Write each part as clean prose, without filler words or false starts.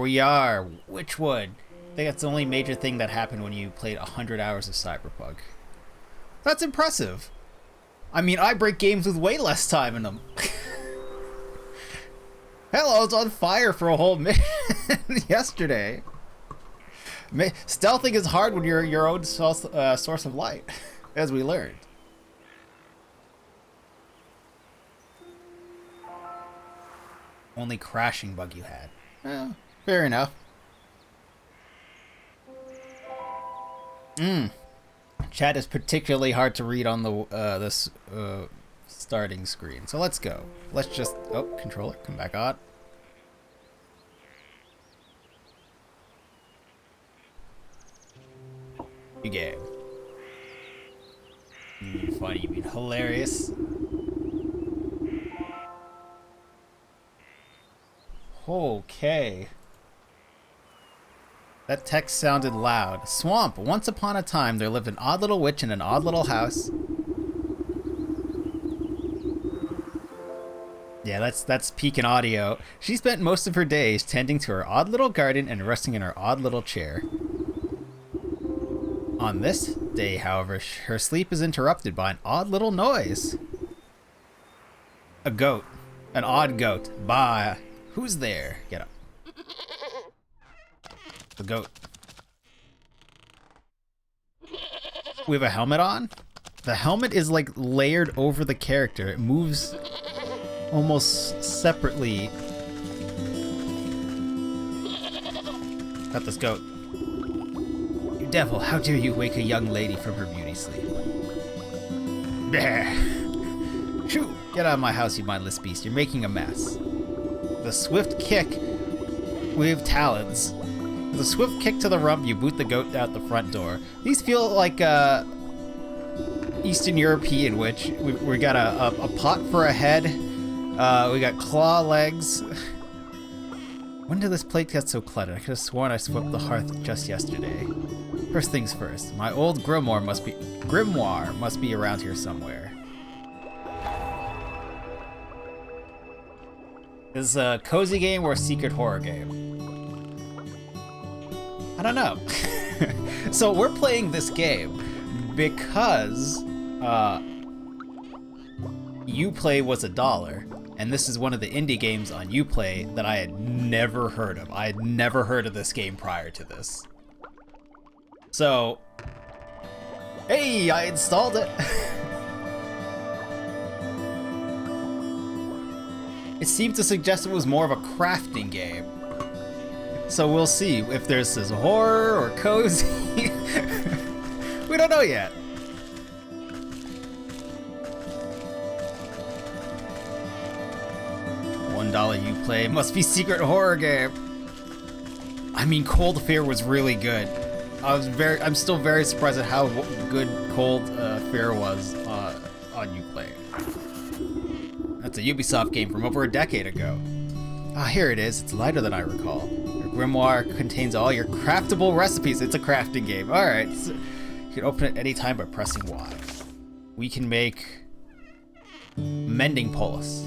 we are. Wytchwood. I think that's the only major thing that happened when you played 100 hours of Cyberpunk. That's impressive. I mean, I break games with way less time in them. Hell, I was on fire for a whole minute yesterday. Stealthing is hard when you're your own source of light, as we learned. Only crashing bug you had. Well, fair enough. Chat is particularly hard to read on the this starting screen. So let's go. Let's just controller, come back on. New game. You mean funny? You mean hilarious? Okay. That text sounded loud. Swamp. Once upon a time, there lived an odd little witch in an odd little house. Yeah, that's peak audio. She spent most of her days tending to her odd little garden and resting in her odd little chair. On this day, however, her sleep is interrupted by an odd little noise. A goat. An odd goat. Bah. Who's there? Get up. The goat. We have a helmet on? The helmet is like layered over the character. It moves almost separately. Got this goat. You devil, how dare you wake a young lady from her beauty sleep? Bleh. Shoo! Get out of my house, you mindless beast. You're making a mess. The swift kick. We have talons. With a swift kick to the rump, you boot the goat out the front door. These feel like Eastern European, which we got a pot for a head. We got claw legs. When did this plate get so cluttered? I could have sworn I swept the hearth just yesterday. First things first, my old grimoire must be around here somewhere. Is this a cozy game or a secret horror game? I don't know. So we're playing this game because Uplay was $1, and this is one of the indie games on Uplay that I had never heard of. I had never heard of this game prior to this. So, hey, I installed it. It seemed to suggest it was more of a crafting game. So we'll see if there's this horror or cozy. We don't know yet. $1 you play must be secret horror game. I mean, Cold Fear was really good. I'm still very surprised at how good Cold Fear was on Uplay. That's a Ubisoft game from over a decade ago. Ah, here it is. It's lighter than I recall. Your grimoire contains all your craftable recipes. It's a crafting game. All right. So you can open it anytime by pressing Y. We can make mending poultice.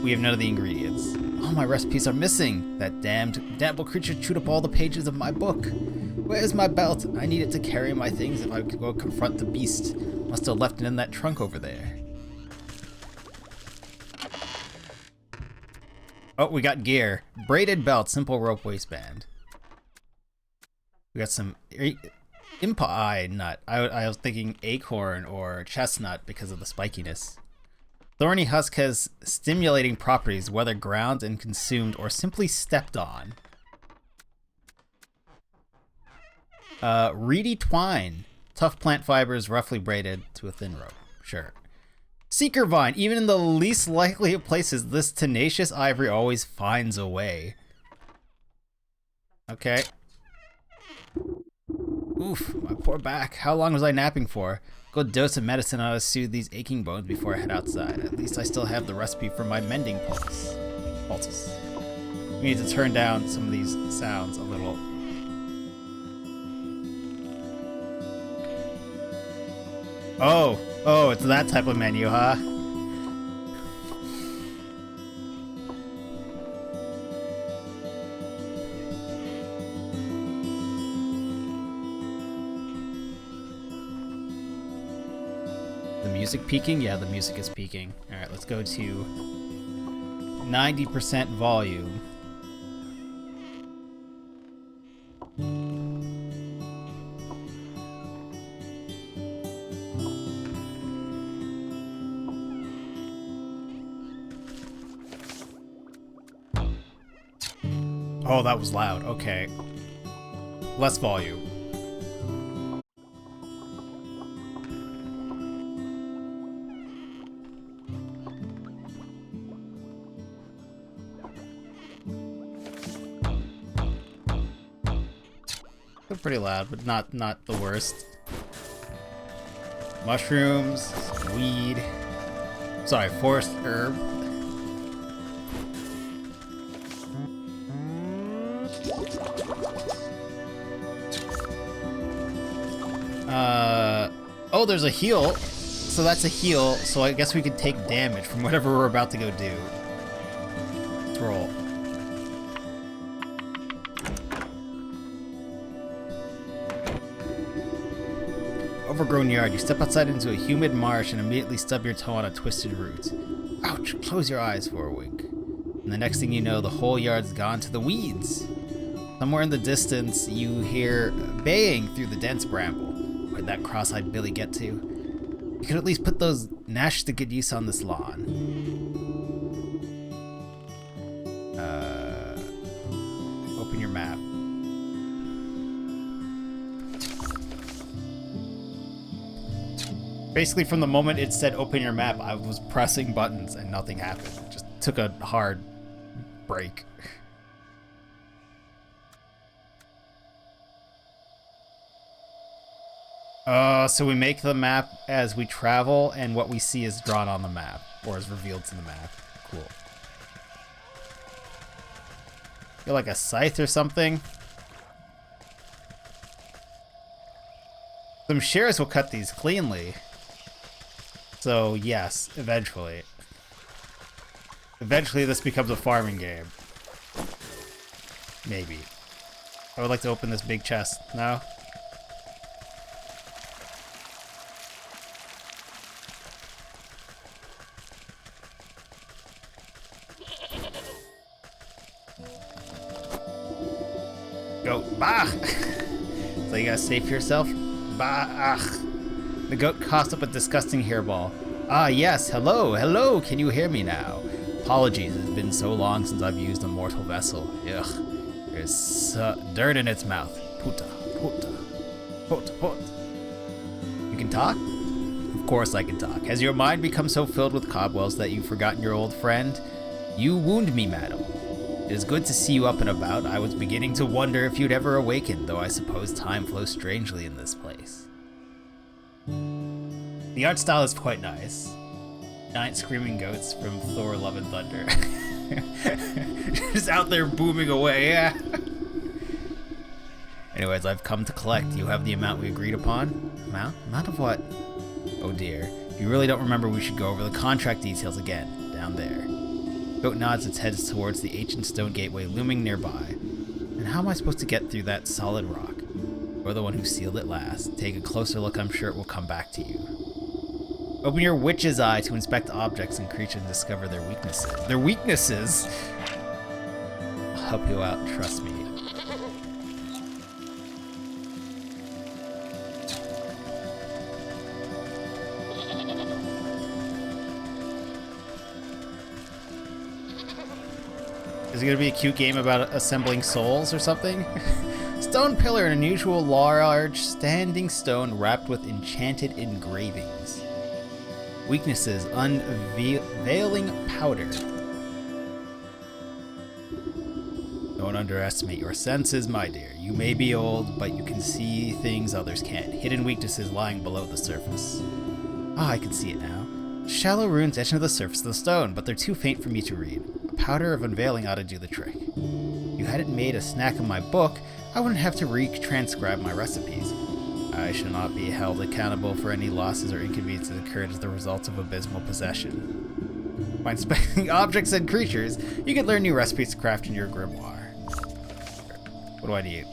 We have none of the ingredients. All my recipes are missing. That damnable creature chewed up all the pages of my book. Where's my belt? I need it to carry my things if I could go confront the beast. Must have left it in that trunk over there. Oh, we got gear. Braided belt, simple rope waistband. We got some impa nut. I was thinking acorn or chestnut because of the spikiness. Thorny husk has stimulating properties, whether ground and consumed or simply stepped on. Reedy twine. Tough plant fibers roughly braided to a thin rope. Sure. Seeker vine. Even in the least likely of places, this tenacious ivory always finds a way. Okay. Oof, my poor back. How long was I napping for? Good dose of medicine ought to soothe these aching bones before I head outside. At least I still have the recipe for my mending poultice. We need to turn down some of these sounds a little. Oh, it's that type of menu, huh? music peaking? Yeah, the music is peaking. Alright, let's go to 90% volume. Oh, that was loud. Okay. Less volume. They're pretty loud, but not the worst. Mushrooms, weed. Sorry, forest herb. Oh, there's a heal. So that's a heal, so I guess we could take damage from whatever we're about to go do. Let's roll. Overgrown yard. You step outside into a humid marsh and immediately stub your toe on a twisted root. Ouch! Close your eyes for a wink. And the next thing you know, the whole yard's gone to the weeds. Somewhere in the distance, you hear baying through the dense bramble. Where'd that cross-eyed Billy get to? You could at least put those Nash to good use on this lawn. Open your map. Basically, from the moment it said open your map, I was pressing buttons and nothing happened. It just took a hard break. So we make the map as we travel, and what we see is drawn on the map, or is revealed to the map. Cool. Feel like a scythe or something. Some shears will cut these cleanly. So yes, eventually. Eventually this becomes a farming game. Maybe. I would like to open this big chest. No? Go. Bah! So you gotta save yourself? Bah! The goat coughs up a disgusting hairball. Ah, yes, hello, hello, can you hear me now? Apologies, it's been so long since I've used a mortal vessel. Ugh, there's dirt in its mouth. Puta, puta, put, put. You can talk? Of course I can talk. Has your mind become so filled with cobwebs that you've forgotten your old friend? You wound me, madam. It is good to see you up and about. I was beginning to wonder if you'd ever awaken, though I suppose time flows strangely in this place. The art style is quite nice. Giant screaming goats from Thor Love and Thunder. Just out there booming away, yeah. Anyways, I've come to collect. You have the amount we agreed upon? Amount? Amount of what? Oh dear. If you really don't remember, we should go over the contract details again. Down there. Goat nods its head towards the ancient stone gateway looming nearby. And how am I supposed to get through that solid rock? You're the one who sealed it last. Take a closer look, I'm sure it will come back to you. Open your witch's eye to inspect objects and creatures and discover their weaknesses. Their weaknesses? I'll help you out, trust me. Is it gonna be a cute game about assembling souls or something? Stone pillar, an unusual large standing stone wrapped with enchanted engravings. Weaknesses, unveiling powder. Don't underestimate your senses, my dear. You may be old, but you can see things others can't. Hidden weaknesses lying below the surface. Ah, I can see it now. Shallow runes etched into the surface of the stone, but they're too faint for me to read. A powder of unveiling ought to do the trick. If you hadn't made a snack of my book, I wouldn't have to re-transcribe my recipes. I shall not be held accountable for any losses or inconveniences incurred as the result of abysmal possession. By inspecting objects and creatures, you can learn new recipes to craft in your grimoire. What do I need?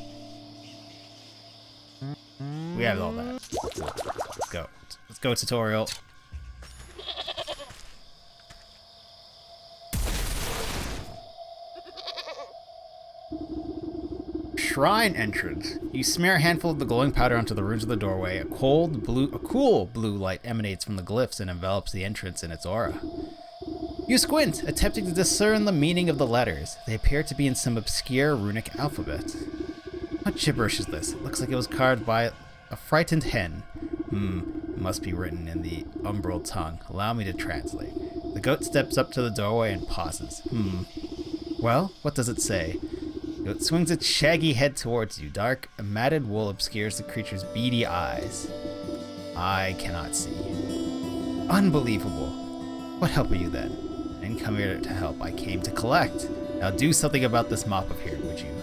We have all that. Let's go. Let's go, tutorial. shrine entrance. You smear a handful of the glowing powder onto the runes of the doorway. A cool blue light emanates from the glyphs and envelops the entrance in its aura. You squint, attempting to discern the meaning of the letters. They appear to be in some obscure runic alphabet. What gibberish is this? It looks like it was carved by a frightened hen. It must be written in the umbral tongue. Allow me to translate. The goat steps up to the doorway and pauses. Well, what does it say? The goat swings its shaggy head towards you. Dark, matted wool obscures the creature's beady eyes. I cannot see. Unbelievable. What help are you then? I didn't come here to help. I came to collect. Now do something about this mop of here, would you?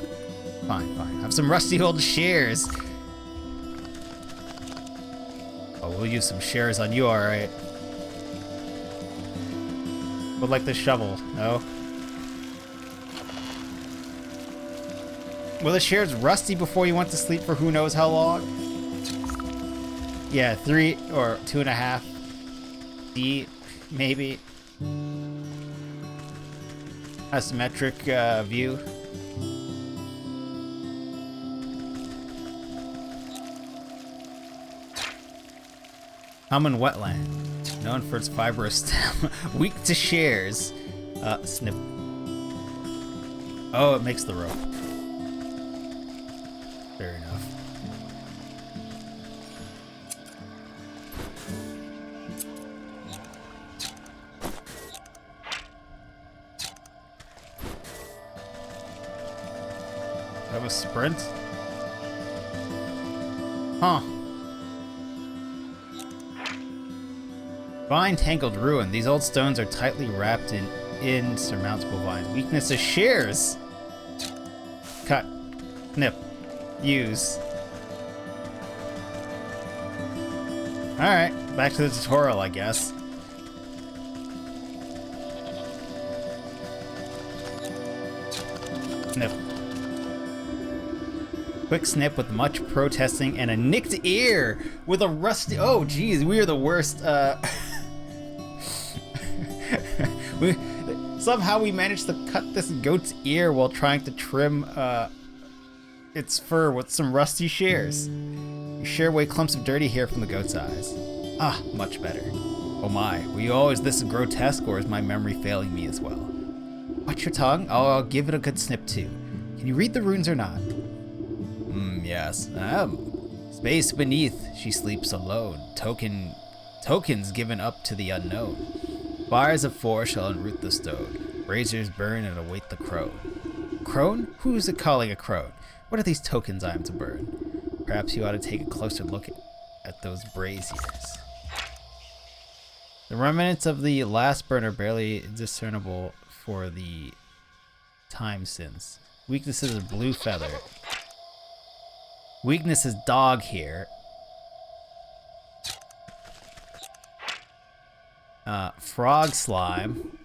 Fine. Have some rusty old shears. Oh, we'll use some shears on you, alright. Would like the shovel, no? Were the shears rusty before you went to sleep for who knows how long? Yeah, 3 or 2.5 D, maybe. Isometric view. Common wetland, known for its fibrous stem, weak to shears. Snip. Oh, it makes the rope. Fair enough. Have a sprint? Huh. Vine tangled ruin. These old stones are tightly wrapped in insurmountable vines. Weakness is shears. Cut. Snip. Use. Alright, back to the tutorial, I guess. Snip. Quick snip with much protesting and a nicked ear with a rusty. Oh, geez, we are the worst. Somehow we managed to cut this goat's ear while trying to trim its fur with some rusty shears. You shear away clumps of dirty hair from the goat's eyes. Ah, much better. Oh my, were you always this grotesque, or is my memory failing me as well? Watch your tongue? Oh, I'll give it a good snip too. Can you read the runes or not? Yes. Space beneath, she sleeps alone. Tokens given up to the unknown. Fires of 4 shall enroot the stone. Braziers burn and await the crone. Crone? Who is it calling a crone? What are these tokens I am to burn? Perhaps you ought to take a closer look at those braziers. The remnants of the last burn are barely discernible for the time since. Weaknesses are blue feather. Weakness is dog hair. Frog slime.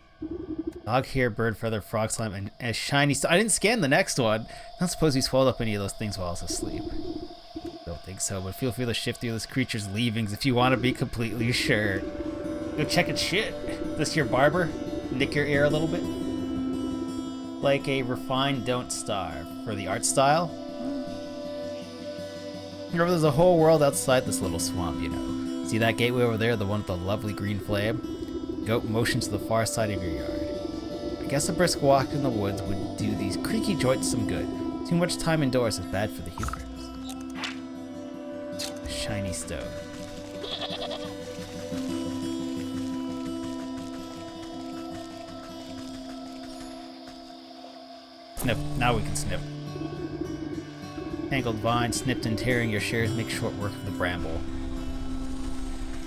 Dog hair, bird feather, frog slime, and a shiny I didn't scan the next one. I don't suppose he swallowed up any of those things while I was asleep. Don't think so, but feel free to shift through this creature's leavings if you want to be completely sure. Go check its shit. This your barber? Nick your ear a little bit? Like a refined don't starve. For the art style? Remember, there's a whole world outside this little swamp, you know. See that gateway over there, the one with the lovely green flame? Goat motions to the far side of your yard. I guess a brisk walk in the woods would do these creaky joints some good. Too much time indoors is bad for the humors. Shiny stone. Snip. Now we can snip. Tangled vines, snipped and tearing your shears make short work of the bramble.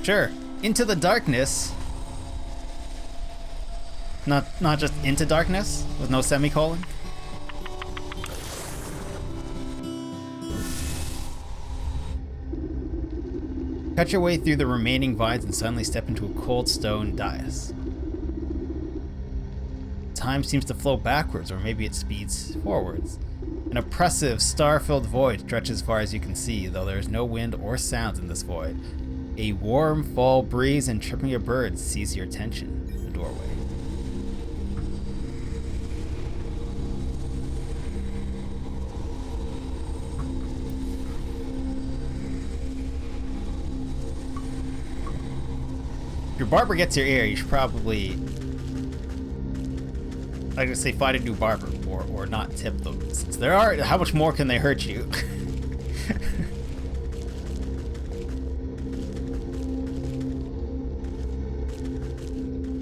Sure, into the darkness. Not just into darkness, with no semicolon. Cut your way through the remaining vines and suddenly step into a cold stone dais. Time seems to flow backwards, or maybe it speeds forwards. An oppressive, star-filled void stretches as far as you can see, though there is no wind or sounds in this void. A warm fall breeze and chirping of birds seize your attention. The doorway. your barber gets your ear, you should probably, I'm gonna say, find a new barber or not tip them. Since there are, how much more can they hurt you?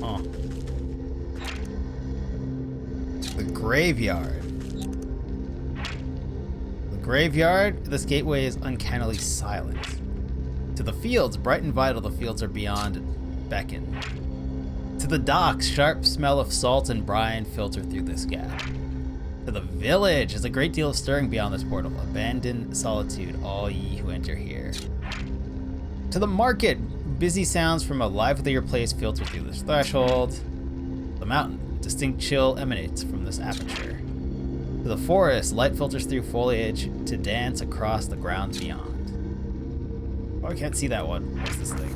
Oh. The graveyard. The graveyard, this gateway is uncannily silent. To the fields, bright and vital, the fields are beyond beckon. To the docks, sharp smell of salt and brine filter through this gap. To the village is a great deal of stirring beyond this portal. Abandoned solitude, all ye who enter here. To the market, busy sounds from a livelier place filter through this threshold. The mountain, distinct chill emanates from this aperture. To the forest, light filters through foliage to dance across the ground beyond. Oh, I can't see that one. What's this thing?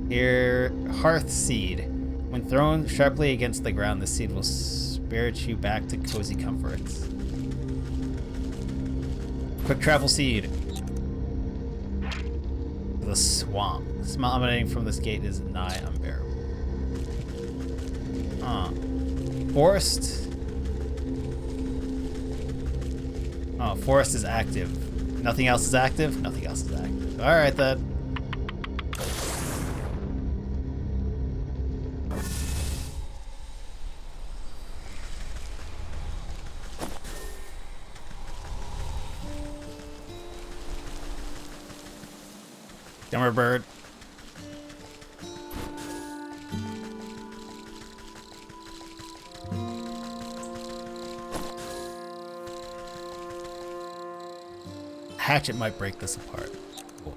Here, hearth seed. When thrown sharply against the ground, the seed will spirit you back to cozy comforts. Quick travel seed. The swamp. The smell emanating from this gate is nigh unbearable. Forest. Oh, forest is active. Nothing else is active? Nothing else is active. Alright then. Dumber bird. Hatchet might break this apart. Cool.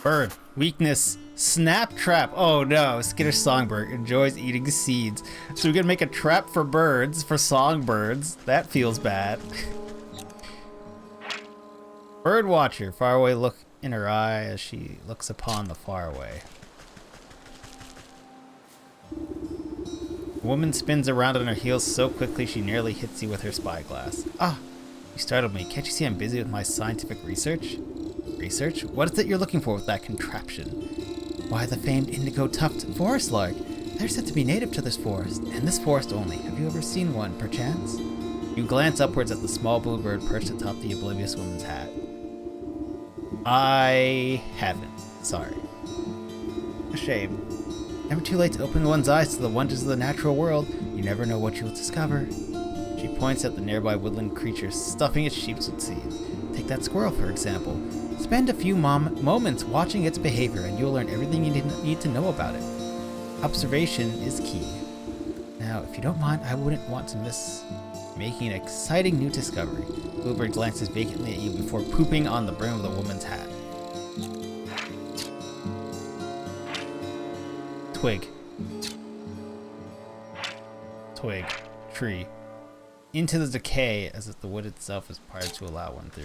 Bird. Weakness. Snap trap. Oh no. Skittish songbird enjoys eating seeds. So we're gonna make a trap for birds, for songbirds. That feels bad. Bird watcher. Far away look in her eye as she looks upon the far away. A woman spins around on her heels so quickly she nearly hits you with her spyglass. Ah! You startled me. Can't you see I'm busy with my scientific research? Research? What is it you're looking for with that contraption? Why, the famed indigo-tufted forest lark. They're said to be native to this forest, and this forest only. Have you ever seen one, perchance? You glance upwards at the small bluebird perched atop the oblivious woman's hat. I haven't. Sorry. A shame. Never too late to open one's eyes to the wonders of the natural world. You never know what you'll discover. She points at the nearby woodland creature stuffing its sheep with seeds. Take that squirrel, for example. Spend a few moments watching its behavior and you'll learn everything you need to know about it. Observation is key. Now, if you don't mind, I wouldn't want to miss making an exciting new discovery. Bluebird glances vacantly at you before pooping on the brim of the woman's hat. Twig. Twig. Tree. Into the decay, as if the wood itself is parted to allow one through.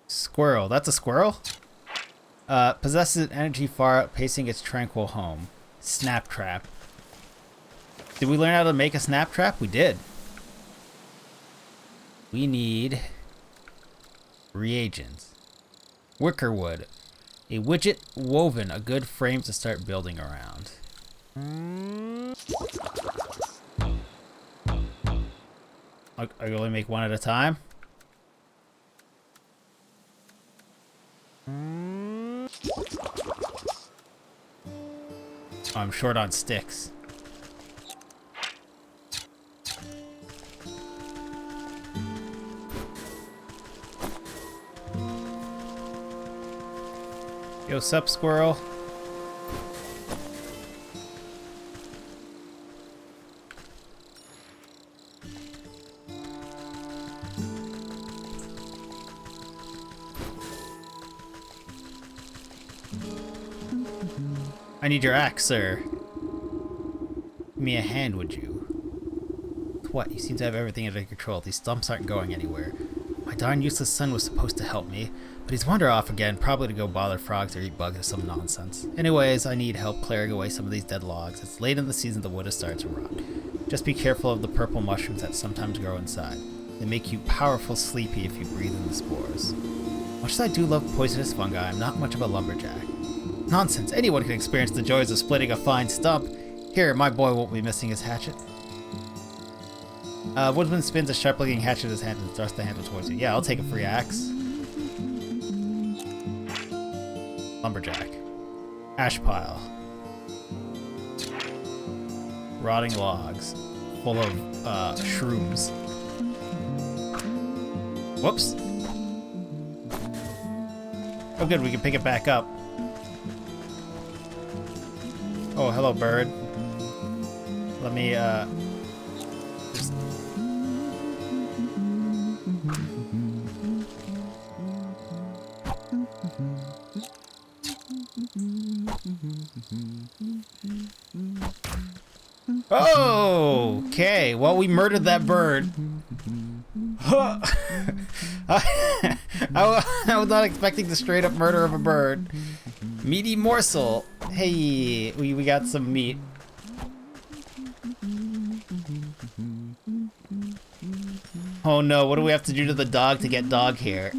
Squirrel. That's a squirrel? Possesses an energy far outpacing its tranquil home. Snap trap. Did we learn how to make a snap trap? We did. We need reagents. Wicker wood. A widget woven, a good frame to start building around. I can only make one at a time. Oh, I'm short on sticks. Yo, sup, squirrel? I need your axe, sir. Give me a hand, would you? What? You seem to have everything under control. These stumps aren't going anywhere. My darn useless son was supposed to help me, but he's wandered off again, probably to go bother frogs or eat bugs or some nonsense. Anyways, I need help clearing away some of these dead logs. It's late in the season, the wood has started to rot. Just be careful of the purple mushrooms that sometimes grow inside. They make you powerful sleepy if you breathe in the spores. Much as I do love poisonous fungi, I'm not much of a lumberjack. Nonsense, anyone can experience the joys of splitting a fine stump. Here, my boy won't be missing his hatchet. Woodman spins a sharp-looking hatchet in his hand and thrusts the handle towards you. Yeah, I'll take a free axe. Lumberjack. Ash pile. Rotting logs. Full of, shrooms. Whoops. Oh good, we can pick it back up. Oh, hello, bird. Let me, just... Oh, okay. Well, we murdered that bird. I was not expecting the straight up murder of a bird. Meaty morsel. Hey, we got some meat. Oh no, what do we have to do to the dog to get dog hair?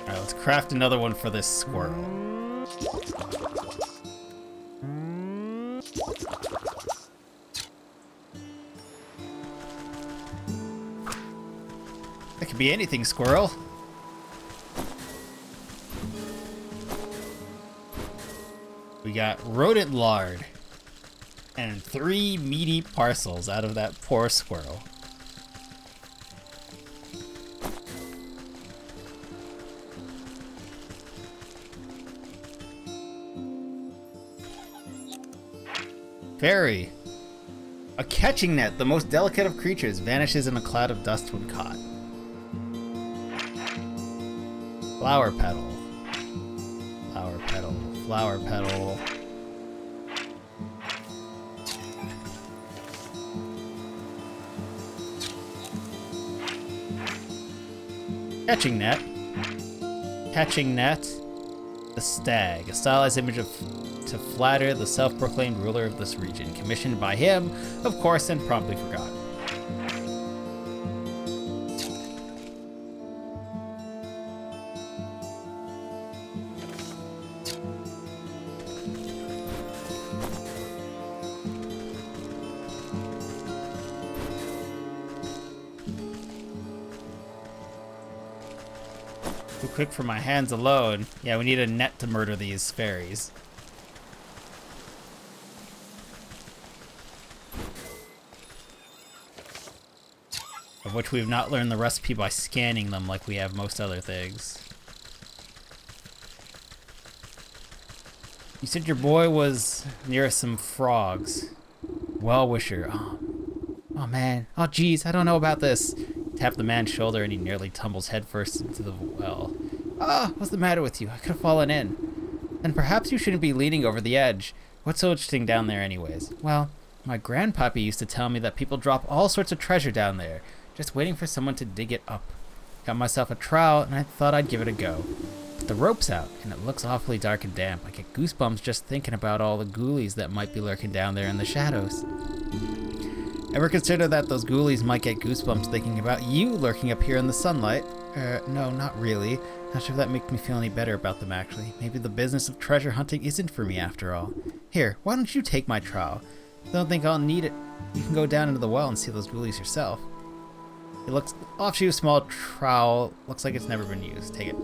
Alright, let's craft another one for this squirrel. That could be anything, squirrel. We got rodent lard and 3 meaty parcels out of that poor squirrel. Fairy. A catching net, the most delicate of creatures, vanishes in a cloud of dust when caught. Flower petal. Flower petal. Flower petal. Catching net. Catching net. The stag, a stylized image to flatter the self-proclaimed ruler of this region, commissioned by him, of course, and promptly forgotten. Too quick for my hands alone. Yeah, we need a net to murder these fairies. Of which we have not learned the recipe by scanning them like we have most other things. You said your boy was near some frogs. Well-wisher. Oh man. Oh geez, I don't know about this. Tap the man's shoulder and he nearly tumbles headfirst into the well. Ah, what's the matter with you? I could have fallen in. Then perhaps you shouldn't be leaning over the edge. What's so interesting down there anyways? Well, my grandpappy used to tell me that people drop all sorts of treasure down there, just waiting for someone to dig it up. Got myself a trowel and I thought I'd give it a go. But the rope's out and it looks awfully dark and damp. I get goosebumps just thinking about all the ghoulies that might be lurking down there in the shadows. Ever consider that those ghoulies might get goosebumps thinking about you lurking up here in the sunlight? No, not really. Not sure if that makes me feel any better about them, actually. Maybe the business of treasure hunting isn't for me after all. Here, why don't you take my trowel? Don't think I'll need it. You can go down into the well and see those ghoulies yourself. It looks offshoot a small trowel. Looks like it's never been used. Take it.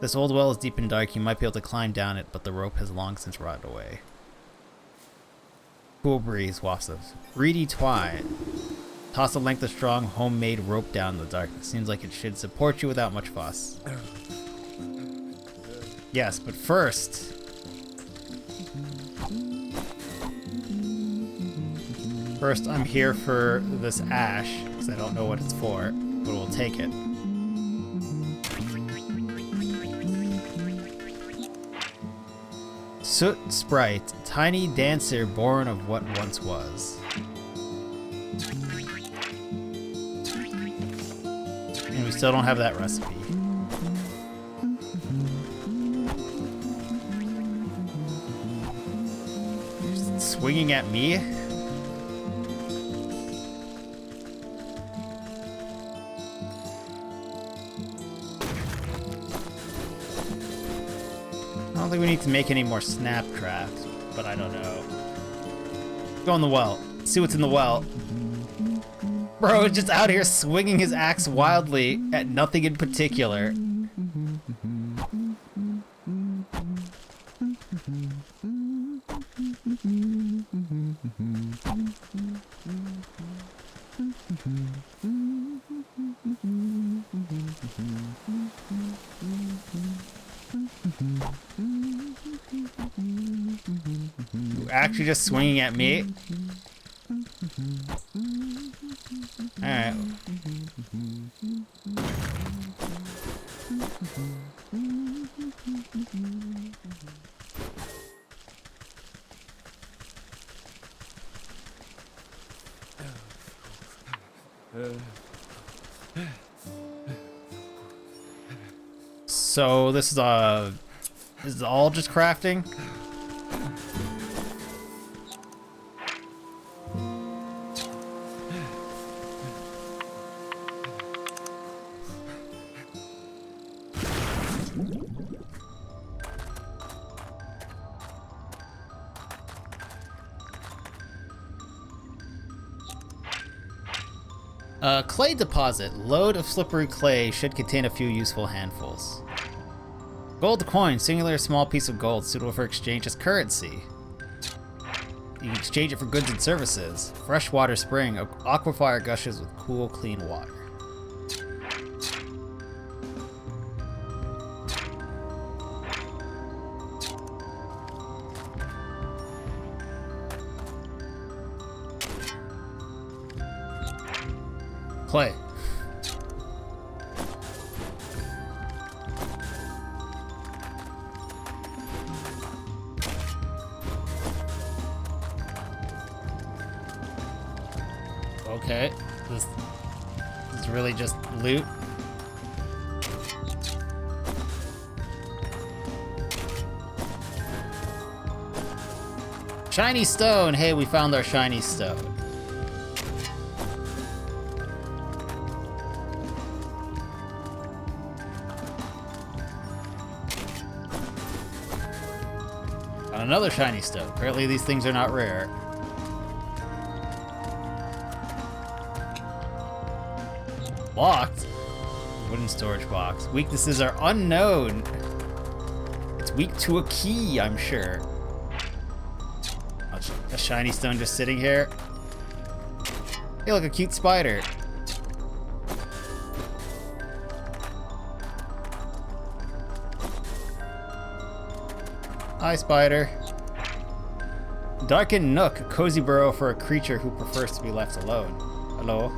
This old well is deep and dark. You might be able to climb down it, but the rope has long since rotted away. Cool breeze wafts of reedy twine. Toss a length of strong, homemade rope down in the darkness. Seems like it should support you without much fuss. Yes, but first... First, I'm here for this ash, because I don't know what it's for, but we'll take it. Soot Sprite, tiny dancer born of what once was. And we still don't have that recipe. You're swinging at me? I don't think we need to make any more snap crafts, but I don't know. Go in the well. See what's in the well. Bro is just out here swinging his axe wildly at nothing in particular. You're actually just swinging at me? Alright. So this is all just crafting? Clay deposit. Load of slippery clay should contain a few useful handfuls. Gold coin. Singular small piece of gold suitable for exchange as currency. You can exchange it for goods and services. Freshwater spring. Aquifer gushes with cool, clean water. Clay. Okay, this is really just loot. Shiny stone! Hey, we found our shiny stone. Another shiny stone. Apparently these things are not rare. Locked? Wooden storage box. Weaknesses are unknown. It's weak to a key, I'm sure. A shiny stone just sitting here. Hey, look, a cute spider. Hi, spider. Darkened nook, a cozy burrow for a creature who prefers to be left alone. Hello.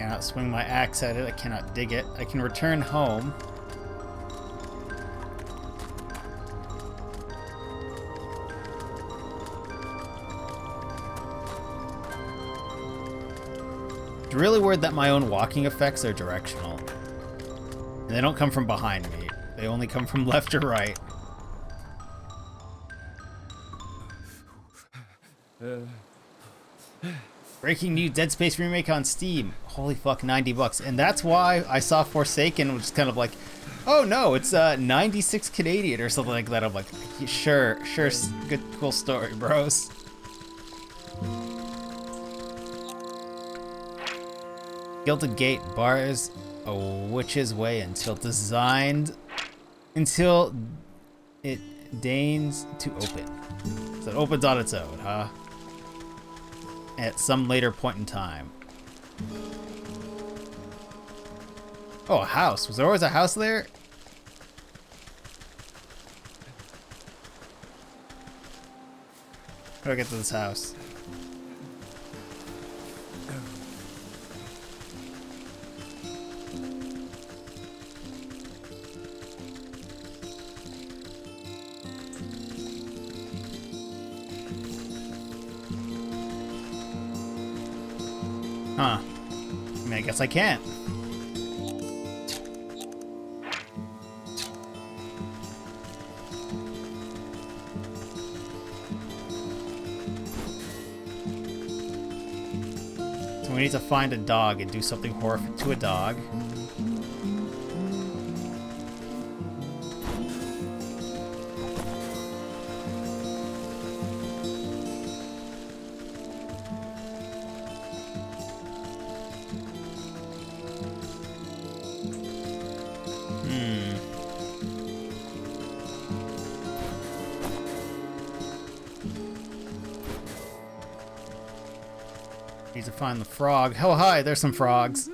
Cannot swing my axe at it. I cannot dig it. I can return home. It's really weird that my own walking effects are directional. And they don't come from behind me. They only come from left or right. Breaking new Dead Space remake on Steam. Holy fuck, $90. And that's why I saw Forsaken, which is kind of like, oh no, it's 96 Canadian or something like that. I'm like, sure, good, cool story, bros. Gilded gate bars a witch's way until it deigns to open. So it opens on its own, huh? At some later point in time. Oh, a house. Was there always a house there? How do I get to this house? Huh. I mean, I guess I can't. So we need to find a dog and do something horrific to a dog. Need to find the frog. Oh, hi, there's some frogs.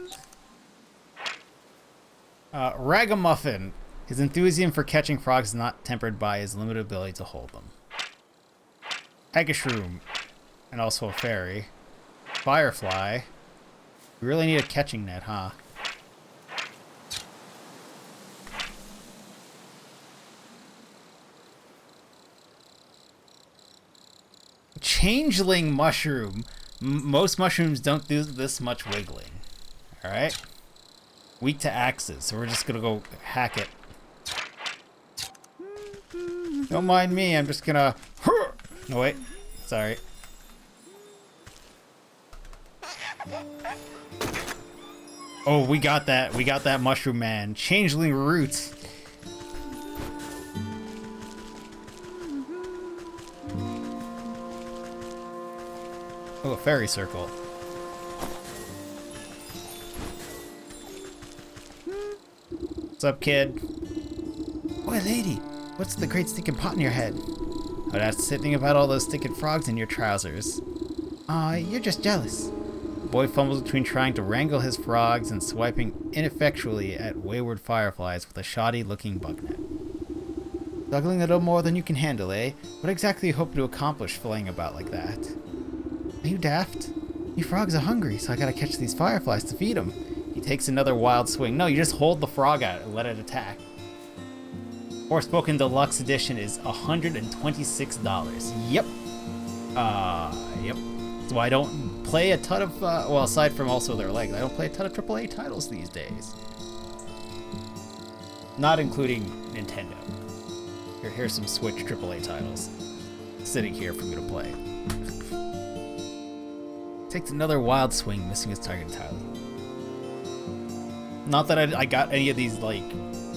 Ragamuffin. His enthusiasm for catching frogs is not tempered by his limited ability to hold them. Egashroom. And also a fairy. Firefly. We really need a catching net, huh? Changeling mushroom. Most mushrooms don't do this much wiggling. Alright? Weak to axes, so we're just gonna go hack it. Don't mind me, I'm just gonna... No, wait. Sorry. Oh, we got that. We got that mushroom man. Changeling roots. Oh, a fairy circle. What's up, kid? Boy, lady, what's the great stinking pot in your head? Oh, that's the thing about all those stinking frogs in your trousers. Aw, you're just jealous. The boy fumbles between trying to wrangle his frogs and swiping ineffectually at wayward fireflies with a shoddy-looking bug net. Juggling a little more than you can handle, eh? What exactly you hope to accomplish flying about like that? Are you daft? You frogs are hungry, so I gotta catch these fireflies to feed them. He takes another wild swing. No, you just hold the frog out and let it attack. Forspoken Deluxe Edition is $126. Yep. Yep. So I don't play a ton of, well, aside from also their legs, I don't play a ton of AAA titles these days. Not including Nintendo. Here's some Switch AAA titles sitting here for me to play. Takes another wild swing, missing his target entirely. Not that I got any of these, like,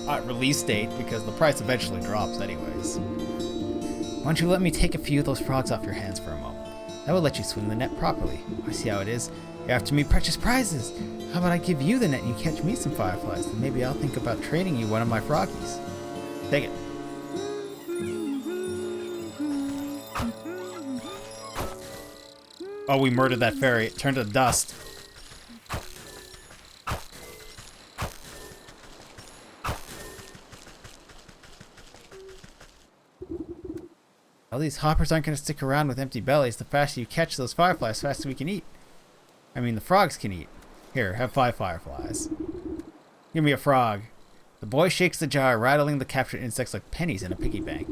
at release date, because the price eventually drops anyways. Why don't you let me take a few of those frogs off your hands for a moment? That will let you swing the net properly. I see how it is. You're after me precious prizes. How about I give you the net and you catch me some fireflies? Then maybe I'll think about trading you one of my froggies. Take it. Oh, we murdered that fairy. It turned to dust. Well, these hoppers aren't going to stick around with empty bellies. The faster you catch those fireflies, the faster we can eat. I mean, the frogs can eat. Here, have 5 fireflies. Give me a frog. The boy shakes the jar, rattling the captured insects like pennies in a piggy bank.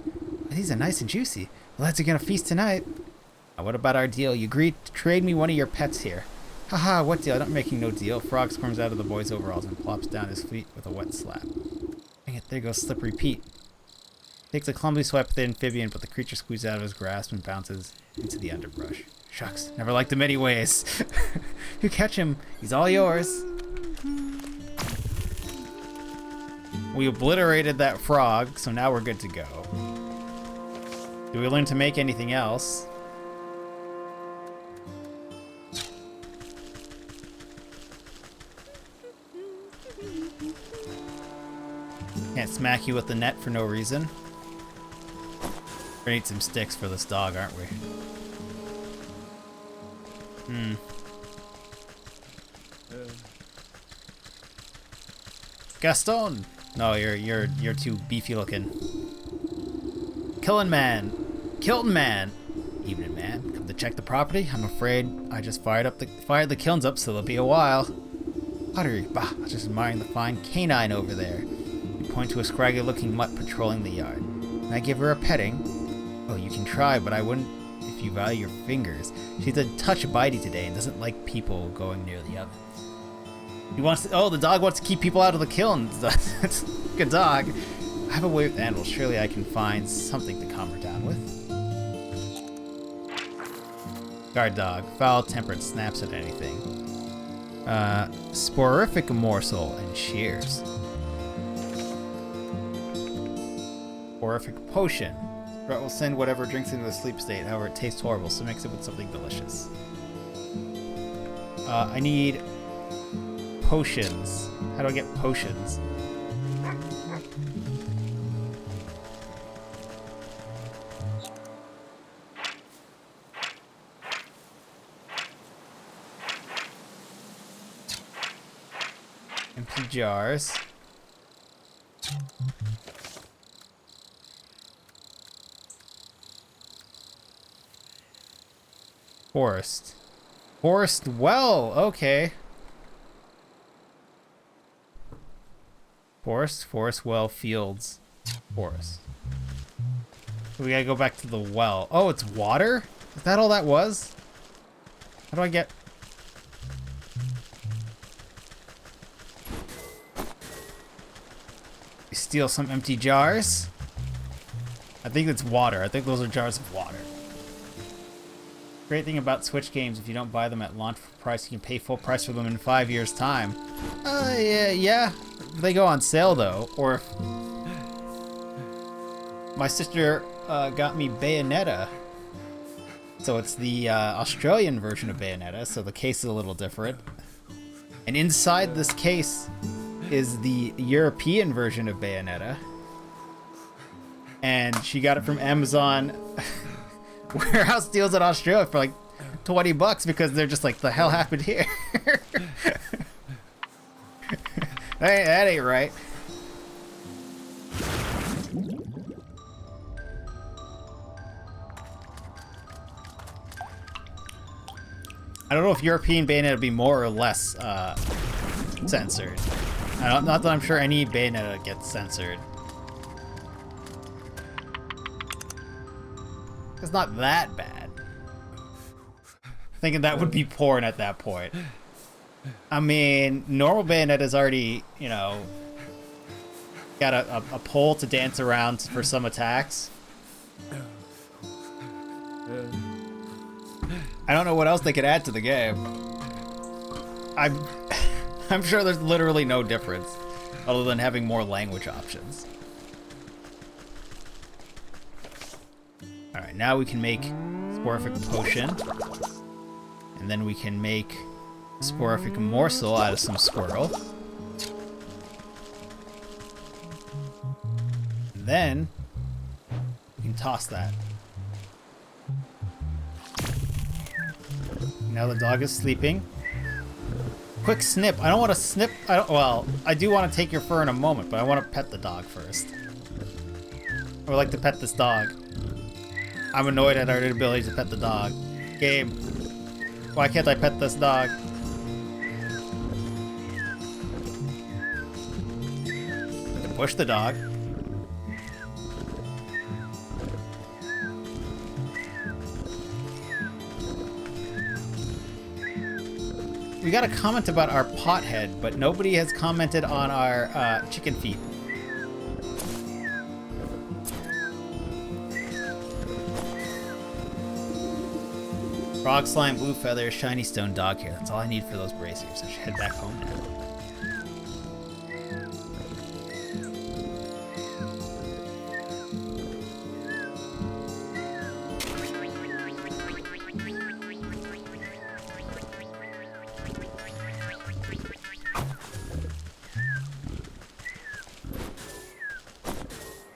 Oh, these are nice and juicy. The lads are going to feast tonight. What about our deal? You agreed to trade me one of your pets here. Haha, what deal? I'm not making no deal. Frog squirms out of the boy's overalls and plops down his feet with a wet slap. Dang it, there goes Slippery Pete. Takes a clumsy swipe at the amphibian, but the creature squeezes out of his grasp and bounces into the underbrush. Shucks, never liked him anyways. You catch him, he's all yours. We obliterated that frog, so now we're good to go. Do we learn to make anything else? Can't smack you with the net for no reason. We need some sticks for this dog, aren't we? Gaston! No, you're too beefy looking. Killing man! Kilton man! Evening, man. Come to check the property? I'm afraid I just fired the kilns up, so there'll be a while. Pottery. Bah, I was just admiring the fine canine over there. You point to a scraggy-looking mutt patrolling the yard. Can I give her a petting? Oh, you can try, but I wouldn't if you value your fingers. She's a touch bitey today and doesn't like people going near the oven. He wants to, oh, the dog wants to keep people out of the kilns. That's a good dog. I have a way with animals. Surely I can find something to calm her down with. Guard dog. Foul-tempered, snaps at anything. Sporific morsel and shears. Sporific potion. Brett will send whatever drinks into the sleep state. However, it tastes horrible, so mix it with something delicious. I need potions. How do I get potions? Empty jars. Forest. Forest well, okay. Forest well, fields, forest. So we gotta go back to the well. Oh, it's water? Is that all that was? How do I get... We steal some empty jars. I think it's water. I think those are jars of water. Great thing about Switch games, if you don't buy them at launch price, you can pay full price for them in 5 years' time. Yeah. They go on sale though, or if... My sister got me Bayonetta. So it's the Australian version of Bayonetta, so the case is a little different. And inside this case is the European version of Bayonetta. And she got it from Amazon warehouse deals in Australia for like $20 because they're just like, the hell happened here? That ain't right. I don't know if European Bayonetta would be more or less censored. Not that I'm sure any Bayonetta gets censored. It's not that bad. Thinking that would be porn at that point. I mean, normal Bayonetta is already, you know, got a pole to dance around for some attacks. I don't know what else they could add to the game. I'm sure there's literally no difference other than having more language options. Alright, now we can make Sporific Potion. And then we can make Sporific Morsel out of some squirrel. And then we can toss that. Now the dog is sleeping. Quick snip. I don't want to snip. Well, I do want to take your fur in a moment, but I want to pet the dog first. I would like to pet this dog. I'm annoyed at our inability to pet the dog. Game. Why can't I pet this dog? I can push the dog. We got a comment about our pothead, but nobody has commented on our chicken feet. Frog slime, blue feather, shiny stone, dog hair. That's all I need for those braziers. I should head back home now.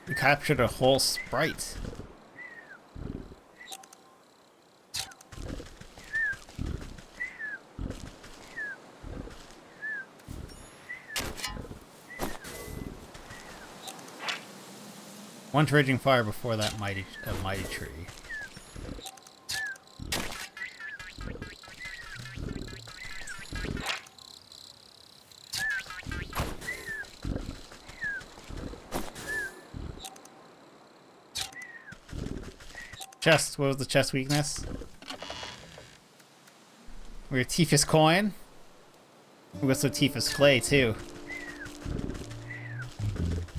We captured a whole sprite. One raging fire before that mighty tree. Chest. What was the chest weakness? We got Tifa's coin. We got some Tifa's clay too.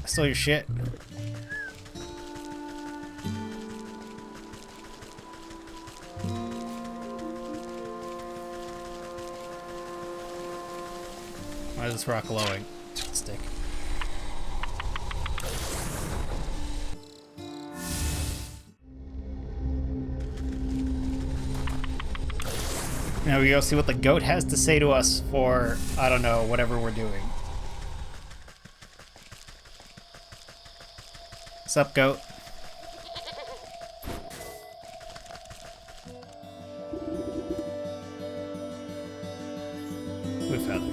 I stole your shit. Why is this rock glowing? Stick. Now we go see what the goat has to say to us for, I don't know, whatever we're doing. What's up, goat? Blue feather.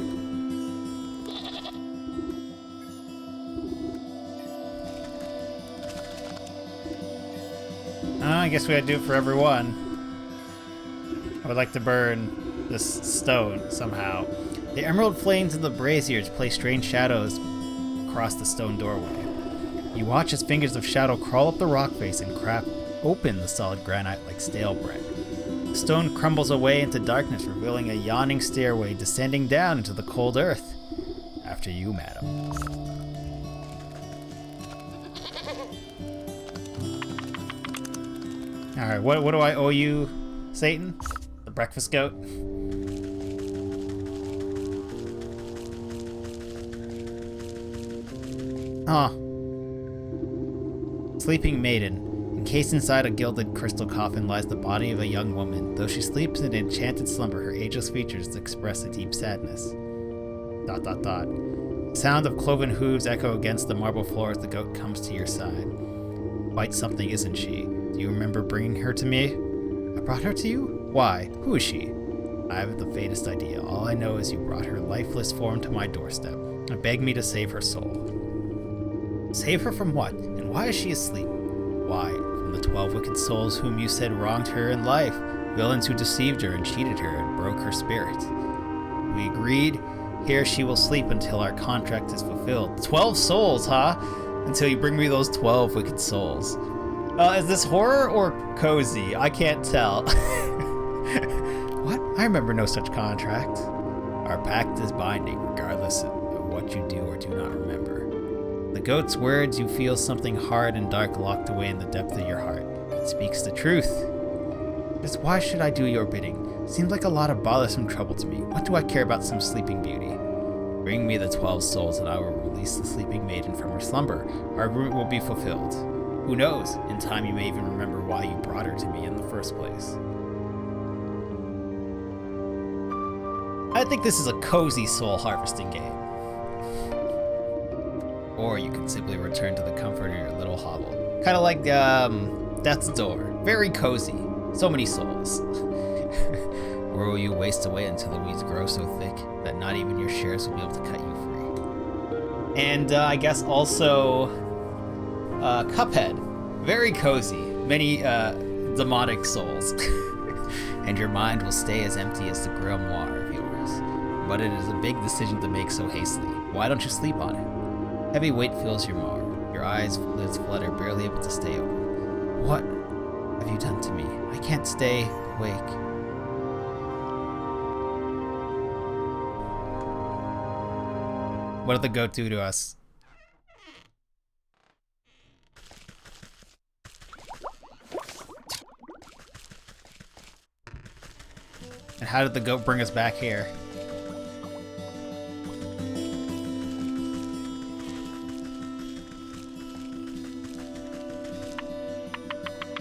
I guess we gotta do it for everyone. I would like to burn this stone somehow. The emerald flames in the braziers play strange shadows across the stone doorway. You watch as fingers of shadow crawl up the rock face and crack open the solid granite like stale bread. The stone crumbles away into darkness, revealing a yawning stairway descending down into the cold earth. After you, madam. Alright, what do I owe you, Satan? The breakfast goat? Oh. Sleeping maiden. Encased inside a gilded crystal coffin lies the body of a young woman. Though she sleeps in an enchanted slumber, her ageless features express a deep sadness. ... Sound of cloven hooves echo against the marble floor as the goat comes to your side. Quite something, isn't she? Do you remember bringing her to me? I brought her to you? Why? Who is she? I haven't the faintest idea. All I know is you brought her lifeless form to my doorstep and begged me to save her soul. Save her from what? And why is she asleep? Why? From the 12 wicked souls whom you said wronged her in life, villains who deceived her and cheated her and broke her spirit. We agreed. Here she will sleep until our contract is fulfilled. 12 souls, huh? Until you bring me those 12 wicked souls. Is this horror or cozy? I can't tell. What? I remember no such contract. Our pact is binding, regardless of what you do or do not remember. The goat's words, you feel something hard and dark locked away in the depth of your heart. It speaks the truth. Just why should I do your bidding? Seems like a lot of bothersome trouble to me. What do I care about some sleeping beauty? Bring me the 12 souls and I will release the sleeping maiden from her slumber. Our agreement will be fulfilled. Who knows? In time you may even remember why you brought her to me in the first place. I think this is a cozy soul harvesting game. Or you can simply return to the comfort of your little hovel. Kind of like Death's Door. Very cozy. So many souls. Or will you waste away until the weeds grow so thick that not even your shares will be able to cut you free? And I guess also Cuphead. Very cozy. Many demonic souls. And your mind will stay as empty as the grimoire of yours. But it is a big decision to make so hastily. Why don't you sleep on it? Heavy weight fills your maw. Your eyes, lids flutter, barely able to stay open. What have you done to me? I can't stay awake. What did the goat do to us? And how did the goat bring us back here?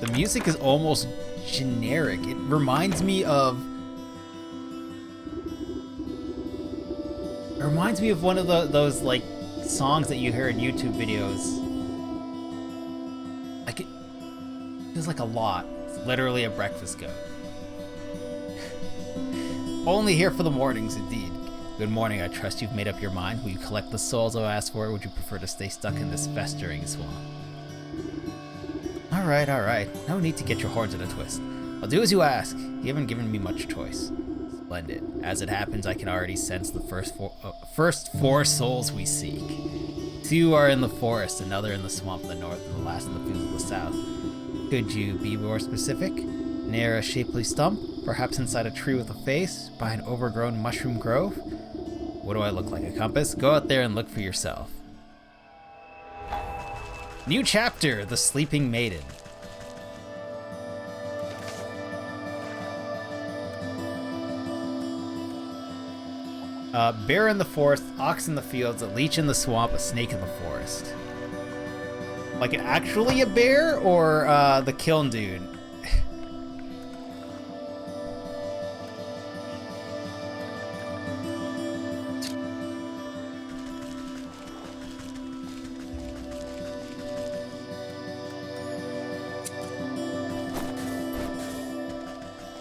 The music is almost generic. It reminds me of... It reminds me of one of those like songs that you hear in YouTube videos. Like it feels like a lot. It's literally a breakfast goat. Only here for the mornings, indeed. Good morning, I trust you've made up your mind. Will you collect the souls I've asked for, or would you prefer to stay stuck in this festering swamp? Alright. No need to get your horns in a twist. I'll do as you ask. You haven't given me much choice. Splendid. As it happens, I can already sense the first four souls we seek. 2 are in the forest, another in the swamp in the north, and the last in the fields of the south. Could you be more specific? Near a shapely stump? Perhaps inside a tree with a face? By an overgrown mushroom grove? What do I look like, a compass? Go out there and look for yourself. New chapter, The Sleeping Maiden. Bear in the forest, ox in the fields, a leech in the swamp, a snake in the forest. Like actually a bear, or the kiln dude?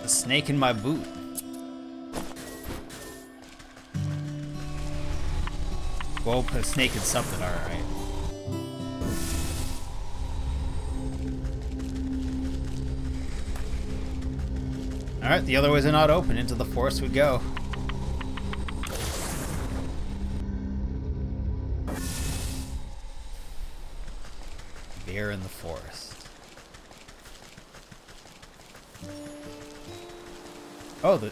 The snake in my boot. Well, put a snake in something, alright. Alright, the other ways are not open. Into the forest we go. Bear in the forest. Oh, the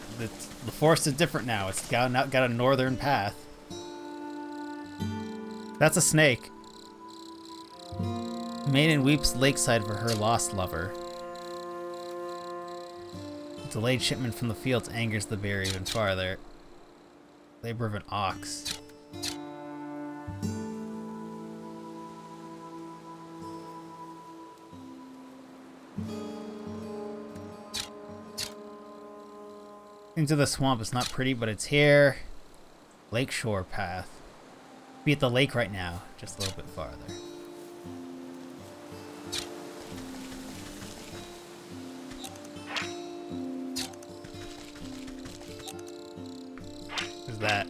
forest is different now. It's got a northern path. That's a snake. Maiden weeps lakeside for her lost lover. Delayed shipment from the fields angers the bear even farther. Labor of an ox. Into the swamp. It's not pretty, but it's here. Lakeshore path. Be at the lake right now, just a little bit farther. What's that?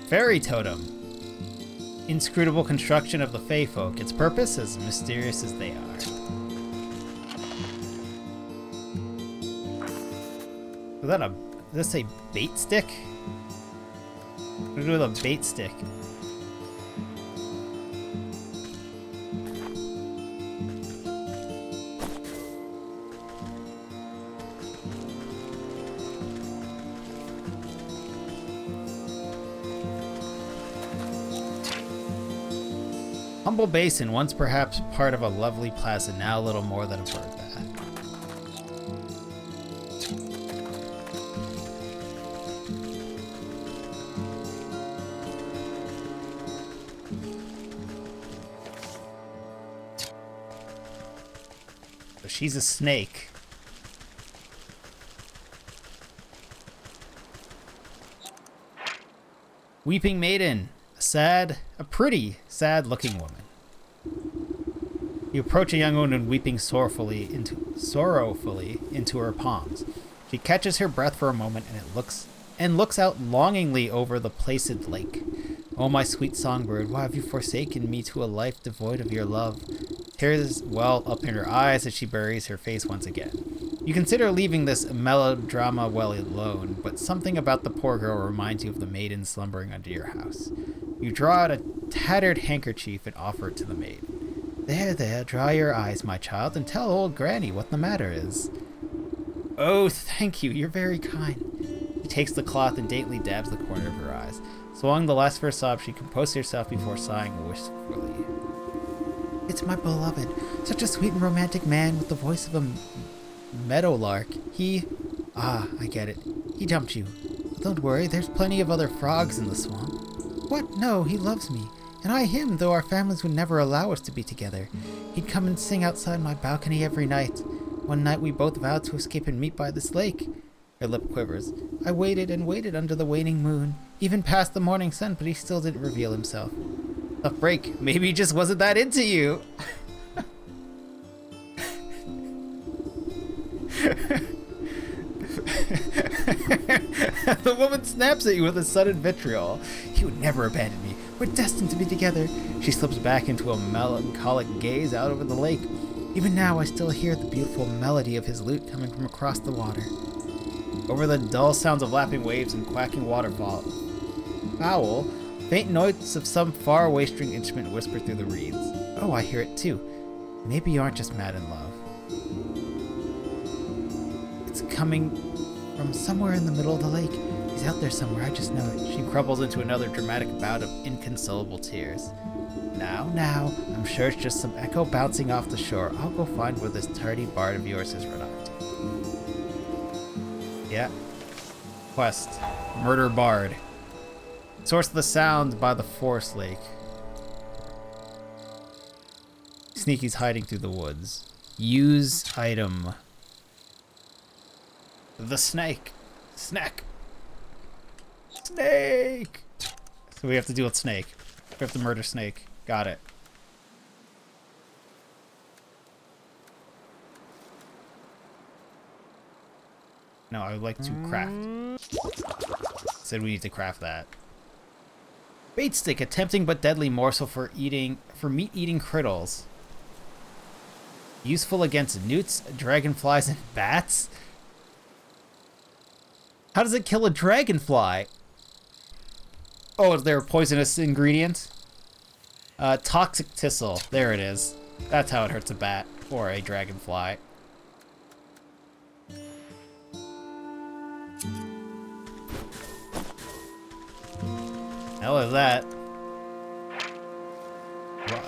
Fairy totem. Inscrutable construction of the Fae folk. Its purpose as mysterious as they are. Is that a? Does this say bait stick? What do we do with a bait stick? Humble basin, once perhaps part of a lovely plaza, now little more than a bird bath. So she's a snake. Weeping maiden. A pretty, sad-looking woman. You approach a young woman weeping sorrowfully into her palms. She catches her breath for a moment and looks out longingly over the placid lake. Oh, my sweet songbird, why have you forsaken me to a life devoid of your love? Tears well up in her eyes as she buries her face once again. You consider leaving this melodrama well alone, but something about the poor girl reminds you of the maiden slumbering under your house. You draw out a tattered handkerchief and offer it to the maid. There, dry your eyes, my child, and tell old Granny what the matter is. Oh, thank you, you're very kind. She takes the cloth and daintily dabs the corner of her eyes. Swallowing the last of her sob, she composed herself before sighing wistfully. It's my beloved, such a sweet and romantic man with the voice of a meadowlark. I get it. He dumped you. But don't worry, there's plenty of other frogs in the swamp. What? No, he loves me. And I him, though our families would never allow us to be together. He'd come and sing outside my balcony every night. One night we both vowed to escape and meet by this lake. Her lip quivers. I waited and waited under the waning moon, even past the morning sun, but he still didn't reveal himself. Tough break. Maybe he just wasn't that into you. The woman snaps at you with a sudden vitriol. He would never abandon me. We're destined to be together. She slips back into a melancholic gaze out over the lake. Even now I still hear the beautiful melody of his lute coming from across the water. Over the dull sounds of lapping waves and quacking waterfall. Fowl, faint notes of some faraway string instrument whisper through the reeds. Oh, I hear it too. Maybe you aren't just mad in love. coming from somewhere in the middle of the lake. He's out there somewhere, I just know it. She crumbles into another dramatic bout of inconsolable tears. Now, I'm sure it's just some echo bouncing off the shore. I'll go find where this tardy bard of yours has run off to. Yeah. Quest. Murder Bard. Source of the sound by the forest lake. Sneaky's hiding through the woods. Use item. The snake. Snack. Snake! So we have to deal with Snake. We have to murder Snake. Got it. No, I would like to craft. Said we need to craft that. Bait stick, a tempting but deadly morsel for meat-eating crittles. Useful against newts, dragonflies, and bats? How does it kill a dragonfly? Oh, is there a poisonous ingredient? Toxic thistle. There it is. That's how it hurts a bat or a dragonfly. Hell is that?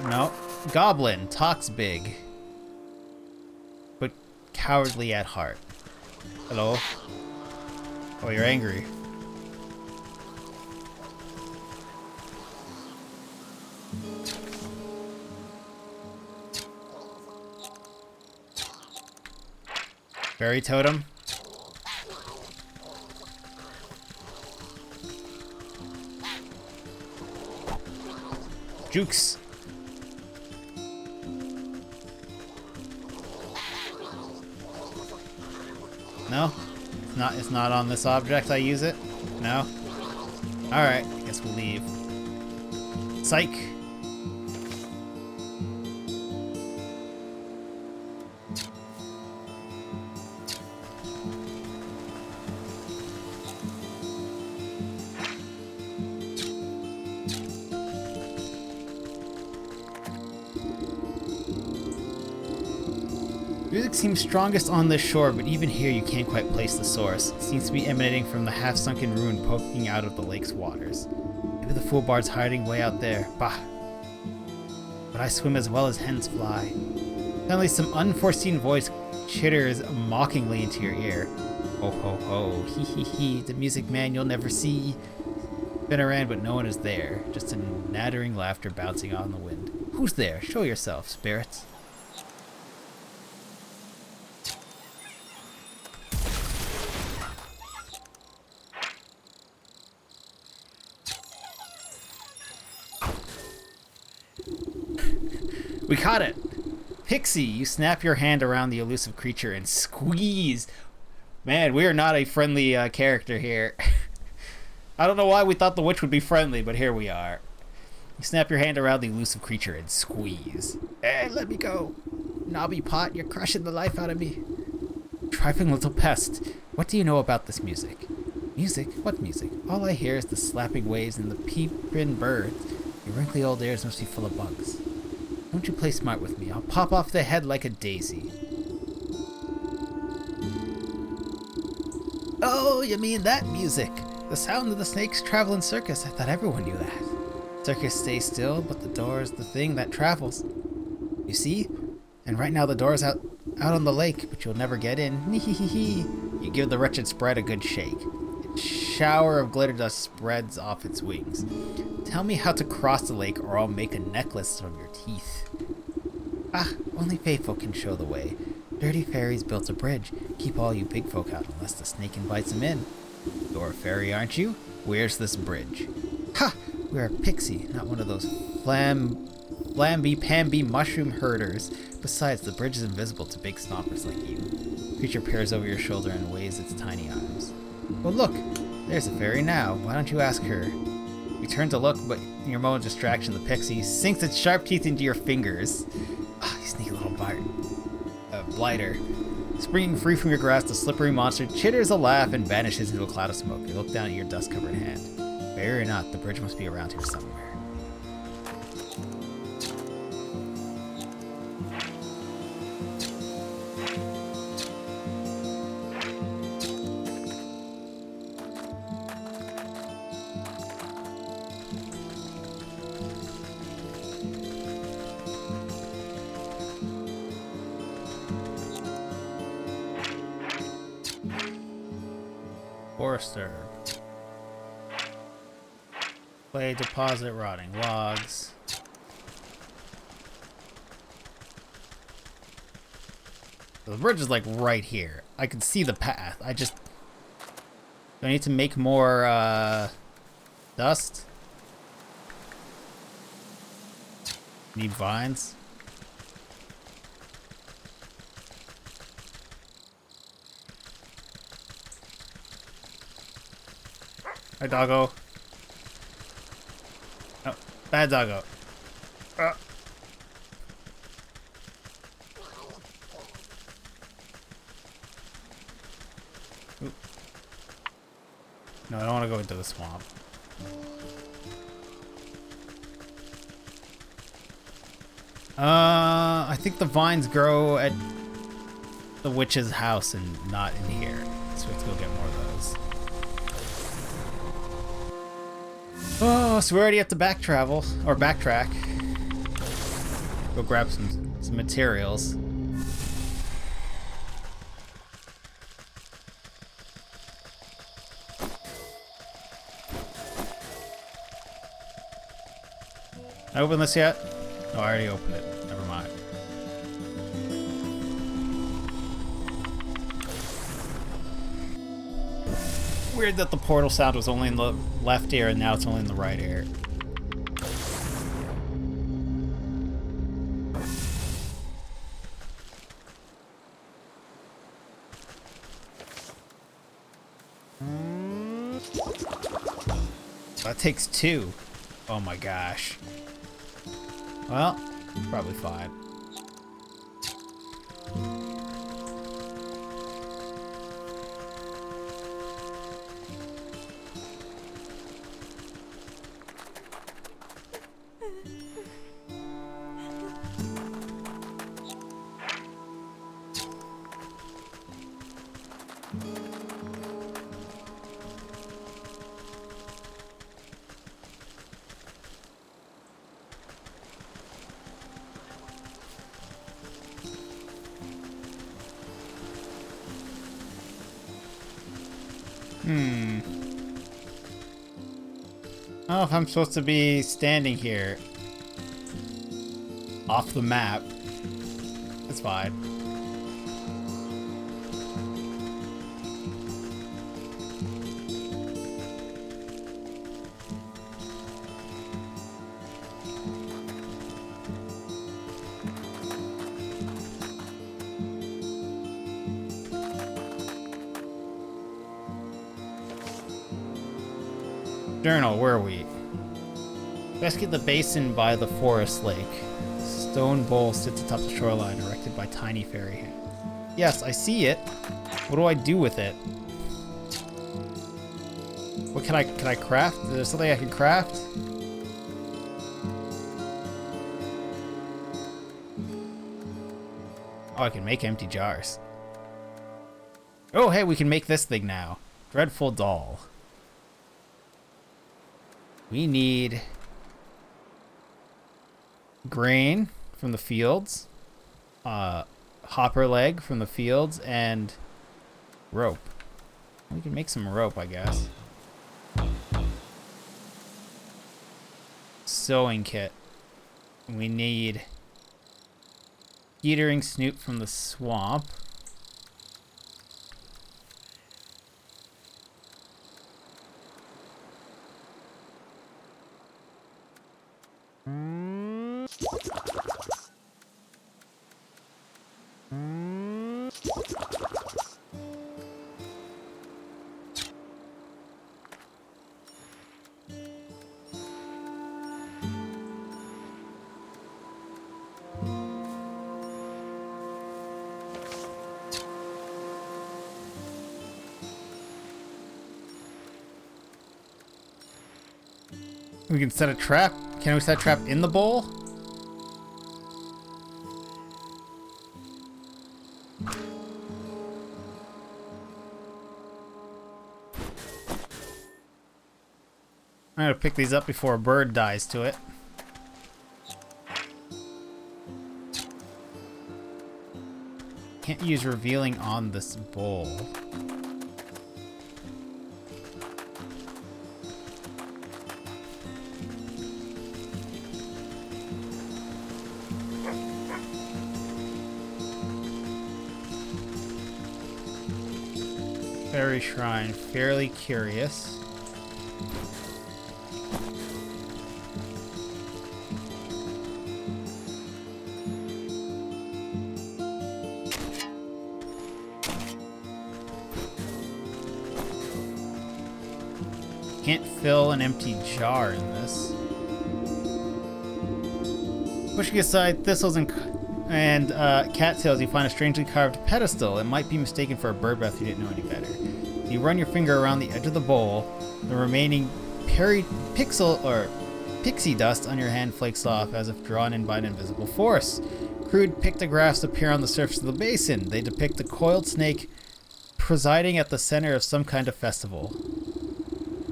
No. Goblin. Talks big. But cowardly at heart. Hello? Oh, you're angry. Fairy totem. Jukes. No? It's not on this object I use it? No? Alright, I guess we'll leave. Psych. Music seems strongest on this shore, but even here you can't quite place the source. It seems to be emanating from the half-sunken ruin poking out of the lake's waters. Maybe the fool bard's hiding way out there. Bah! But I swim as well as hens fly. Suddenly some unforeseen voice chitters mockingly into your ear. Ho ho ho, hee hee hee, the music man you'll never see. Been around, but no one is there. Just a nattering laughter bouncing on the wind. Who's there? Show yourself, spirits. We caught it! Pixie, you snap your hand around the elusive creature and squeeze. Man, we are not a friendly character here. I don't know why we thought the witch would be friendly, but here we are. You snap your hand around the elusive creature and squeeze. Hey, let me go. Knobby pot, you're crushing the life out of me. Trifling little pest, what do you know about this music? Music? What music? All I hear is the slapping waves and the peeping birds. Your wrinkly old ears must be full of bugs. Don't you play smart with me? I'll pop off the head like a daisy. Oh, you mean that music? The sound of the snake's traveling circus. I thought everyone knew that. Circus stays still, but the door is the thing that travels. You see? And right now the door's out on the lake, but you'll never get in. You give the wretched sprite a good shake. A shower of glitter dust spreads off its wings. Tell me how to cross the lake, or I'll make a necklace from your teeth. Ah, only faithful can show the way. Dirty fairies built a bridge. Keep all you big folk out unless the snake invites them in. You're a fairy, aren't you? Where's this bridge? Ha! We're a pixie, not one of those flamby-pamby mushroom herders. Besides, the bridge is invisible to big stompers like you. The creature peers over your shoulder and waves its tiny arms. Well, look! There's a fairy now. Why don't you ask her? You turn to look, but in your moment of distraction, the pixie sinks its sharp teeth into your fingers. Ah, you sneaky little blighter. Springing free from your grasp, the slippery monster chitters a laugh and vanishes into a cloud of smoke. You look down at your dust-covered hand. Fairy or not, the bridge must be around here somewhere. disturb. Clay deposit, rotting logs. The bridge is like right here. I can see the path. Do I need to make more dust? Need vines? Hi, doggo. Oh, bad doggo. Oop. No, I don't want to go into the swamp. I think the vines grow at the witch's house and not in here. So we have to go get more of those. Oh, so we already have to backtrack. Go grab some materials. Can I open this yet? No, I already opened it. Never mind. Weird that the portal sound was only in the left ear and now it's only in the right ear. That takes 2. Oh my gosh. Well, probably fine. I don't know if I'm supposed to be standing here off the map. It's fine. Journal, where are we? Investigate the basin by the forest lake. Stone bowl sits atop the shoreline, erected by tiny fairy hand. Yes, I see it. What do I do with it? What can I craft? Is there something I can craft? Oh, I can make empty jars. Oh, hey, we can make this thing now. Dreadful doll. We need grain from the fields, hopper leg from the fields, and rope. We can make some rope, I guess. Sewing kit. We need teetering snoot from the swamp. We can set a trap. Can we set a trap in the bowl? I'm gonna pick these up before a bird dies to it. Can't use revealing on this bowl. Fairy Shrine. Fairly curious. Can't fill an empty jar in this. Pushing aside thistles and cattails, you find a strangely carved pedestal. It might be mistaken for a bird bath if you didn't know any better. So you run your finger around the edge of the bowl. The remaining pixie dust on your hand flakes off as if drawn in by an invisible force. Crude pictographs appear on the surface of the basin. They depict a coiled snake presiding at the center of some kind of festival.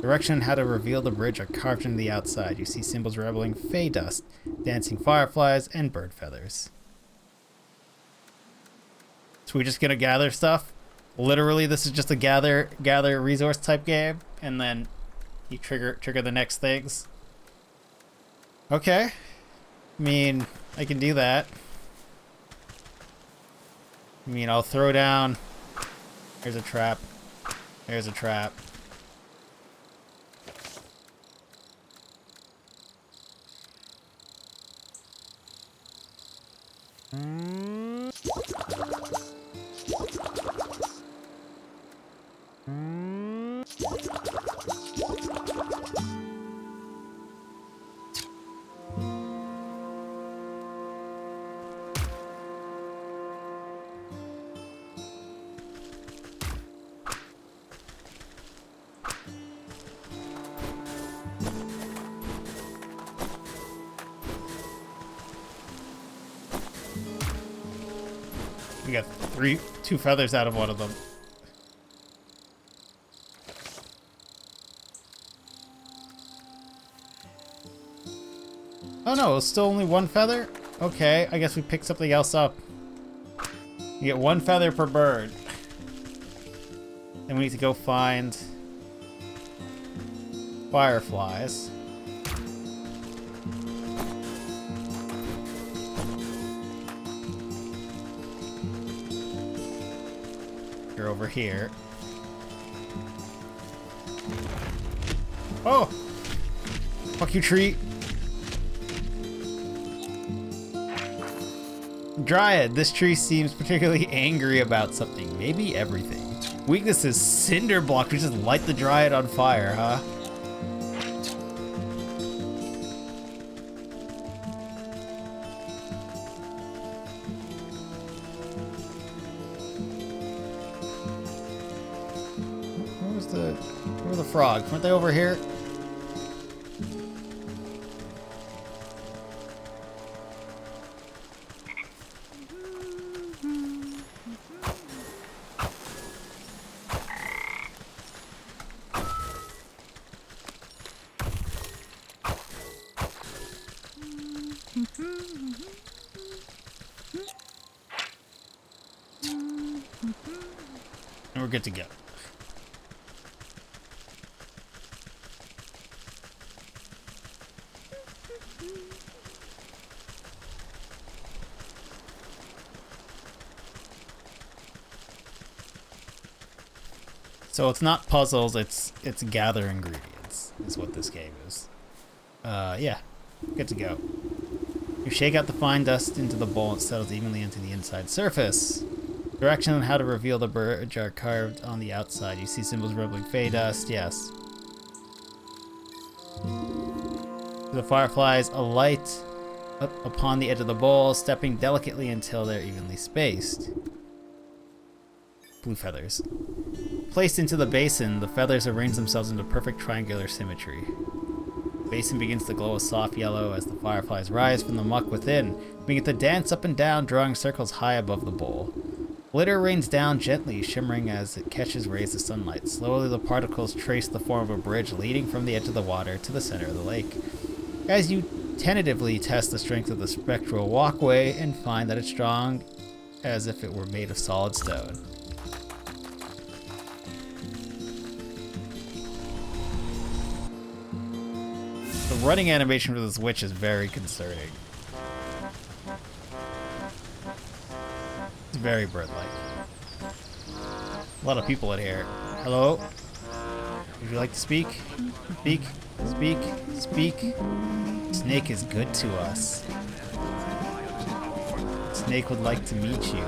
Direction on how to reveal the bridge are carved into the outside. You see symbols revealing fey dust, dancing fireflies, and bird feathers. So we're just gonna gather stuff? Literally, this is just a gather resource type game, and then you trigger the next things. Okay. I mean, I can do that. I mean, I'll throw down. There's a trap. There's a trap. We got two feathers out of one of them. Oh no, it's still only one feather? Okay, I guess we pick something else up. You get one feather per bird. Then we need to go find fireflies. You're over here. Oh! Fuck you, tree. Dryad. This tree seems particularly angry about something. Maybe everything. Weakness is cinder block. We just light the Dryad on fire, huh? Where are the frogs? Weren't they over here? And we're good to go. So it's not puzzles, it's gather ingredients, is what this game is. Yeah, good to go. You shake out the fine dust into the bowl and it settles evenly into the inside surface. Direction on how to reveal the bridge are carved on the outside. You see symbols revealing fey dust, yes. The fireflies alight up upon the edge of the bowl, stepping delicately until they're evenly spaced. Blue feathers. Placed into the basin, the feathers arrange themselves into perfect triangular symmetry. The basin begins to glow a soft yellow as the fireflies rise from the muck within, beginning to dance up and down, drawing circles high above the bowl. Glitter rains down gently, shimmering as it catches rays of sunlight. Slowly, the particles trace the form of a bridge leading from the edge of the water to the center of the lake. As you tentatively test the strength of the spectral walkway and find that it's strong as if it were made of solid stone. The running animation for this witch is very concerning. It's very bird-like. A lot of people in here. Hello? Would you like to speak? Speak, speak, speak. Snake is good to us. Snake would like to meet you.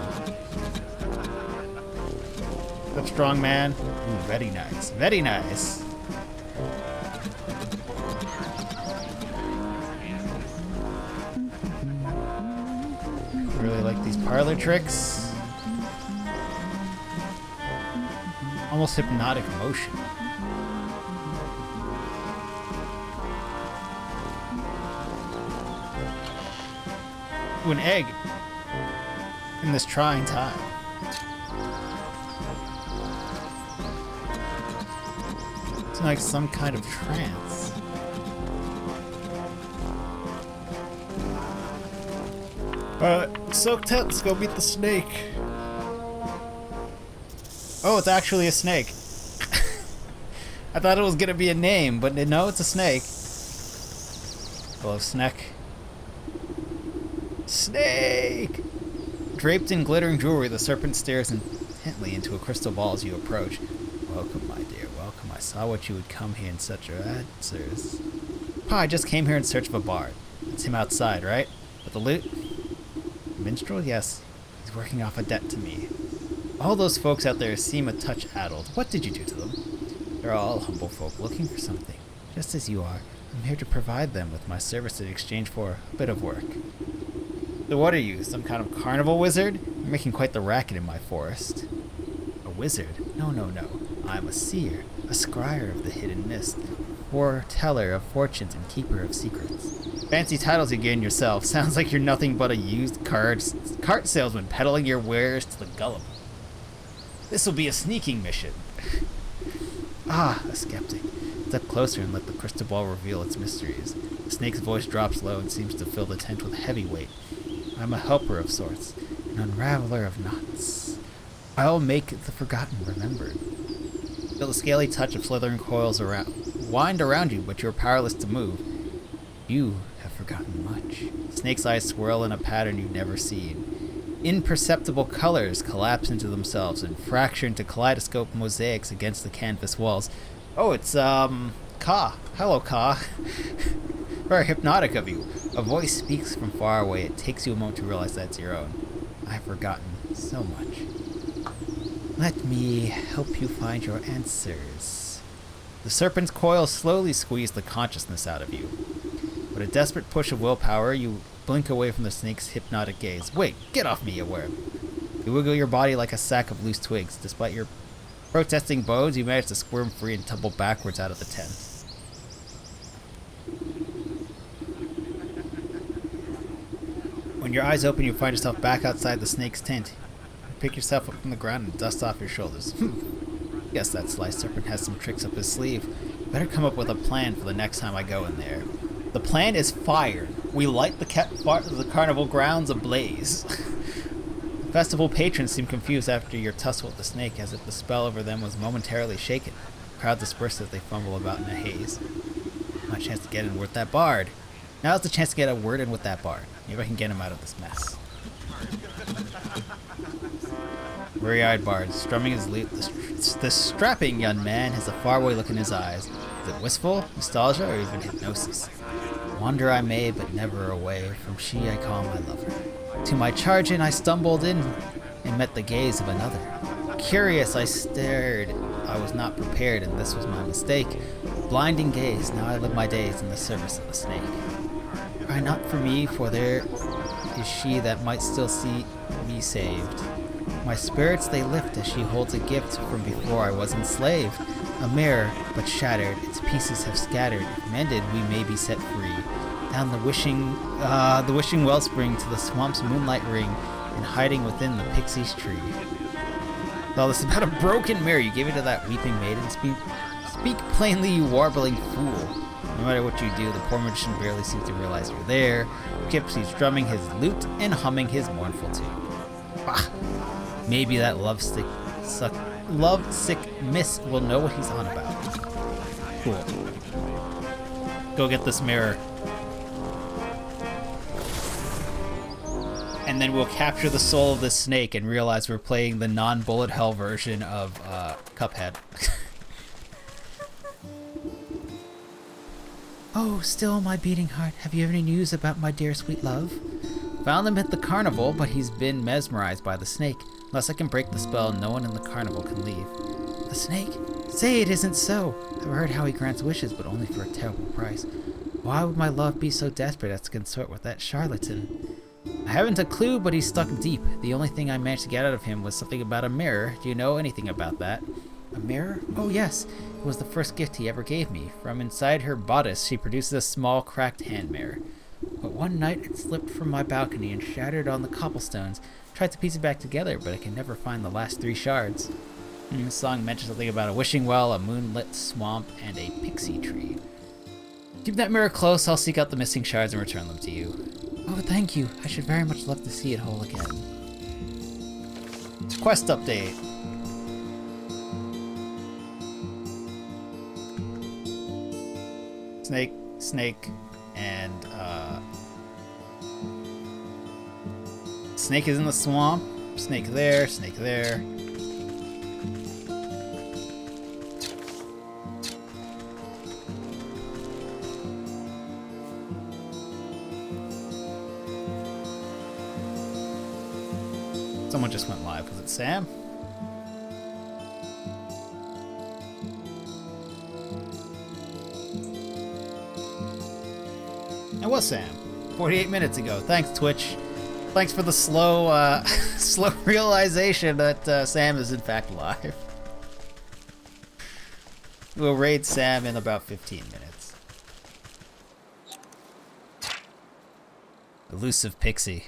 Up, strong man. Ooh, very nice. Very nice. Really like these parlor tricks. Almost hypnotic motion. Ooh, an egg. In this trying time. It's like some kind of trance. Soak tent, let's go meet the snake. Oh, it's actually a snake. I thought it was gonna be a name, but no, it's a snake. Hello, Snake. Snake! Draped in glittering jewelry, the serpent stares intently into a crystal ball as you approach. Welcome, my dear, welcome. I saw what you would come here in such your answers. Pa, I just came here in search of a bard. It's him outside, right? With the loot? Minstrel? Yes. He's working off a debt to me. All those folks out there seem a touch addled. What did you do to them? They're all humble folk looking for something. Just as you are. I'm here to provide them with my service in exchange for a bit of work. So what are you, some kind of carnival wizard? You're making quite the racket in my forest. A wizard? No, no, no. I'm a seer, a scryer of the hidden mist, foreteller of fortunes and keeper of secrets. Fancy titles you gain yourself. Sounds like you're nothing but a used cart salesman peddling your wares to the gullible. This will be a sneaking mission. Ah, a skeptic. Step closer and let the crystal ball reveal its mysteries. The snake's voice drops low and seems to fill the tent with heavy weight. I'm a helper of sorts, an unraveler of knots. I'll make the forgotten remembered. Feel the scaly touch of slithering coils wind around you, but you're powerless to move. You have forgotten much. The snake's eyes swirl in a pattern you've never seen. Imperceptible colors collapse into themselves and fracture into kaleidoscope mosaics against the canvas walls. Oh, it's, Ka. Hello, Ka. Very hypnotic of you. A voice speaks from far away. It takes you a moment to realize that it's your own. I've forgotten so much. Let me help you find your answers. The serpent's coils slowly squeeze the consciousness out of you. With a desperate push of willpower, you blink away from the snake's hypnotic gaze. Wait, get off me, you worm. You wiggle your body like a sack of loose twigs. Despite your protesting bones, you manage to squirm free and tumble backwards out of the tent. When your eyes open, you find yourself back outside the snake's tent. You pick yourself up from the ground and dust off your shoulders. Guess that sly serpent has some tricks up his sleeve. Better come up with a plan for the next time I go in there. The plan is fire. We light the carnival grounds ablaze. The festival patrons seem confused after your tussle with the snake, as if the spell over them was momentarily shaken. The crowd disperses as they fumble about in a haze. My chance to get in with that bard. Now's the chance to get a word in with that bard. Maybe I can get him out of this mess. Weary-eyed bard, strumming his lute, the strapping young man has a faraway look in his eyes. Is it wistful, nostalgia, or even hypnosis? Wander I may, but never away from she I call my lover. To my charge in I stumbled in and met the gaze of another. Curious I stared, I was not prepared, and this was my mistake. Blinding gaze, now I live my days in the service of the snake. Cry not for me, for there is she that might still see me saved. My spirits they lift as she holds a gift from before I was enslaved. A mirror, but shattered, its pieces have scattered. If mended, we may be set free. Down the wishing wellspring to the swamp's moonlight ring, and hiding within the pixie's tree. All this about a broken mirror. You gave it to that weeping maiden. Speak plainly, you warbling fool. No matter what you do, the poor magician barely seems to realize you're there. Kipsy's strumming his lute and humming his mournful tune. Bah! Maybe that lovesick miss will know what he's on about. Cool. Go get this mirror. And then we'll capture the soul of this snake and realize we're playing the non-bullet hell version of Cuphead. Oh, still my beating heart, have you any news about my dear sweet love? Found him at the carnival, but he's been mesmerized by the snake. Unless I can break the spell, no one in the carnival can leave. The snake? Say it isn't so! I've heard how he grants wishes, but only for a terrible price. Why would my love be so desperate as to consort with that charlatan? I haven't a clue, but he's stuck deep. The only thing I managed to get out of him was something about a mirror. Do you know anything about that? A mirror? Oh yes, it was the first gift he ever gave me. From inside her bodice, she produces a small, cracked hand mirror. But one night, it slipped from my balcony and shattered on the cobblestones. Tried to piece it back together, but I can never find the last 3 shards. This song mentions something about a wishing well, a moonlit swamp, and a pixie tree. Keep that mirror close, I'll seek out the missing shards and return them to you. Oh, thank you. I should very much love to see it whole again. Quest update. Snake, and Snake is in the swamp. Snake there, snake there. Someone just went live. Was it Sam? It was Sam. 48 minutes ago. Thanks, Twitch. Thanks for the slow, slow realization that Sam is in fact live. We'll raid Sam in about 15 minutes. Elusive Pixie.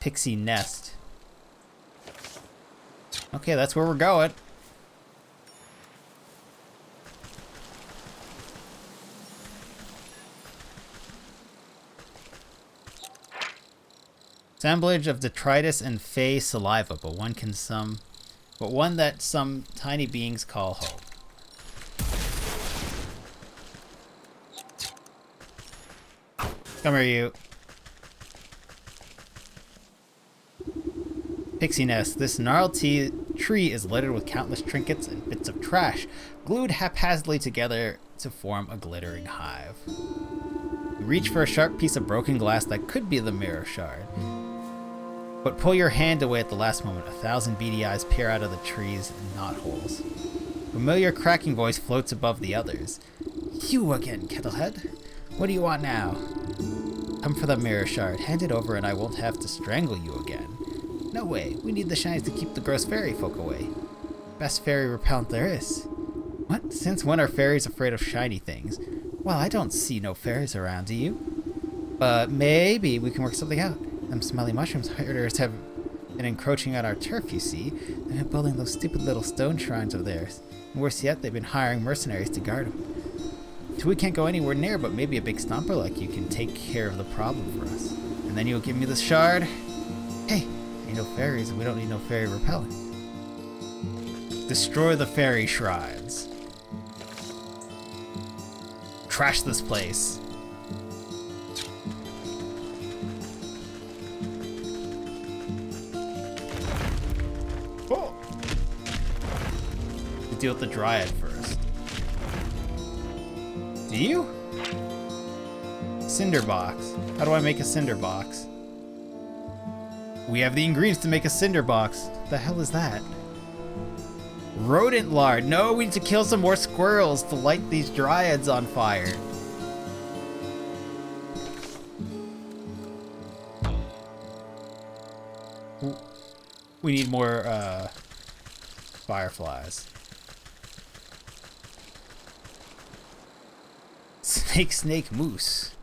Pixie Nest. Okay, that's where we're going. Assemblage of detritus and fey saliva, but one that some tiny beings call hope. Come here, you. Pixie Nest. This gnarled tree is littered with countless trinkets and bits of trash, glued haphazardly together to form a glittering hive. You reach for a sharp piece of broken glass that could be the mirror shard, but pull your hand away at the last moment. 1,000 beady eyes peer out of the trees and knotholes. A familiar cracking voice floats above the others. You again, Kettlehead? What do you want now? Come for the mirror shard. Hand it over and I won't have to strangle you again. No way. We need the shines to keep the gross fairy folk away. Best fairy repellent there is. What? Since when are fairies afraid of shiny things? Well, I don't see no fairies around, do you? But maybe we can work something out. Them smelly mushrooms herders have been encroaching on our turf, you see. They've been building those stupid little stone shrines of theirs. And worse yet, they've been hiring mercenaries to guard them. So we can't go anywhere near, but maybe a big stomper like you can take care of the problem for us. And then you'll give me the shard. Hey, ain't no fairies, and we don't need no fairy repellent. Destroy the fairy shrines. Trash this place. Oh. Deal with the dryad first. Do you? Cinder box. How do I make a cinder box? We have the ingredients to make a cinder box. The hell is that? Rodent lard. No, we need to kill some more squirrels to light these dryads on fire. We need more fireflies. Snake, moose.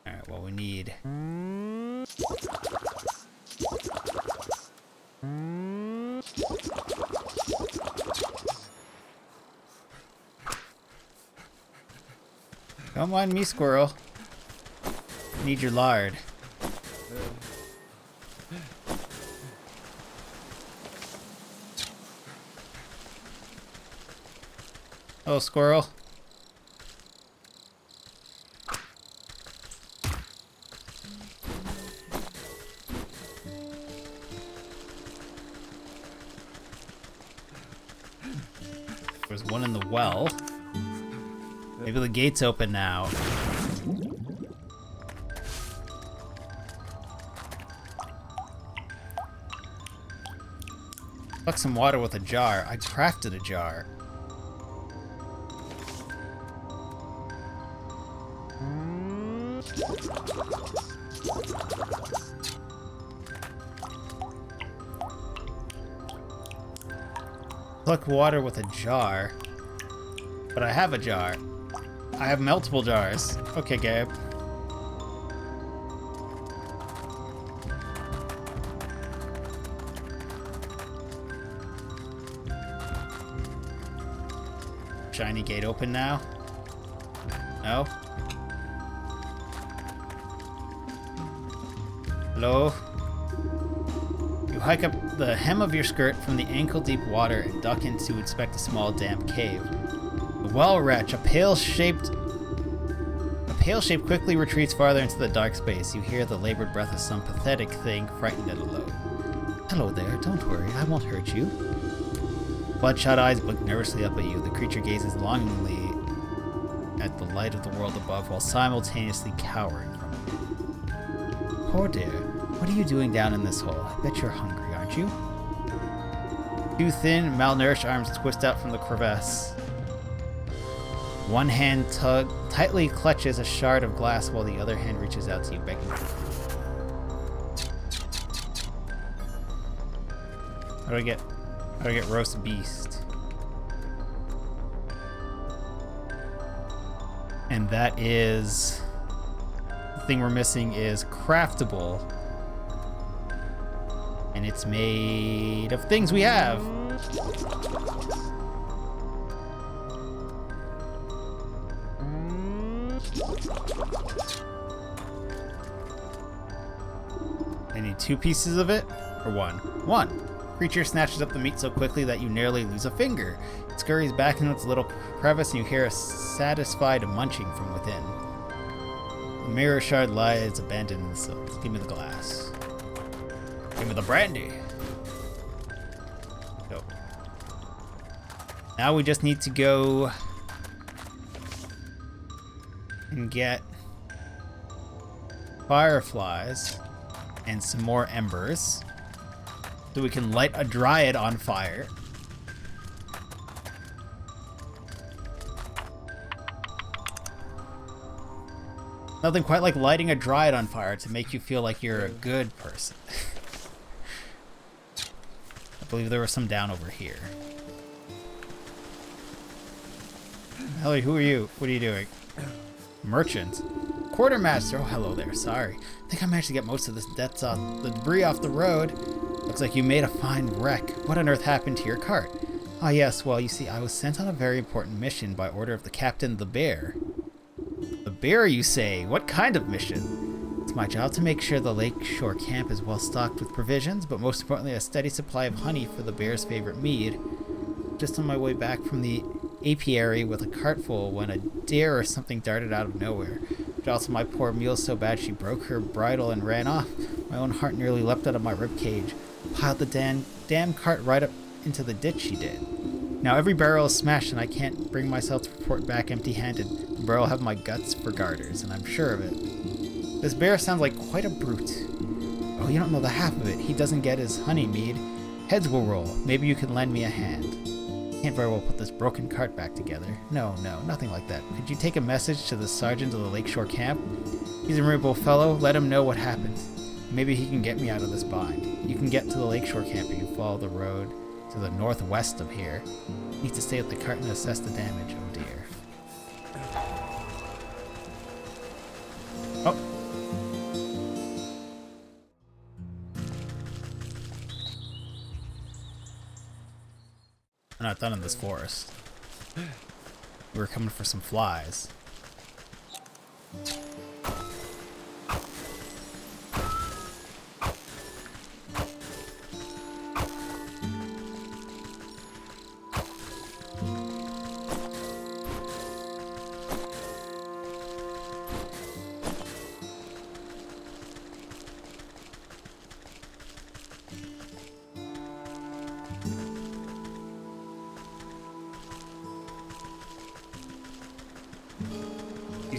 Alright, well, we need... Don't mind me, squirrel. Need your lard. Oh, squirrel. There's one in the well. Maybe the gate's open now. Fuck some water with a jar. I crafted a jar. Pluck water with a jar. But I have a jar. I have multiple jars. Okay, Gabe. Shiny gate open now? No? Hello? You hike up the hem of your skirt from the ankle-deep water and duck in to inspect a small damp cave. The well wretch, a pale shape quickly retreats farther into the dark space. You hear the labored breath of some pathetic thing, frightened and alone. Hello there, don't worry, I won't hurt you. Bloodshot eyes blink nervously up at you. The creature gazes longingly at the light of the world above while simultaneously cowering from it. Poor dear, what are you doing down in this hole? I bet you're hungry, aren't you? Two thin, malnourished arms twist out from the crevasse. One hand tightly clutches a shard of glass while the other hand reaches out to you, begging for food. How do I get roast beast? And that is... the thing we're missing is craftable. And it's made of things we have. I need 2 pieces of it, or 1? 1. Creature snatches up the meat so quickly that you nearly lose a finger. It scurries back into its little crevice and you hear a satisfied munching from within. The mirror shard lies abandoned in the silt. Give me the glass. Give me the brandy. Go. Now we just need to go and get fireflies and some more embers so we can light a dryad on fire. Nothing quite like lighting a dryad on fire to make you feel like you're a good person. I believe there was some down over here. Ellie, who are you? What are you doing? Merchant. Quartermaster. Oh, hello there. Sorry. I think I managed to get most of this the debris off the road. Looks like you made a fine wreck. What on earth happened to your cart? Ah, yes. Well, you see, I was sent on a very important mission by order of the Captain the Bear. The Bear, you say? What kind of mission? It's my job to make sure the lakeshore camp is well stocked with provisions, but most importantly, a steady supply of honey for the bear's favorite mead. Just on my way back from the apiary with a cart full when a deer or something darted out of nowhere. Jostled my poor mule so bad she broke her bridle and ran off. My own heart nearly leapt out of my ribcage. Piled the damn cart right up into the ditch she did. Now every barrel is smashed and I can't bring myself to report back empty-handed. The bear will have my guts for garters, and I'm sure of it. This bear sounds like quite a brute. Oh, you don't know the half of it. He doesn't get his honey mead. Heads will roll. Maybe you can lend me a hand. Can't very well put this broken cart back together. No, nothing like that. Could you take a message to the sergeant of the lakeshore camp? He's a reasonable fellow. Let him know what happened. Maybe he can get me out of this bind. You can get to the lakeshore camp if you follow the road to the northwest of here. You need to stay with the cart and assess the damage. Oh dear. Oh. We're not done in this forest. We're coming for some flies.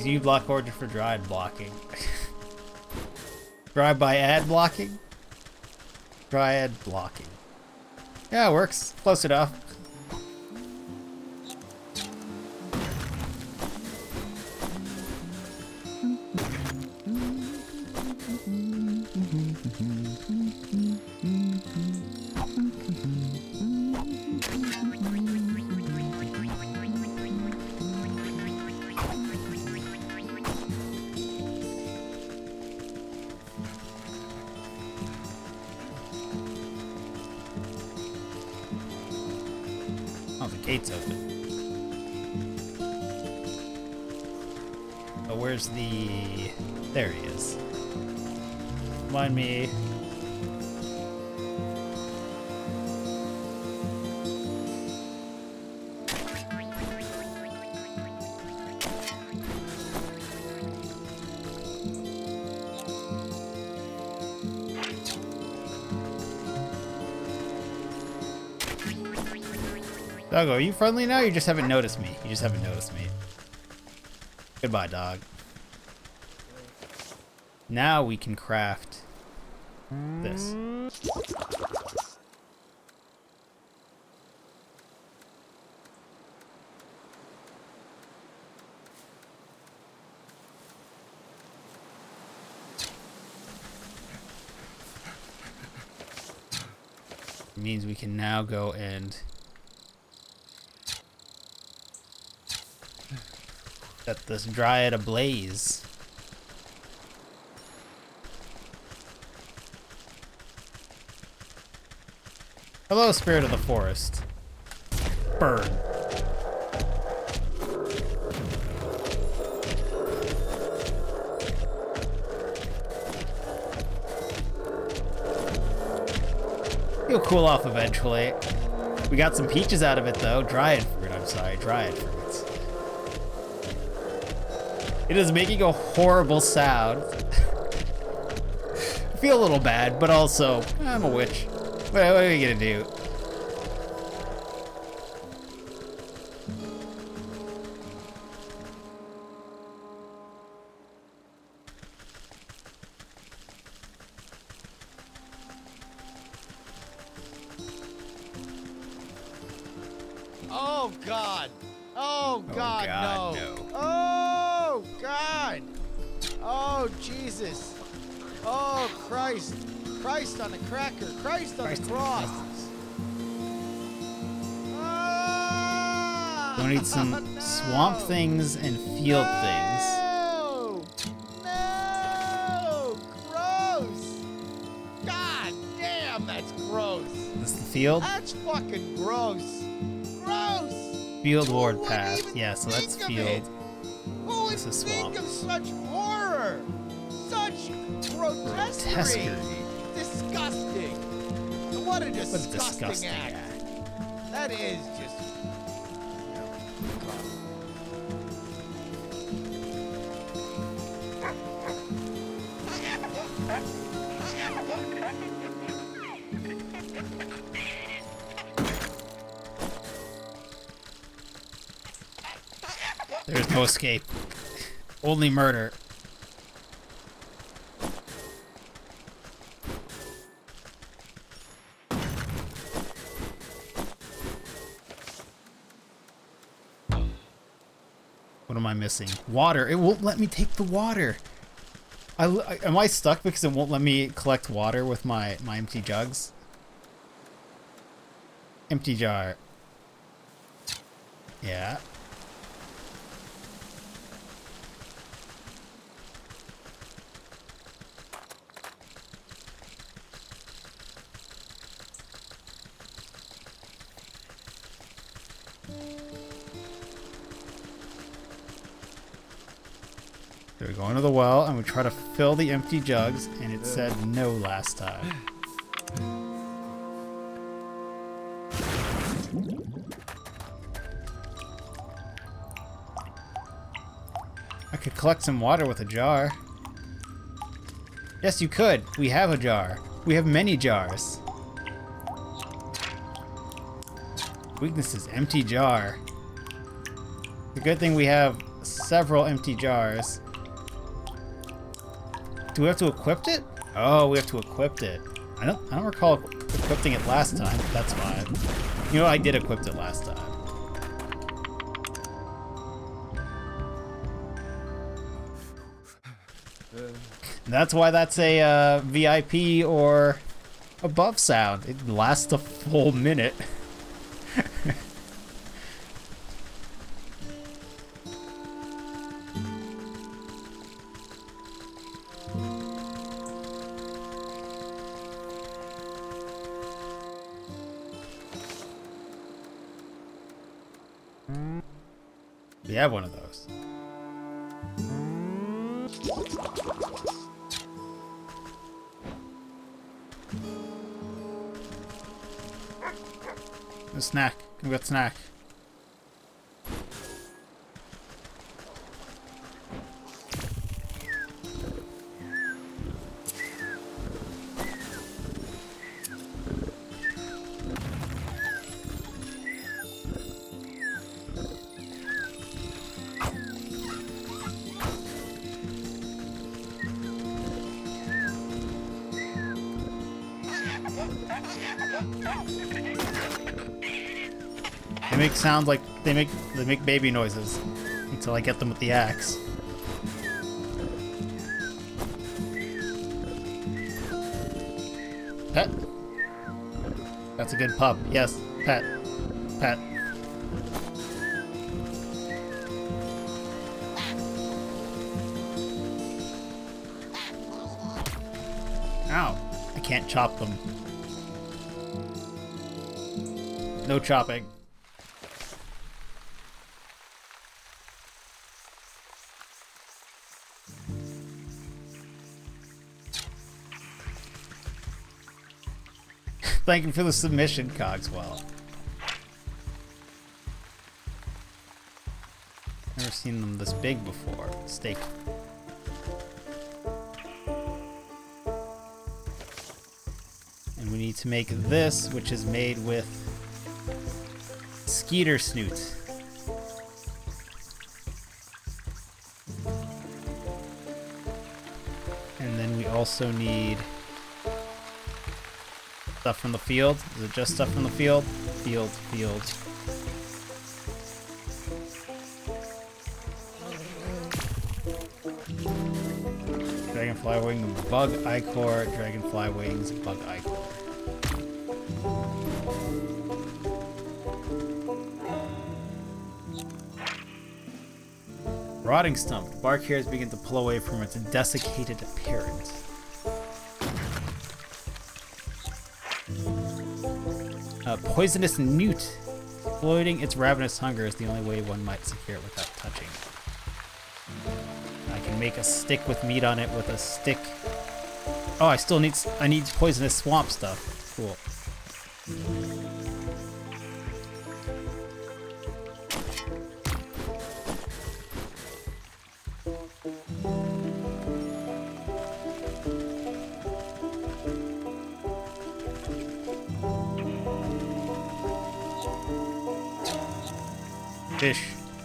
Because you block origin for Dryad blocking. Dryad by ad blocking? Dryad blocking. Yeah, it works. Close enough. Oh, the gate's open. Oh, where's the... There he is. Mind me. Doggo, are you friendly now? You just haven't noticed me. You just haven't noticed me. Goodbye, dog. Now we can craft this. It means we can now go and set this Dryad ablaze. Hello, spirit of the forest. Burn. He'll cool off eventually. We got some peaches out of it though. Dryad fruit, I'm sorry, Dryad fruits. It is making a horrible sound. I feel a little bad, but also, I'm a witch. What are we gonna do? Oh God! Oh God, God, no. no! Oh God! Oh Jesus! Oh Christ! Christ on the cracker! Christ on the cross! Ah! We'll need some No! swamp things and field things. No! No! Gross! God damn, that's gross! This is the field? That's fucking gross! Gross! Field Who ward would path. even Yeah, so that's think of field. it? Who would This is think swamp. of such horror? Such grotesquerie! Grotesquerie. Disgusting! What a What a disgusting, disgusting act. act. That is just... There's no escape. Only murder. What am I missing? Water. It won't let me take the water. Am I stuck because it won't let me collect water with my empty jugs? Empty jar. Yeah. So we go into the well and we try to fill the empty jugs, and it said no last time. I could collect some water with a jar. Yes, you could. We have a jar. We have many jars. Weakness is empty jar. The good thing we have several empty jars. Do we have to equip it? Oh, we have to equip it. I don't recall equipping it last time, but that's fine. You know, I did equip it last time. And that's why that's a VIP or above sound. It lasts a full minute. We have one of those. A snack. Can we get snack? They make sounds like they make baby noises until I get them with the axe. Pet. That's a good pup. Yes, pet. Pet. Ow. I can't chop them. No chopping. Thank you for the submission, Cogswell. Never seen them this big before. Steak. And we need to make this, which is made with skeeter snoot. And then we also need stuff from the field. Is it just stuff from the field? Field. Dragonfly wing, bug ichor, dragonfly wings, bug ichor. Rotting stump. Bark hairs begin to pull away from its desiccated appearance. Poisonous newt. Exploiting its ravenous hunger is the only way one might secure it without touching. I can make a stick with meat on it with a stick. Oh, I need poisonous swamp stuff. Cool.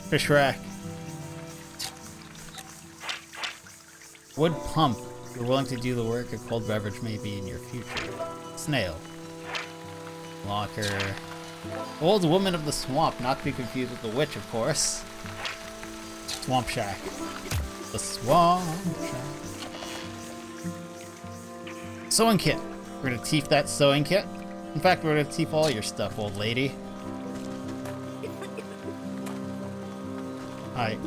Fish rack. Wood pump. If you're willing to do the work, a cold beverage may be in your future. Snail. Locker. Old woman of the swamp, not to be confused with the witch, of course. Swamp shack. The swamp shack. Sewing kit. We're gonna teeth that sewing kit. In fact, we're gonna teeth all your stuff, old lady. Hi.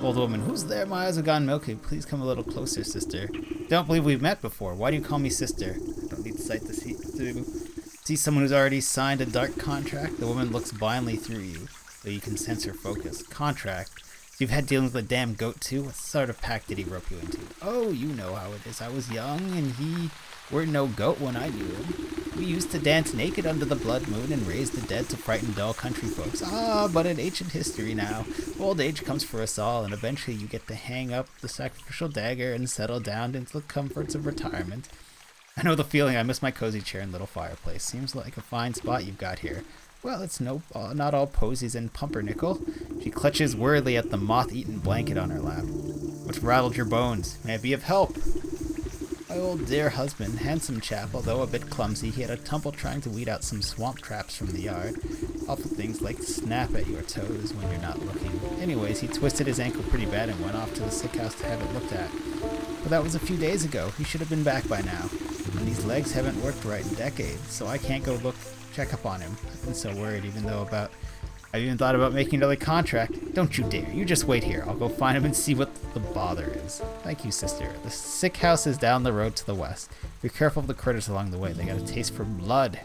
Old woman. Who's there? My eyes have gone milky. Please come a little closer, sister. Don't believe we've met before. Why do you call me sister? I don't need sight to see someone who's already signed a dark contract. The woman looks blindly through you, though you can sense her focus. Contract? You've had dealings with a damn goat too? What sort of pact did he rope you into? Oh, you know how it is. I was young and he were no goat when I knew him. We used to dance naked under the blood moon and raise the dead to frighten dull country folks. Ah, but in ancient history now. Old age comes for us all, and eventually you get to hang up the sacrificial dagger and settle down into the comforts of retirement. I know the feeling. I miss my cozy chair and little fireplace. Seems like a fine spot you've got here. Well, it's not all posies and pumpernickel. She clutches worriedly at the moth-eaten blanket on her lap. What's rattled your bones? May I be of help? My old dear husband, handsome chap, although a bit clumsy, he had a tumble trying to weed out some swamp traps from the yard. Awful things like to snap at your toes when you're not looking. Anyways, he twisted his ankle pretty bad and went off to the sick house to have it looked at. But that was a few days ago. He should have been back by now. And these legs haven't worked right in decades, so I can't go check up on him. I've been so worried, I've even thought about making another contract. Don't you dare. You just wait here. I'll go find him and see what the bother is. Thank you, sister. The sick house is down the road to the west. Be careful of the critters along the way. They got a taste for blood.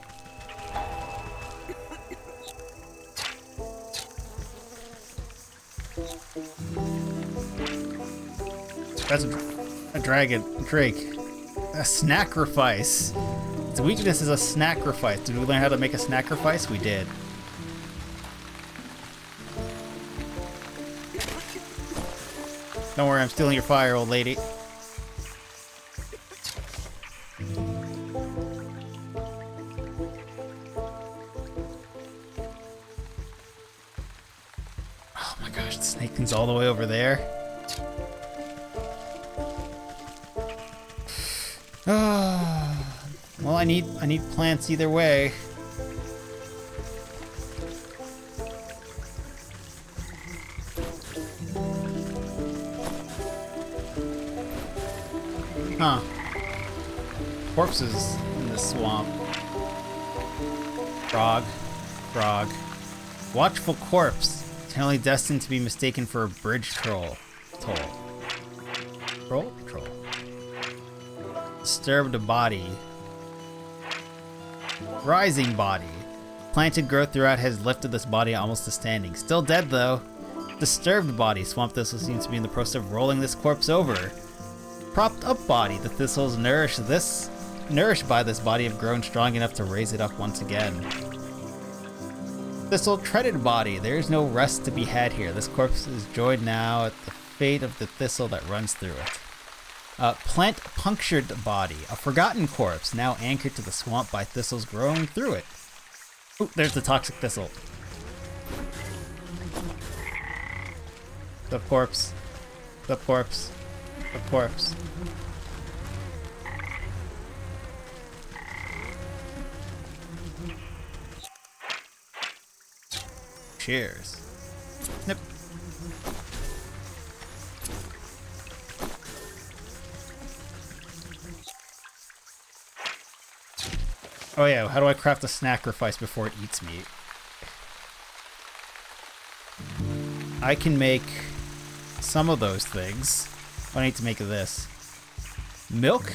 That's a dragon. Drake. A snacrifice. Its weakness is a snacrifice. Did we learn how to make a snacrifice? We did. Don't worry, I'm stealing your fire, old lady. Oh my gosh, the snake thing's all the way over there. Well, I need plants either way. Huh. Corpses in this swamp. Frog. Watchful corpse. Apparently destined to be mistaken for a bridge troll. Troll? Disturbed body. Rising body. Planted growth throughout has lifted this body almost to standing. Still dead though. Disturbed body. Swamp thistle seems to be in the process of rolling this corpse over. Propped up body. The thistles nourished by this body have grown strong enough to raise it up once again. Thistle treaded body. There is no rest to be had here. This corpse is joyed now at the fate of the thistle that runs through it. Plant punctured body. A forgotten corpse now anchored to the swamp by thistles growing through it. Ooh, there's the toxic thistle. The corpse. Cheers. Yep. Oh yeah, how do I craft a snacrifice before it eats meat? I can make some of those things. I need to make this. Milk?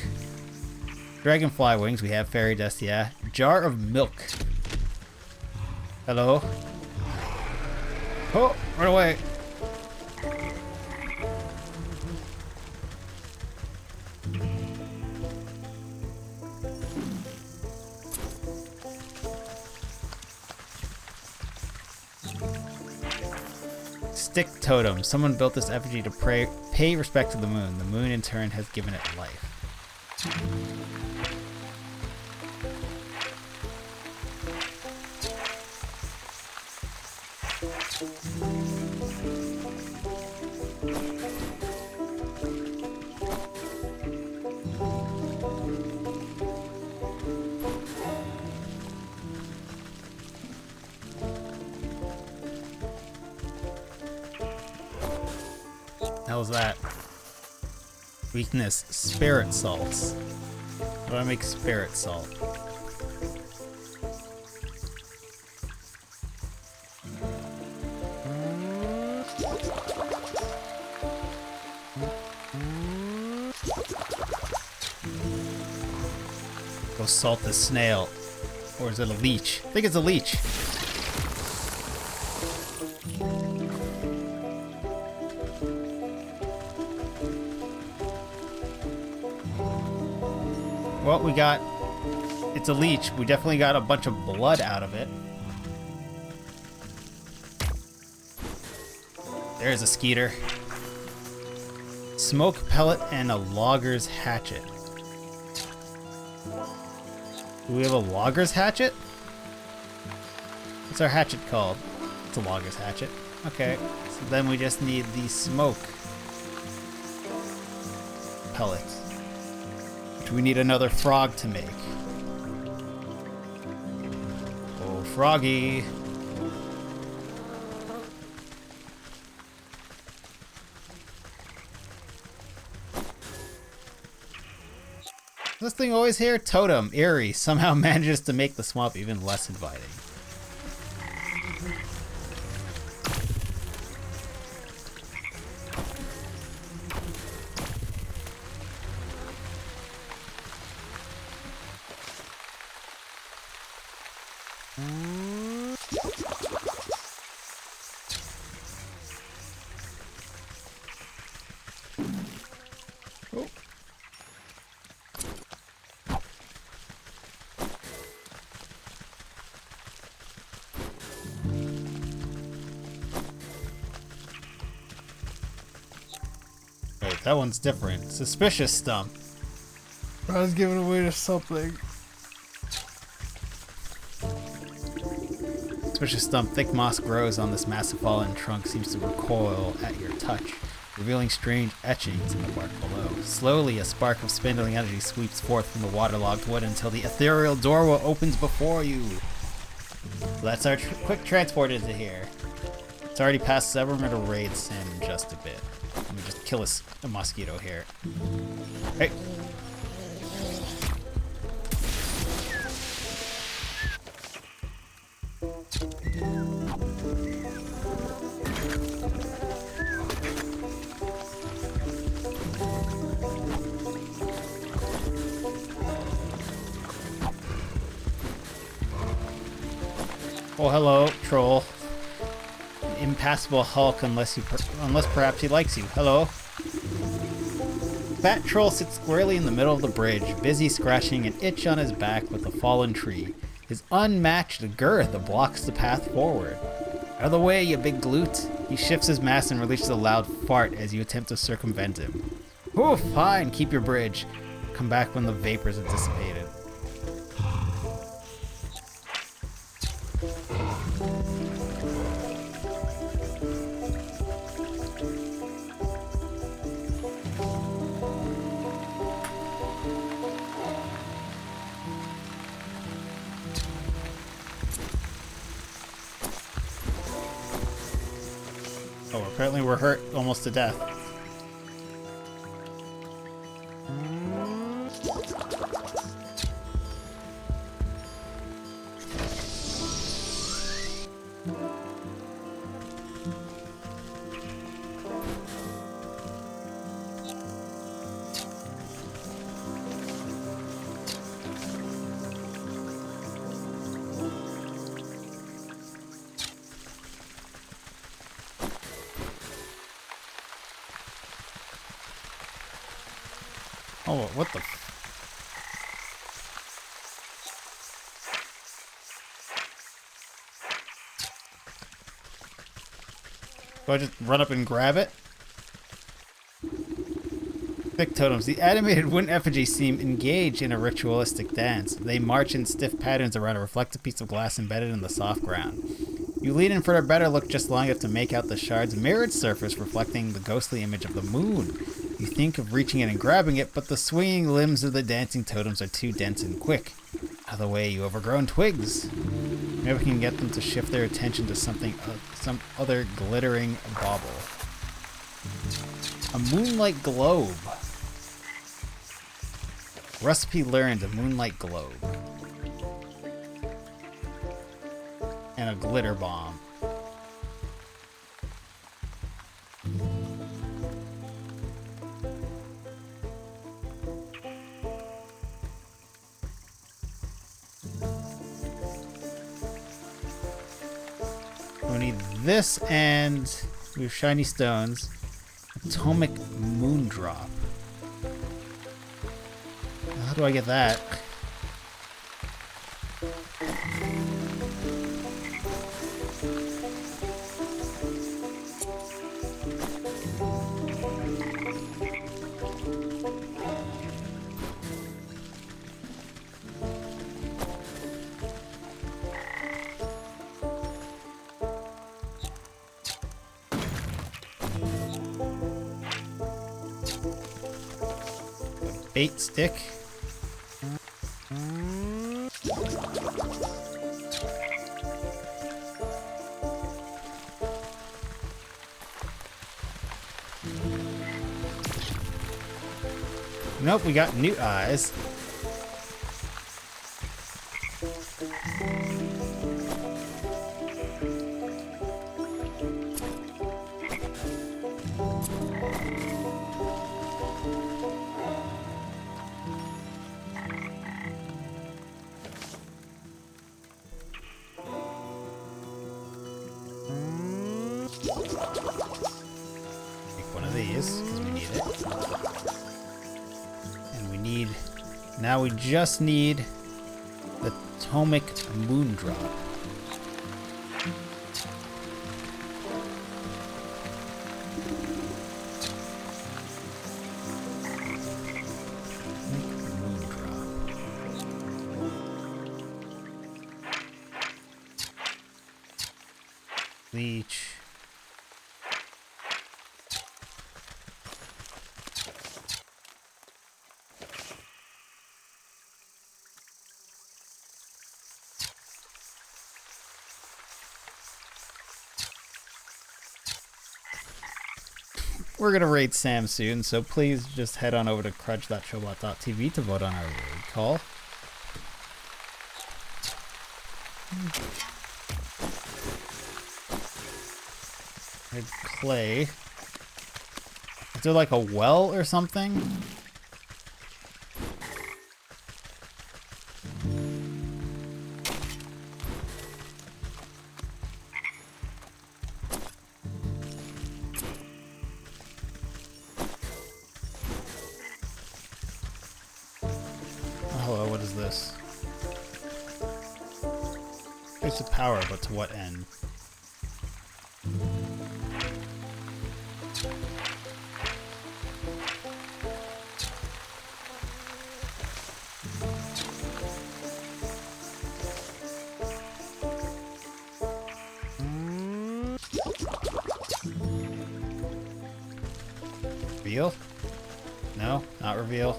Dragonfly wings, we have fairy dust, yeah. Jar of milk. Hello? Oh, run away. Stick totem. Someone built this effigy to pay respect to the moon. The moon in turn has given it life. How's that? Weakness, spirit salts. How do I make spirit salt? Go salt the snail. Or is it a leech? I think it's a leech. Well, we got... It's a leech. We definitely got a bunch of blood out of it. There's a skeeter. Smoke pellet and a logger's hatchet. Do we have a logger's hatchet? What's our hatchet called? It's a logger's hatchet. Okay, so then we just need the smoke pellets, which we need another frog to make. Oh, froggy. This thing always here? Totem, eerie, somehow manages to make the swamp even less inviting. Wait, that one's different. Suspicious stump. I was giving away to something. Suspicious stump. Thick moss grows on this massive fallen trunk, seems to recoil at your touch, revealing strange etchings in the bark below. Slowly, a spark of spindling energy sweeps forth from the waterlogged wood until the ethereal doorway opens before you. So that's our quick transport into here. It's already passed several minute raids in just a bit. Let me just kill a mosquito here. Hey. Oh, hello, troll. Impassable hulk unless perhaps he likes you. Hello. Fat troll sits squarely in the middle of the bridge, busy scratching an itch on his back with a fallen tree. His unmatched girth blocks the path forward. Out of the way, you big glute. He shifts his mass and releases a loud fart as you attempt to circumvent him. Oh, fine, keep your bridge. Come back when the vapors have dissipated. Oh, apparently we're hurt almost to death. Oh, what the Do I just run up and grab it? Thick totems. The animated wooden effigies seem engaged in a ritualistic dance. They march in stiff patterns around a reflective piece of glass embedded in the soft ground. You lean in for a better look just long enough to make out the shard's mirrored surface reflecting the ghostly image of the moon. You think of reaching in and grabbing it, but the swinging limbs of the dancing totems are too dense and quick. Out of the way, you overgrown twigs. Maybe we can get them to shift their attention to something, some other glittering bauble. A moonlight globe. Recipe learned: a moonlight globe. And a glitter bomb. We need this, and we have shiny stones. Atomic moondrop. How do I get that? bait stick. Nope, we got new eyes. Take one of these, because we need it. And we need... Now we just need the Atomic Moondrop. Leech. We're gonna raid Sam soon, so please just head on over to crudge.showbot.tv to vote on our raid call. Clay. Is there like a well or something? Oh, hello, what is this? It's a power, but to what end? Reveal? No, not reveal.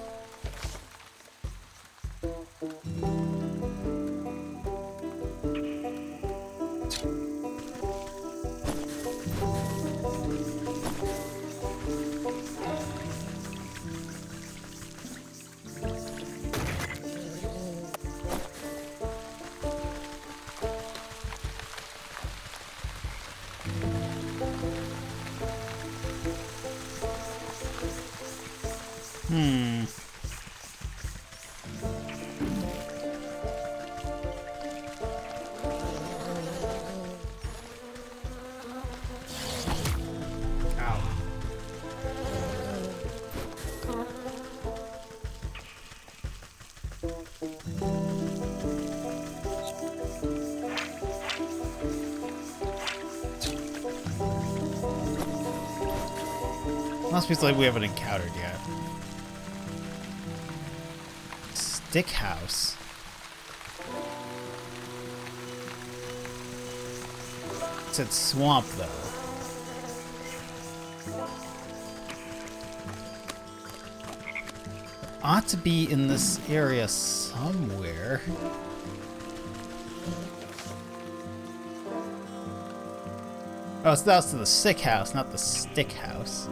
Must be something we haven't encountered yet. Stick house. It said swamp though. Ought to be in this area somewhere. Oh, so that's to the sick house, not the stick house.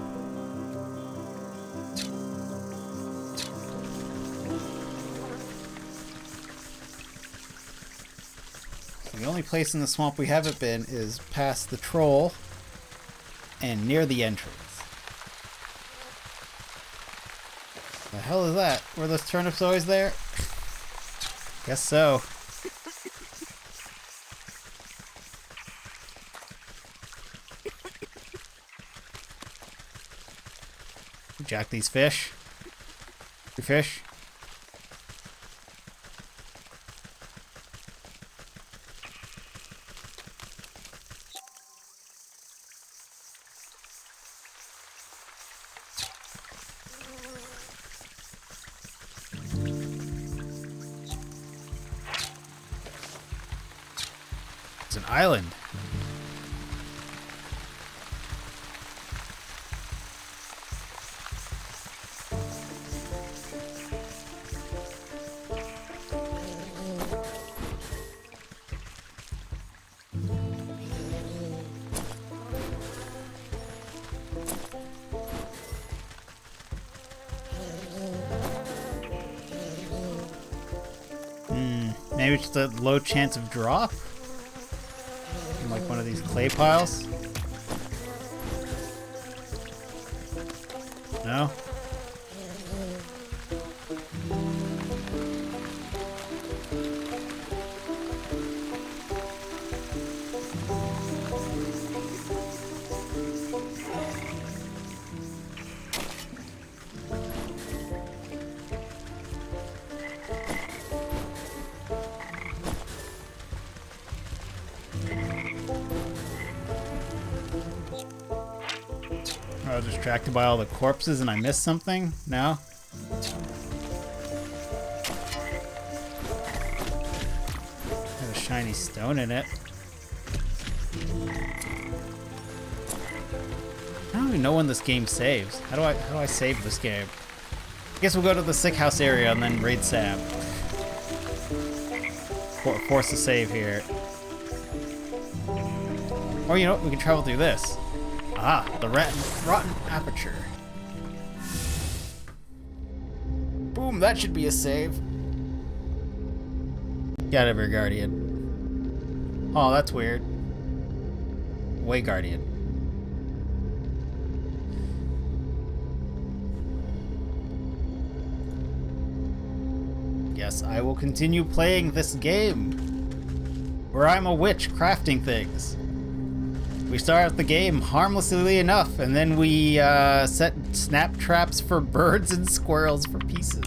The only place in the swamp we haven't been is past the troll and near the entrance. The hell is that? Were those turnips always there? Guess so. Jack these fish. Free fish. It's an island. Maybe it's the low chance of drop? In like one of these clay piles? No? I was distracted by all the corpses and I missed something? No? There's a shiny stone in it. I don't even know when this game saves. How do I save this game? I guess we'll go to the sick house area and then raid Sam. Force a save here. Or you know what? We can travel through this. Ah, the rotten aperture. Boom, that should be a save. Get out of here, Guardian. Oh, that's weird. Way, Guardian. Yes, I will continue playing this game. Where I'm a witch crafting things. We start out the game harmlessly enough, and then we set snap traps for birds and squirrels for pieces.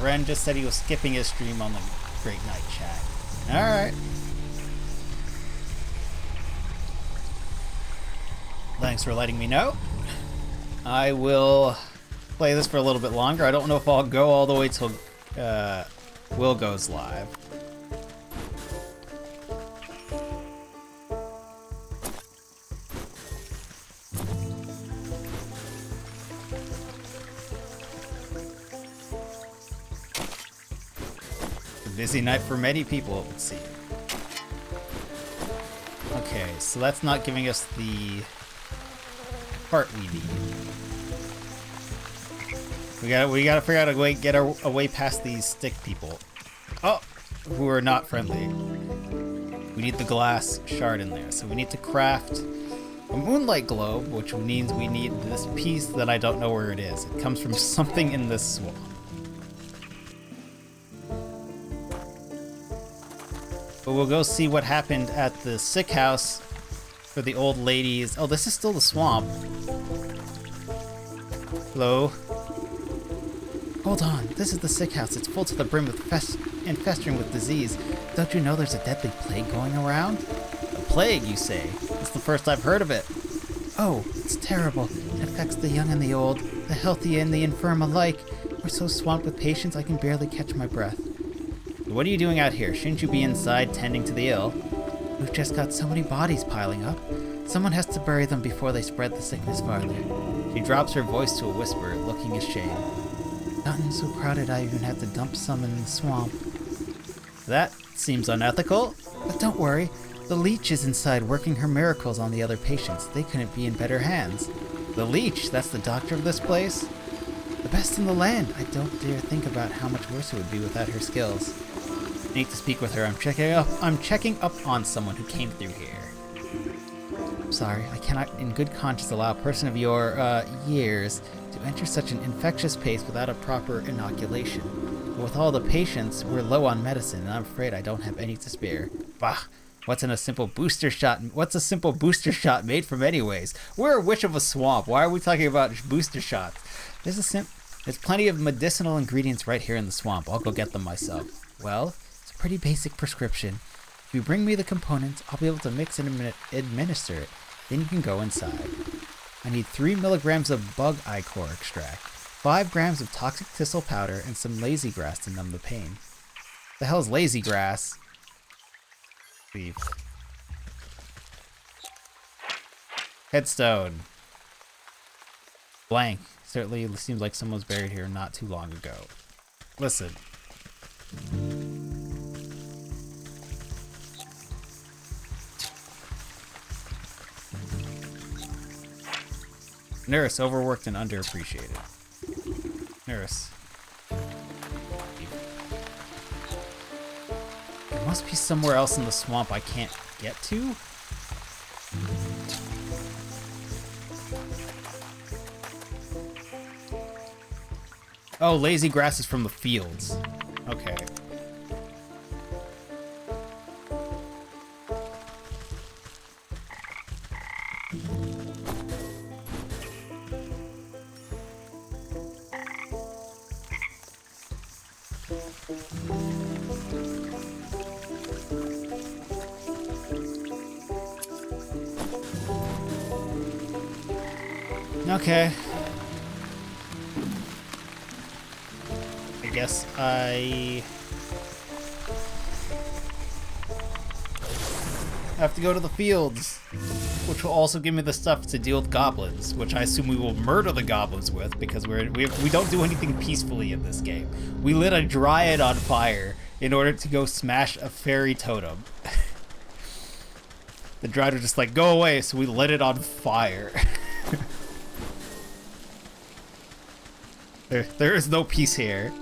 Ren just said he was skipping his stream on the Great Night chat. Alright. Thanks for letting me know. I will play this for a little bit longer. I don't know if I'll go all the way till Will goes live. A busy night for many people, it would seem. Okay, so that's not giving us the part we need. We gotta figure out a way, get a way past these stick people. Oh, who are not friendly. We need the glass shard in there, so we need to craft a moonlight globe, which means we need this piece that I don't know where it is. It comes from something in this swamp. But we'll go see what happened at the sick house for the old ladies. Oh, this is still the swamp. Hello? Hold on, this is the sick house. It's full to the brim with and festering with disease. Don't you know there's a deadly plague going around? A plague, you say? It's the first I've heard of it. Oh, it's terrible. It affects the young and the old, the healthy and the infirm alike. We're so swamped with patients I can barely catch my breath. What are you doing out here? Shouldn't you be inside tending to the ill? We've just got so many bodies piling up. Someone has to bury them before they spread the sickness farther. She drops her voice to a whisper, looking ashamed. Gotten so crowded I even had to dump some in the swamp. That seems unethical. But don't worry, the leech is inside working her miracles on the other patients. They couldn't be in better hands. The leech? That's the doctor of this place? The best in the land. I don't dare think about how much worse it would be without her skills. I need to speak with her. I'm checking up on someone who came through here. I'm sorry, I cannot in good conscience allow a person of your years to enter such an infectious pace without a proper inoculation. But with all the patients, we're low on medicine, and I'm afraid I don't have any to spare. Bah! What's a simple booster shot made from anyways? We're a witch of a swamp. Why are we talking about booster shots? There's plenty of medicinal ingredients right here in the swamp. I'll go get them myself. Well, it's a pretty basic prescription. If you bring me the components, I'll be able to mix and administer it. Then you can go inside. I need 3 milligrams of bug ichor extract, 5 grams of toxic thistle powder, and some lazy grass to numb the pain. The hell's lazy grass? Leave. Headstone. Blank. Certainly seems like someone was buried here not too long ago. Listen. Nurse, overworked and underappreciated. Nurse. There must be somewhere else in the swamp I can't get to? Oh, lazy grass is from the fields. Okay. Okay. I guess I have to go to the fields, which will also give me the stuff to deal with goblins, which I assume we will murder the goblins with, because we don't do anything peacefully in this game. We lit a dryad on fire in order to go smash a fairy totem. The dryad was just like, go away, so we lit it on fire. There is no peace here.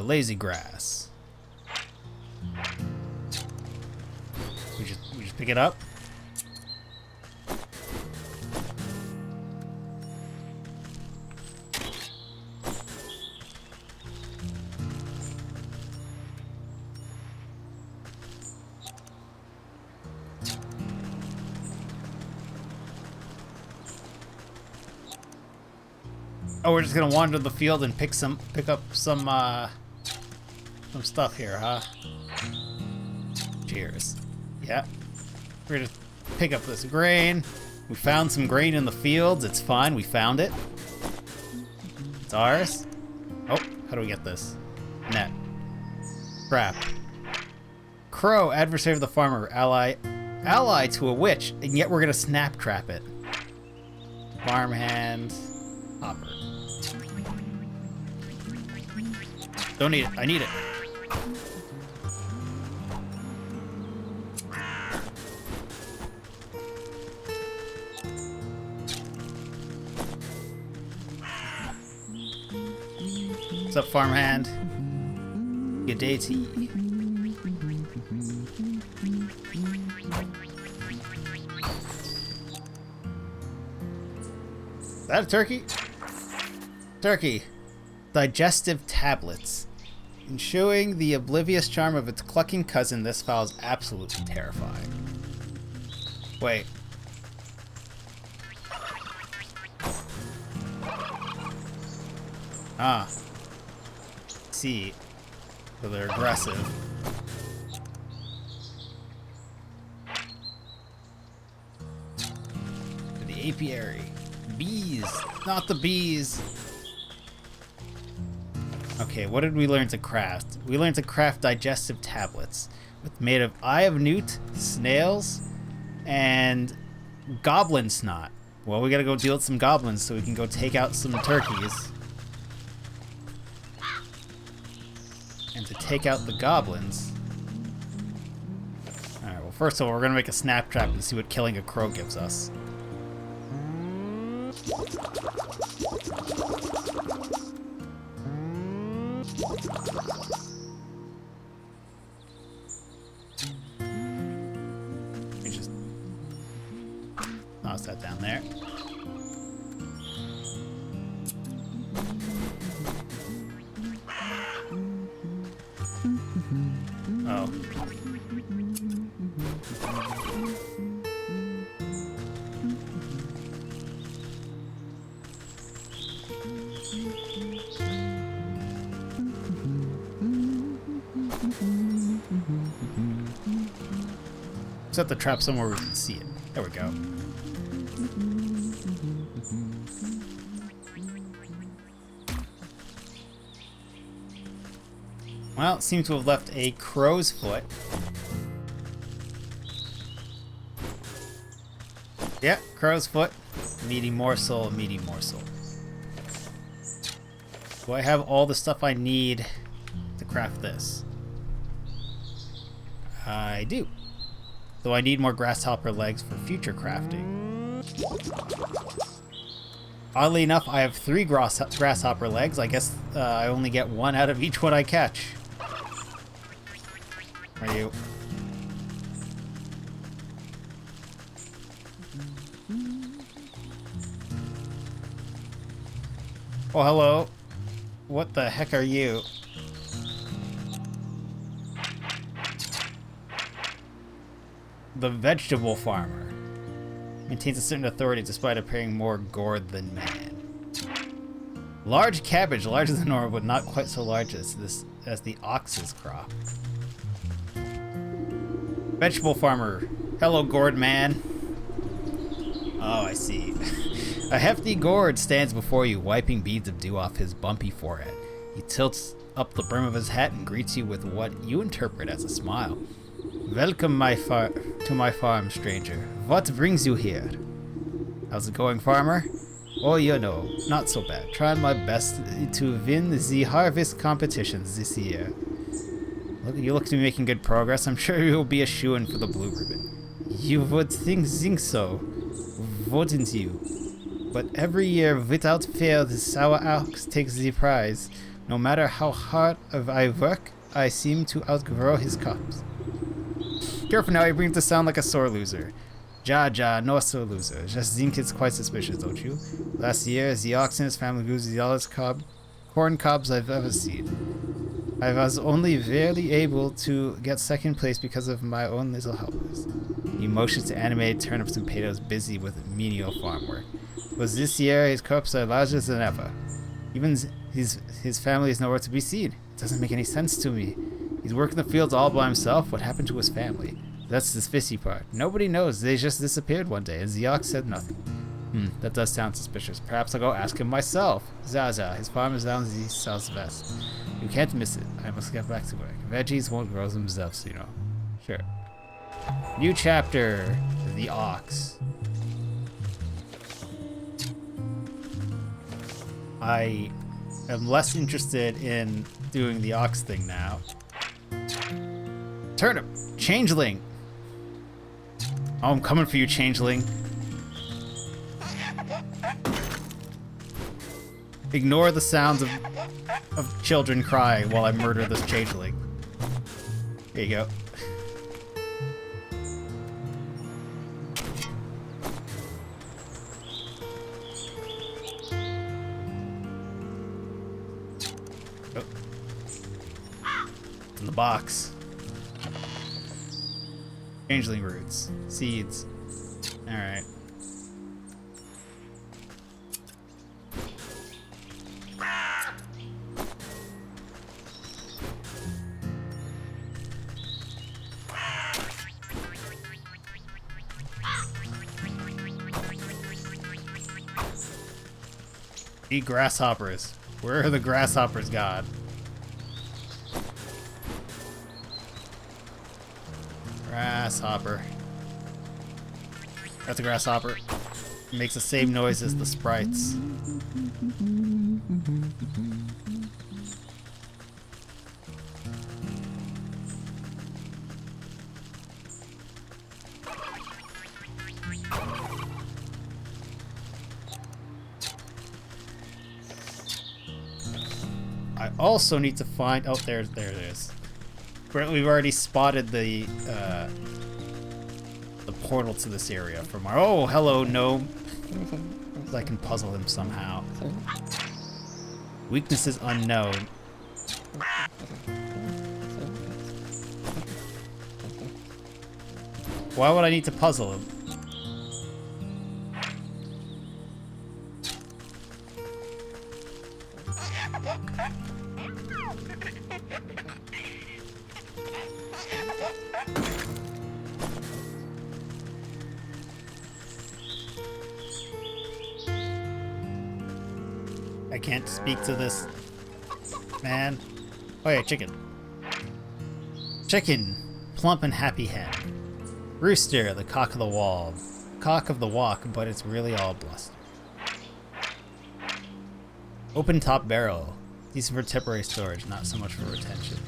Lazy grass. We just pick it up. Oh, we're just gonna wander the field and pick up some stuff here, huh? Cheers. Yeah. We're gonna pick up this grain. We found some grain in the fields. It's fine. We found it. It's ours. Oh, how do we get this? Net. Crap. Crow, adversary of the farmer, ally to a witch, and yet we're gonna snap trap it. Farmhand. Hopper. Don't need it. I need it. What's up, farmhand? Good day to you. Is that a turkey? Turkey. Digestive tablets. Ensuring the oblivious charm of its clucking cousin, this file is absolutely terrifying. Wait. Ah. See. So they're aggressive. To the apiary. Bees! Not the bees! Okay, what did we learn to craft? We learned to craft digestive tablets made of eye of newt, snails, and goblin snot. Well, we gotta go deal with some goblins so we can go take out some turkeys. And to take out the goblins... Alright, well first of all, we're gonna make a snap trap and see what killing a crow gives us. We just toss that down there. Oh. Set the trap somewhere we can see it. There we go. Well, it seems to have left a crow's foot. Yeah, crow's foot. Meaty morsel, meaty morsel. Do I have all the stuff I need to craft this? I do. Though I need more grasshopper legs for future crafting. Oddly enough, I have 3 grasshopper legs. I guess I only get 1 out of each one I catch. Are you? Oh, hello. What the heck are you? The vegetable farmer. Maintains a certain authority despite appearing more gourd than man. Large cabbage, larger than normal, but not quite so large as the ox's crop. Vegetable farmer. Hello, gourd man. Oh, I see. A hefty gourd stands before you, wiping beads of dew off his bumpy forehead. He tilts up the brim of his hat and greets you with what you interpret as a smile. Welcome to my farm, stranger. What brings you here? How's it going, farmer? Oh, you know, not so bad. Trying my best to win the harvest competitions this year. You look to be making good progress. I'm sure you'll be a shoo-in for the blue ribbon. You would think so, wouldn't you? But every year, without fail, the sour ox takes the prize. No matter how hard I work, I seem to outgrow his cups. Careful now, you bring it to sound like a sore loser. Ja, no sore loser. Just think it's quite suspicious, don't you? Last year, the ox and his family grew the yellowest corn cobs I've ever seen. I was only barely able to get second place because of my own little helpers. He motions to animate turnips and potatoes busy with menial farm work. But this year, his crops are larger than ever. Even his family is nowhere to be seen. It doesn't make any sense to me. He's working the fields all by himself. What happened to his family? That's the fishy part. Nobody knows. They just disappeared one day, and the ox said nothing. That does sound suspicious. Perhaps I'll go ask him myself. Zaza, his farm is down the southwest. You can't miss it. I must get back to work. Veggies won't grow themselves, you know. Sure. New chapter. The ox. I am less interested in doing the ox thing now. Turnip! Changeling! Oh, I'm coming for you, changeling. Ignore the sounds of children crying while I murder this changeling. Here you go. Oh. It's in the box. Changeling roots. Seeds. Alright. Eat grasshoppers. Where are the grasshoppers, God? Grasshopper. That's a grasshopper. It makes the same noise as the sprites. I also need to find... Oh, there it is. We've already spotted the portal to this area from our... Oh, hello, gnome. I can puzzle him somehow. Weaknesses unknown. Why would I need to puzzle him? I can't speak to this man. Oh yeah, chicken. Chicken, plump and happy hen. Rooster, the cock of the wall. Cock of the walk, but it's really all bluster. Open top barrel. Decent for temporary storage, not so much for retention.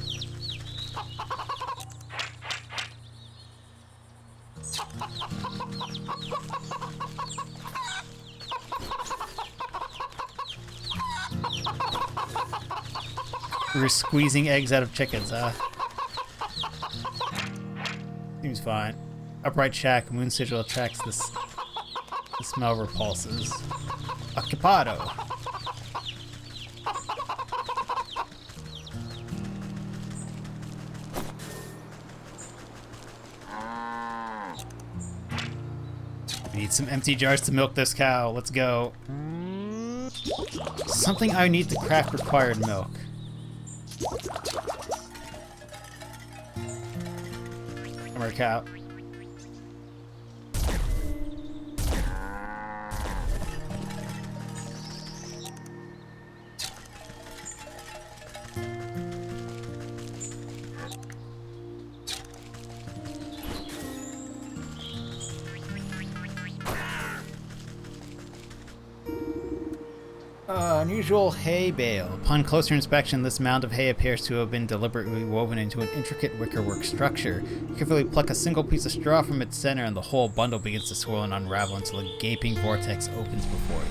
We're squeezing eggs out of chickens, huh? Seems fine. Upright shack, moon sigil attracts this. The smell repulses. Occupado. We need some empty jars to milk this cow. Let's go. Something I need to craft required milk. Come here, cow. Unusual hay bale. Upon closer inspection, this mound of hay appears to have been deliberately woven into an intricate wickerwork structure. You carefully pluck a single piece of straw from its center, and the whole bundle begins to swirl and unravel until a gaping vortex opens before you.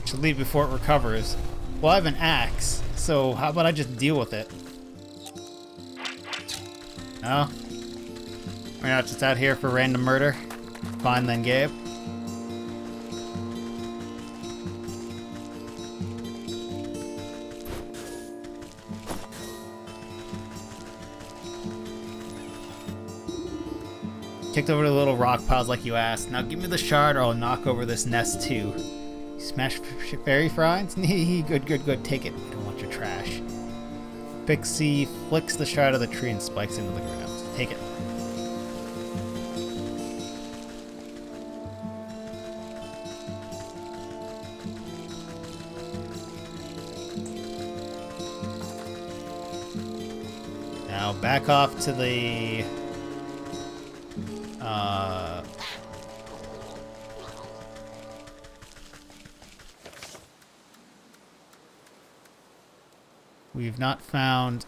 Should leave before it recovers. Well, I have an axe, so how about I just deal with it? No? We're not just out here for random murder? Fine then, Gabe. Kicked over the little rock piles like you asked. Now give me the shard or I'll knock over this nest too. Smash fairy fries? Good, good, good. Take it. We don't want your trash. Pixie flicks the shard of the tree and spikes into the ground. Take it. Now back off to the... We've not found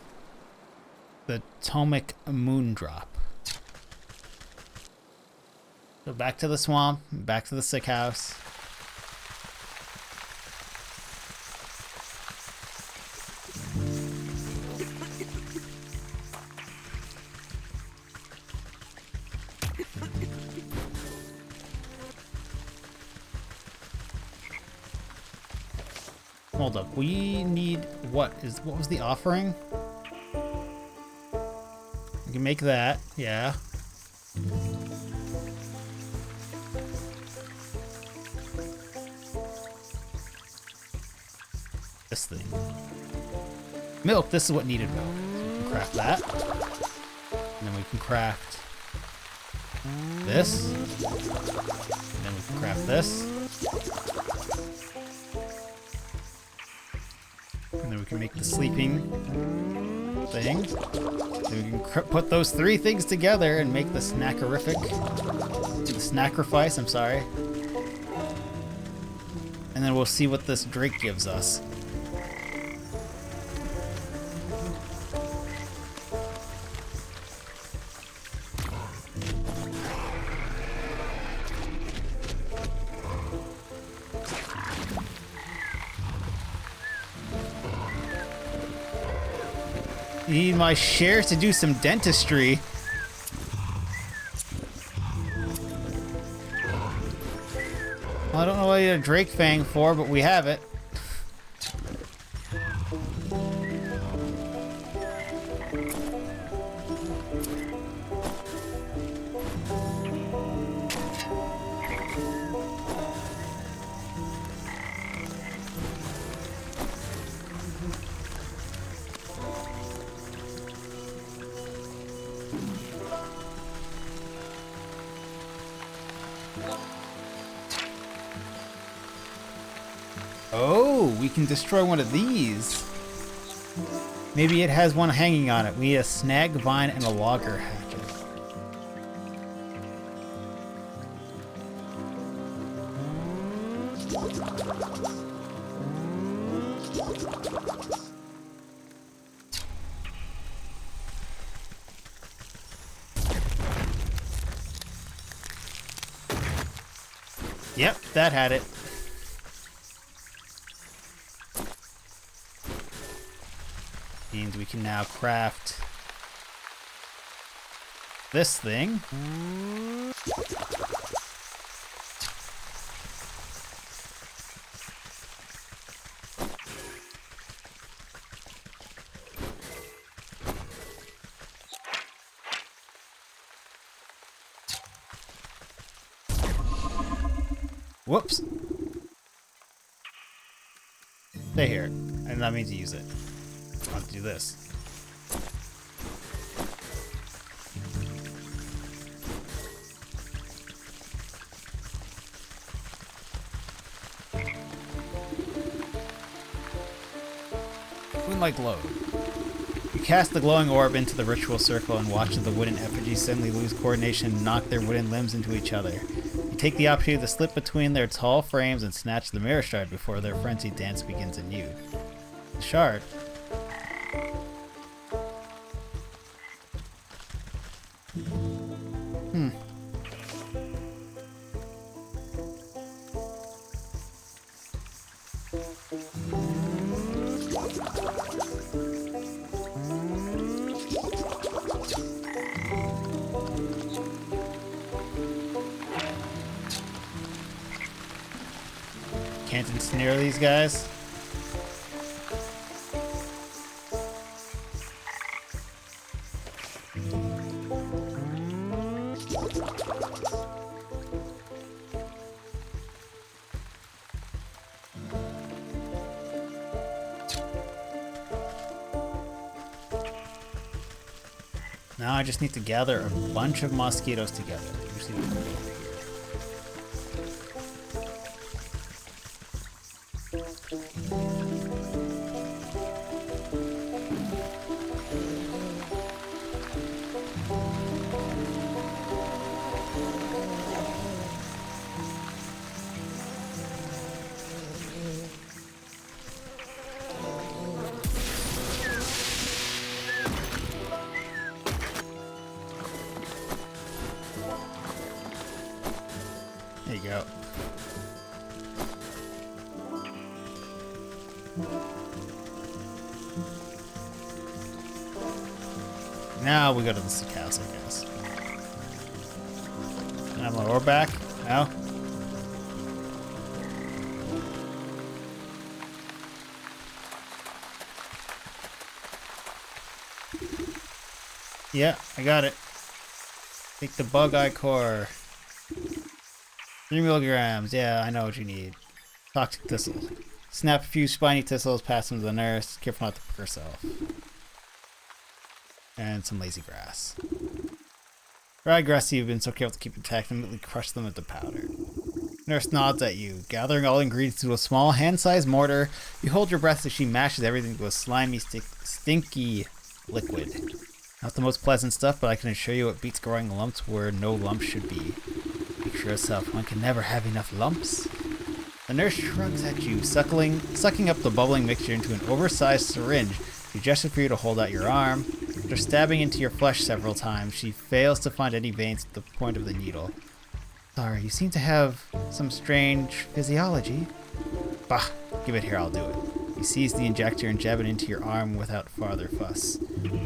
the Tomic Moondrop. So back to the swamp, back to the sick house. Hold up, we need what was the offering? We can make that, yeah. This thing. Milk, this is what needed milk. So we can craft that. And then we can craft this. And then we can craft this. And then we can make the sleeping thing. Then we can put those three things together and make the snackerific. The snackrifice, I'm sorry. And then we'll see what this drink gives us. Need my shares to do some dentistry. Well, I don't know what you need a Drake Fang for, but we have it. Oh, we can destroy one of these. Maybe it has one hanging on it. We need a snag vine and a logger hatchet. Yep, that had it. Means we can now craft this thing. Whoops. Stay here. I did not mean to use it. I'll have to do this. Moonlight glow. You cast the glowing orb into the ritual circle and watch the wooden effigies suddenly lose coordination and knock their wooden limbs into each other. You take the opportunity to slip between their tall frames and snatch the mirror shard before their frenzied dance begins anew. The shard. Can't ensnare these guys. Now I just need to gather a bunch of mosquitoes together. Usually we can go over here. There you go. Now we go to the sick house, I guess. Can I have my ore back? No? Yeah, I got it. Take the bug eye core. 3 milligrams. Yeah, I know what you need. Toxic thistles. Snap a few spiny thistles, pass them to the nurse. Careful not to prick herself. And some lazy grass. Dry grass you've been so careful to keep intact, immediately crush them into powder. Nurse nods at you. Gathering all ingredients into a small hand-sized mortar, you hold your breath as she mashes everything into a slimy, stinky liquid. Not the most pleasant stuff, but I can assure you it beats growing lumps where no lumps should be. Picture yourself, one can never have enough lumps. The nurse shrugs at you, sucking up the bubbling mixture into an oversized syringe. She gestures for you to hold out your arm. After stabbing into your flesh several times, she fails to find any veins at the point of the needle. Sorry, you seem to have some strange physiology. Bah, give it here, I'll do it. You seize the injector and jab it into your arm without farther fuss.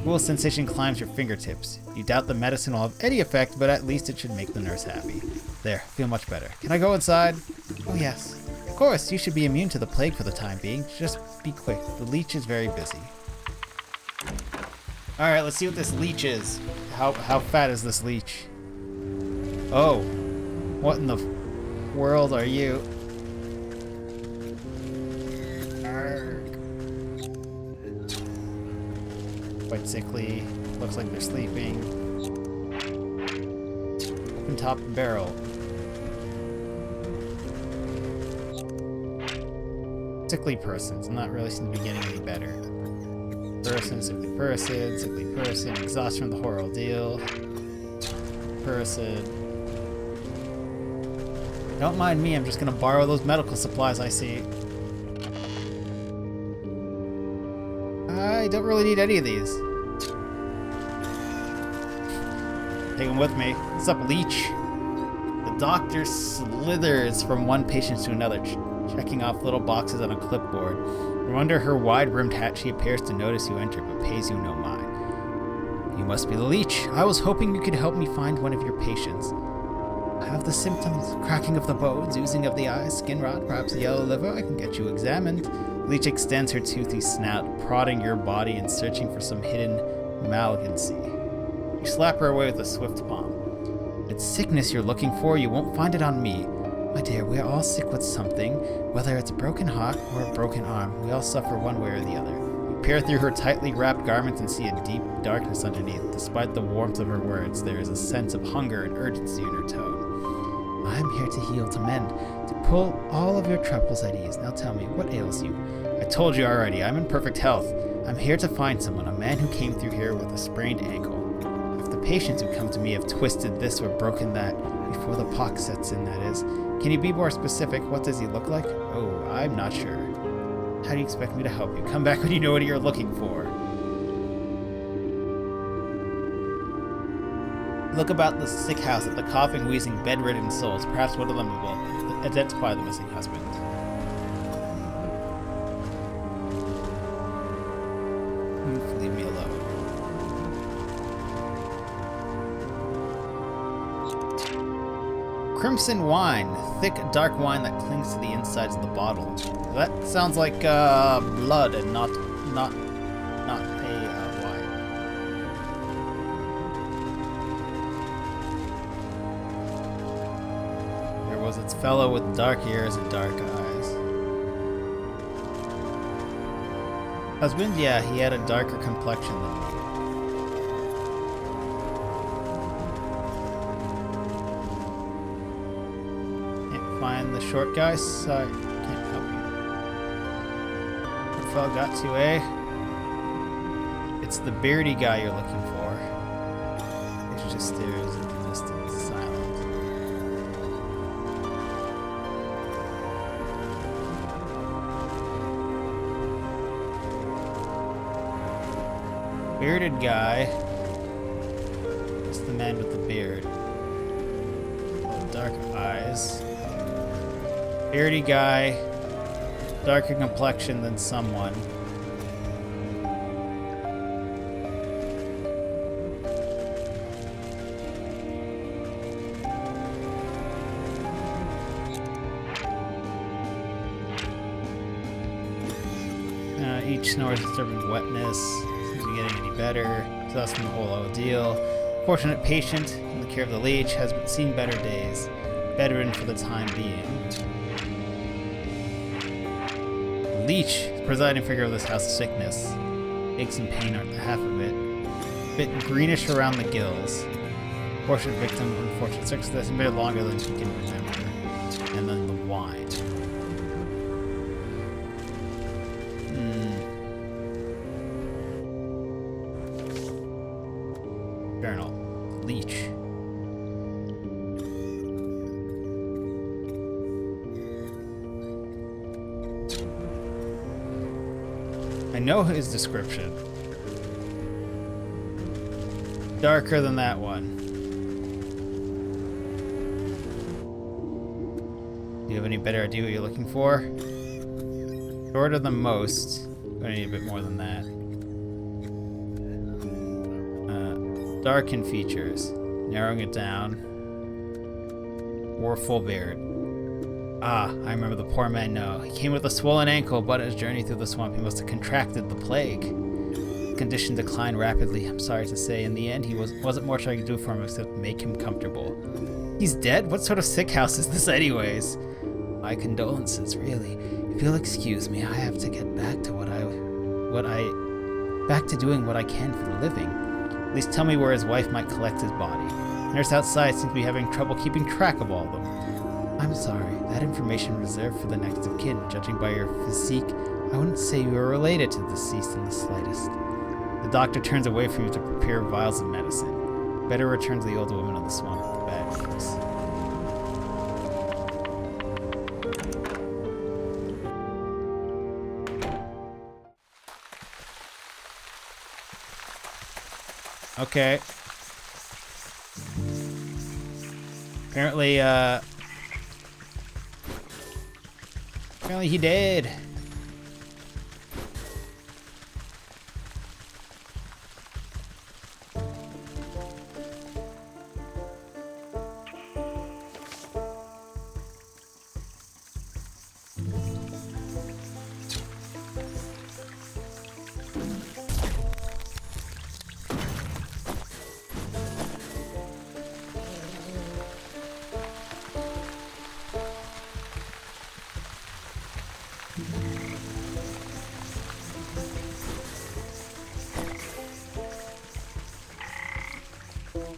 Cool sensation climbs your fingertips. You doubt the medicine will have any effect, but at least it should make the nurse happy. There, feel much better. Can I go inside? Oh yes. Of course, you should be immune to the plague for the time being. Just be quick. The leech is very busy. Alright, let's see what this leech is. How fat is this leech? Oh. What in the world are you? Quite sickly. Looks like they're sleeping. Open top barrel. Sickly persons. I'm not really seem to be getting any better. Person, sickly person, exhaust from the horror ordeal. Person. Don't mind me, I'm just gonna borrow those medical supplies I see. I don't really need any of these. Take them with me. What's up, leech? The doctor slithers from one patient to another, checking off little boxes on a clipboard. From under her wide-brimmed hat, she appears to notice you enter, but pays you no mind. You must be the leech. I was hoping you could help me find one of your patients. I have the symptoms: cracking of the bones, oozing of the eyes, skin rot, perhaps a yellow liver. I can get you examined. Leech extends her toothy snout, prodding your body and searching for some hidden malignancy. You slap her away with a swift palm. It's sickness you're looking for. You won't find it on me. My dear, we're all sick with something, whether it's a broken heart or a broken arm. We all suffer one way or the other. You peer through her tightly wrapped garments and see a deep darkness underneath. Despite the warmth of her words, there is a sense of hunger and urgency in her tone. I'm here to heal, to mend, to pull all of your troubles at ease. Now tell me, what ails you? I told you already, I'm in perfect health. I'm here to find someone, a man who came through here with a sprained ankle. If the patients who come to me have twisted this or broken that, before the pox sets in, that is. Can you be more specific? What does he look like? Oh, I'm not sure. How do you expect me to help you? Come back when you know what you're looking for. Look about the sick house at the coughing, wheezing, bedridden souls. Perhaps one of them will identify the missing husband. Leave me alone. Crimson wine. Thick, dark wine that clings to the insides of the bottle. That sounds like blood and not a wine. There was its fellow with dark ears and dark eyes. Husband? Yeah, he had a darker complexion than me. Find the short guy, so I can't help you. What fella got to, eh? It's the beardy guy you're looking for. It just stares in the distance, silent. Bearded guy. It's the man with the beard. Oh, dark eyes. Beardy guy, darker complexion than someone. Each snores disturbing wetness. Seems to be getting any better. So that's from the whole ordeal. Fortunate patient in the care of the leech has seen better days. Bedridden for the time being. Leech, the presiding figure of this house of sickness. Aches and pain aren't the half of it. Bit greenish around the gills. Fortunate victim, unfortunate circumstance, a bit longer than she can remember. And then the wine. Journal. Leech. I know his description. Darker than that one. Do you have any better idea what you're looking for? Shorter than most. I need a bit more than that. Darken features. Narrowing it down. Wore full beard. Ah, I remember the poor man now. He came with a swollen ankle, but on his journey through the swamp, he must have contracted the plague. The condition declined rapidly, I'm sorry to say. In the end, he wasn't much I could do for him except make him comfortable. He's dead? What sort of sick house is this anyways? My condolences, really. If you'll excuse me, I have to get back to back to doing what I can for the living. At least tell me where his wife might collect his body. The nurse outside seems to be having trouble keeping track of all of them. I'm sorry, that information reserved for the next of kin. Judging by your physique, I wouldn't say you were related to the deceased in the slightest. The doctor turns away from you to prepare vials of medicine. Better return to the old woman of the swamp with the bad news. Okay. Apparently he did.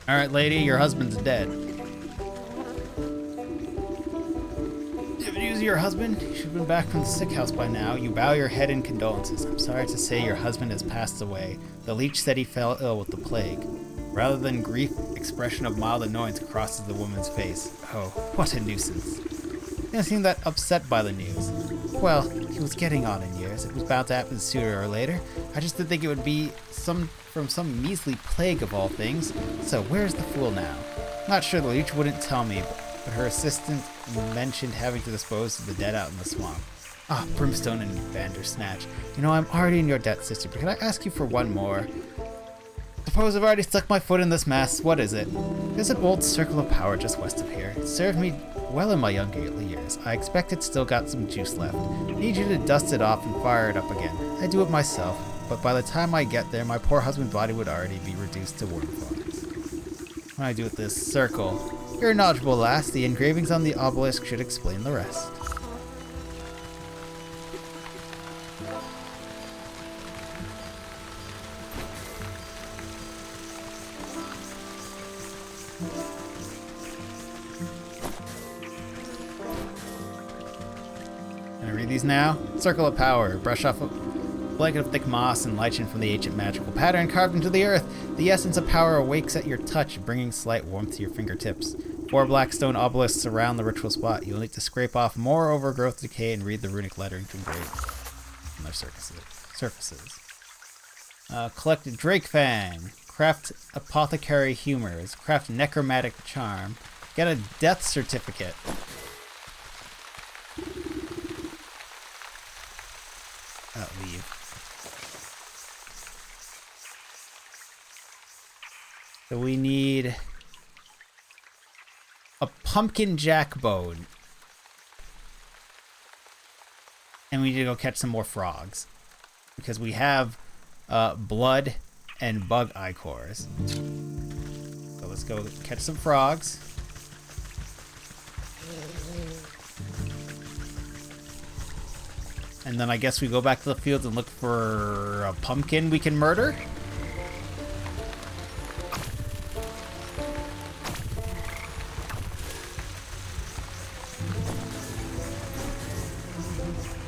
Alright, lady, your husband's dead. If it was your husband, you should have been back from the sick house by now. You bow your head in condolences. I'm sorry to say your husband has passed away. The leech said he fell ill with the plague. Rather than grief, expression of mild annoyance crosses the woman's face. Oh, what a nuisance. He didn't seem that upset by the news. Well, he was getting on in years. It was bound to happen sooner or later. I just didn't think it would be from some measly plague of all things. So where's the fool now? Not sure the leech wouldn't tell me, but her assistant mentioned having to dispose of the dead out in the swamp. Ah, Brimstone and Bandersnatch. You know, I'm already in your debt, sister, but can I ask you for one more? Suppose I've already stuck my foot in this mess. What is it? There's an old circle of power just west of here. It served me well in my younger years. I expect it's still got some juice left. I need you to dust it off and fire it up again. I do it myself, but by the time I get there, my poor husband's body would already be reduced to worm forms. What do I do with this circle? You're a knowledgeable lass. The engravings on the obelisk should explain the rest. Can I read these now? Circle of power. Brush off a blanket of thick moss and lichen from the ancient magical pattern carved into the earth. The essence of power awakes at your touch, bringing slight warmth to your fingertips. 4 black stone obelisks surround the ritual spot. You'll need to scrape off more overgrowth decay and read the runic lettering to engrave on their surfaces. Collect Drake Fang. Craft Apothecary Humors. Craft Necromantic Charm. Get a death certificate. Leave. So we need a pumpkin jack bone. And we need to go catch some more frogs. Because we have blood and bug eye cores. So let's go catch some frogs. And then I guess we go back to the fields and look for a pumpkin we can murder.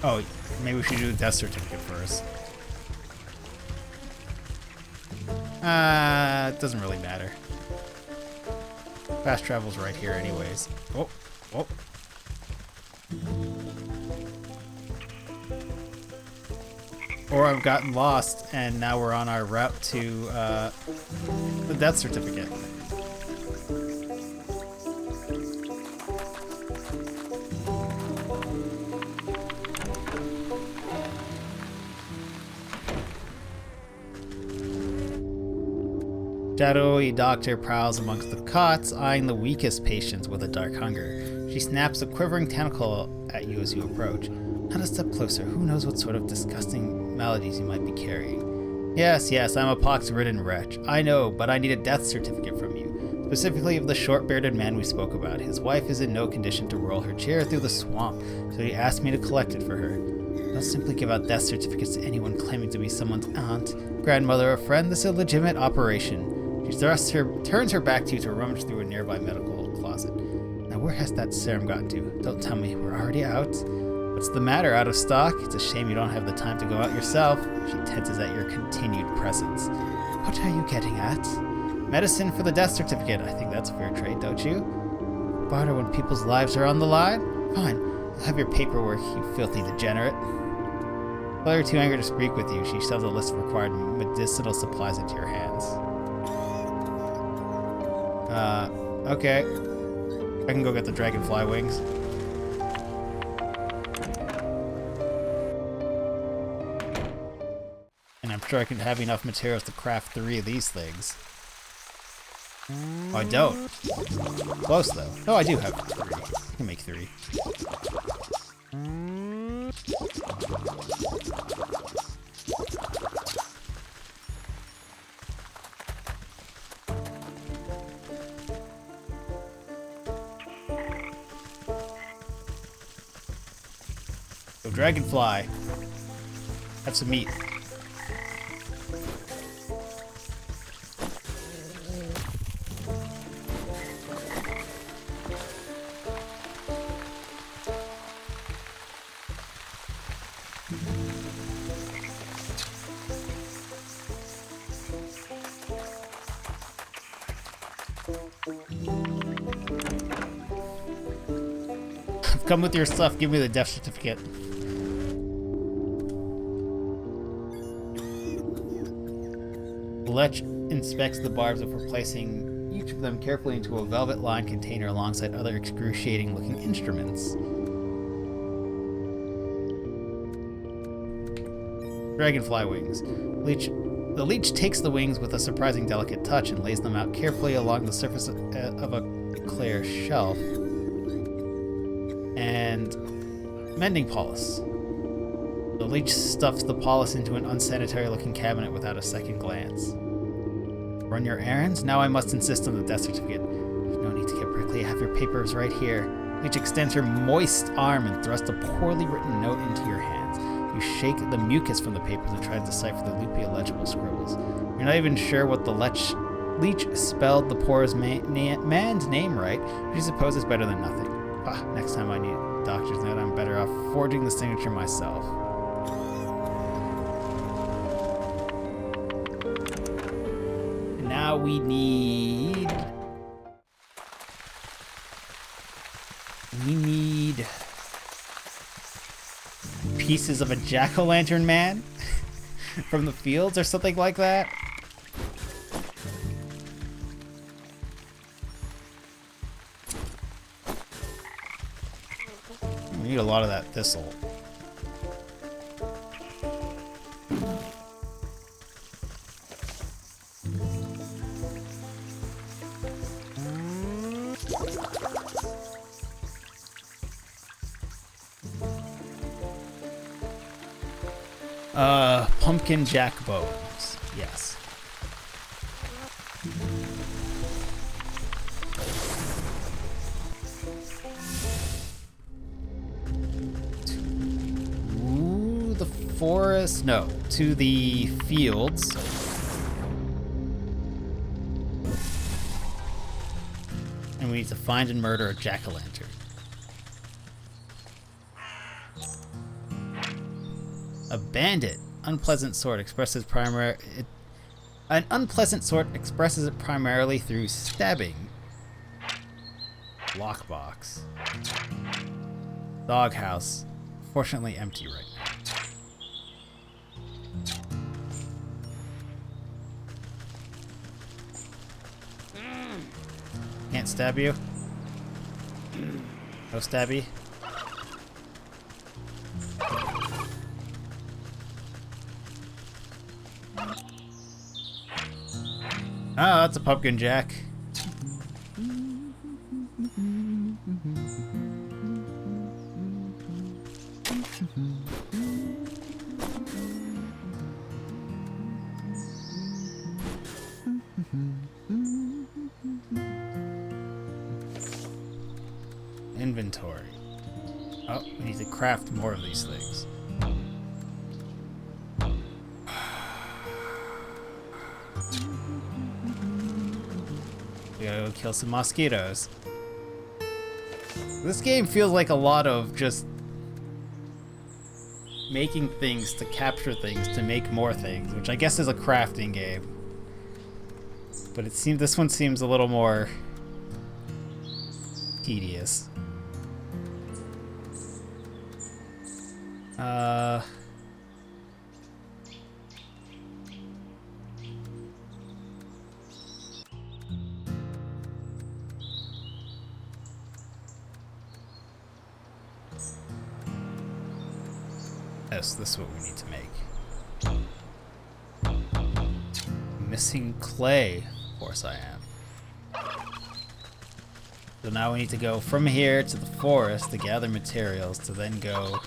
Oh, maybe we should do the death certificate first. It doesn't really matter. Fast travel's right here anyways. Oh, oh. Or I've gotten lost and now we're on our route to the death certificate. Shadowy doctor prowls amongst the cots, eyeing the weakest patients with a dark hunger. She snaps a quivering tentacle at you as you approach. Not a step closer. Who knows what sort of disgusting maladies you might be carrying. Yes, I'm a pox-ridden wretch. I know, but I need a death certificate from you. Specifically of the short-bearded man we spoke about. His wife is in no condition to roll her chair through the swamp, so he asked me to collect it for her. Don't simply give out death certificates to anyone claiming to be someone's aunt, grandmother, or friend. This is a legitimate operation. She turns her back to you to rummage through a nearby medical closet. Now where has that serum gotten to? Don't tell me, we're already out? What's the matter, out of stock? It's a shame you don't have the time to go out yourself. She tenses at your continued presence. What are you getting at? Medicine for the death certificate. I think that's a fair trade, don't you? Barter when people's lives are on the line? Fine, you'll have your paperwork, you filthy degenerate. While you're too angry to speak with you, she shoves a list of required medicinal supplies into your hands. Okay. I can go get the dragonfly wings. And I'm sure I can have enough materials to craft 3 of these things. Oh, I don't. Close, though. No, I do have 3. I can make 3. So, dragonfly. Have some meat. Come with your stuff, give me the death certificate. Lech inspects the barbs before placing each of them carefully into a velvet-lined container alongside other excruciating-looking instruments. Dragonfly wings. The leech takes the wings with a surprising delicate touch and lays them out carefully along the surface of a clear shelf. And mending polis. The leech stuffs the polis into an unsanitary-looking cabinet without a second glance. Run your errands? Now I must insist on the death certificate. No need to get prickly. I have your papers right here. Leech extends her moist arm and thrusts a poorly written note into your hands. You shake the mucus from the papers and try to decipher the loopy, illegible scribbles. You're not even sure what the leech spelled the poor man's name right, but you suppose it's better than nothing. Next time I need a doctor's note, I'm better off forging the signature myself. And now we need... pieces of a jack-o'-lantern man from the fields or something like that. We need a lot of that thistle. Pumpkin jack bones. Yes. To the forest? No. To the fields. And we need to find and murder a jack-o'-lantern. A bandit. Unpleasant sort expresses an unpleasant sort expresses it primarily through stabbing. Lockbox. Doghouse. Fortunately empty right now. Can't stab you? No stabby? Ah, that's a pumpkin jack. Inventory. Oh, we need to craft more of these things. We gotta go kill some mosquitoes. This game feels like a lot of just making things to capture things to make more things, which I guess is a crafting game. But it seems this one seems a little more tedious. Yes, this is what we need to make. Missing clay. Of course I am. So now we need to go from here to the forest to gather materials to then go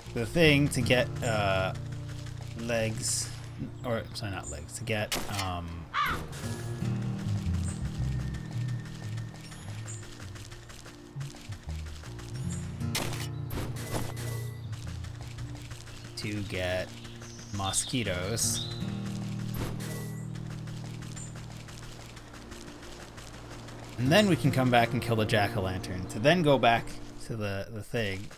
to the thing to get legs, or sorry, not legs, to get mosquitoes. And then we can come back and kill the jack-o'-lantern to then go back to the thing.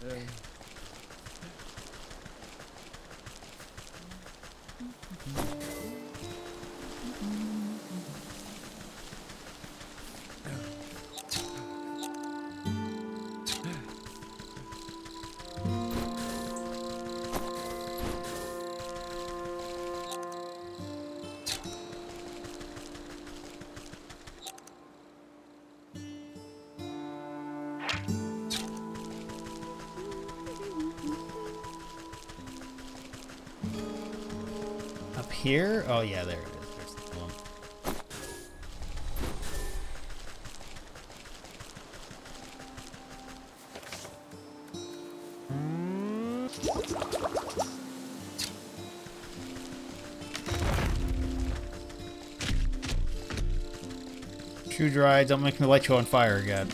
Here? Oh yeah, there it is. There's the one. Shoe dry, don't make me light you on fire again.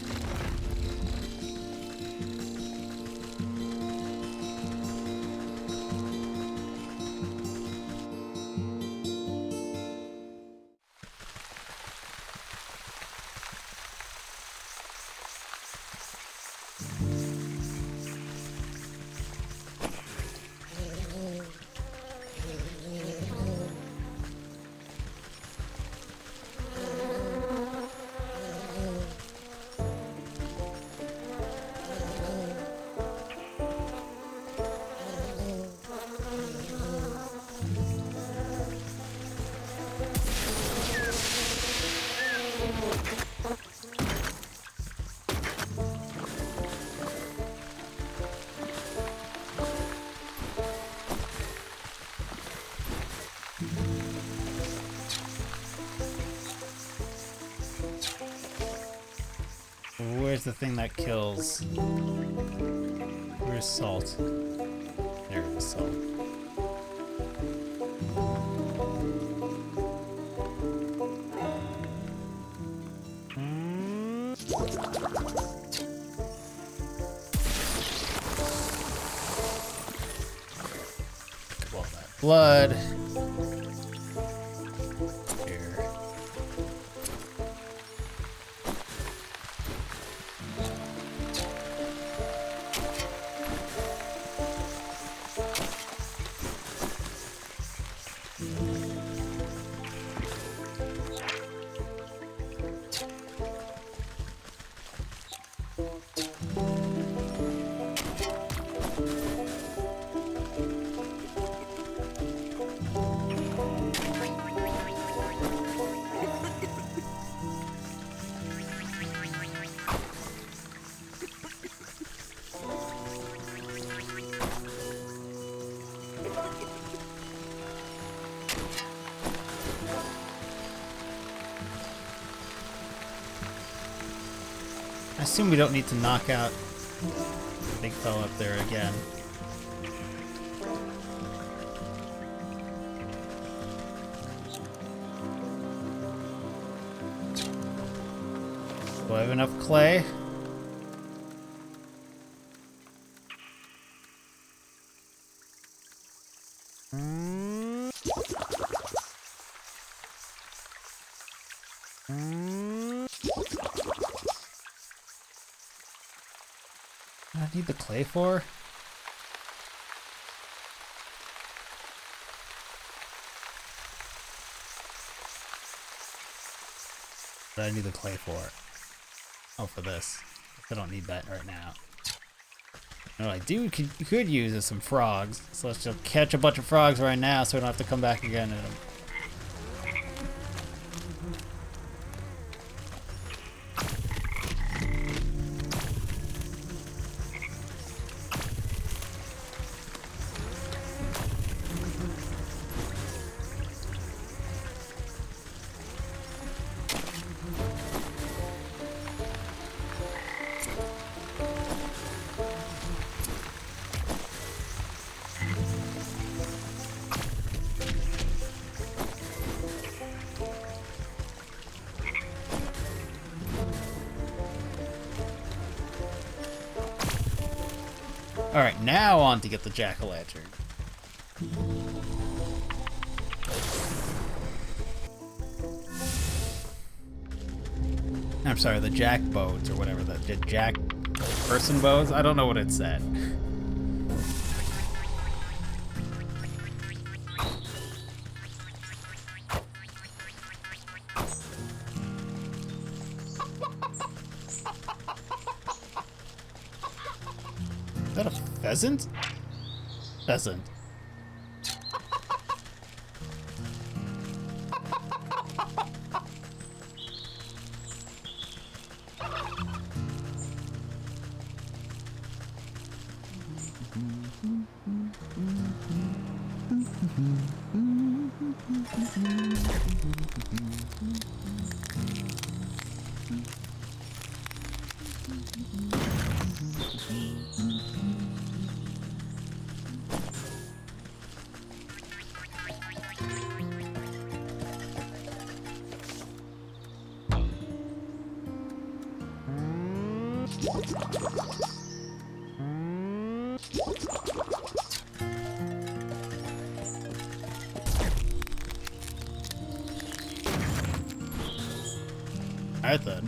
Where's the thing that kills? Where's salt? There it is, salt. All that blood. I assume we don't need to knock out the big fella up there again. Do I have enough clay? What do I need the clay for? What do I need the clay for? Oh, for this. I don't need that right now. You know what I could use is some frogs. So let's just catch a bunch of frogs right now so we don't have to come back again and Alright, now on to get the jack-o'-lantern. I'm sorry, the jack bows or whatever, the jack person bows? I don't know what it said. Is that a pheasant? Pheasant. Alright then.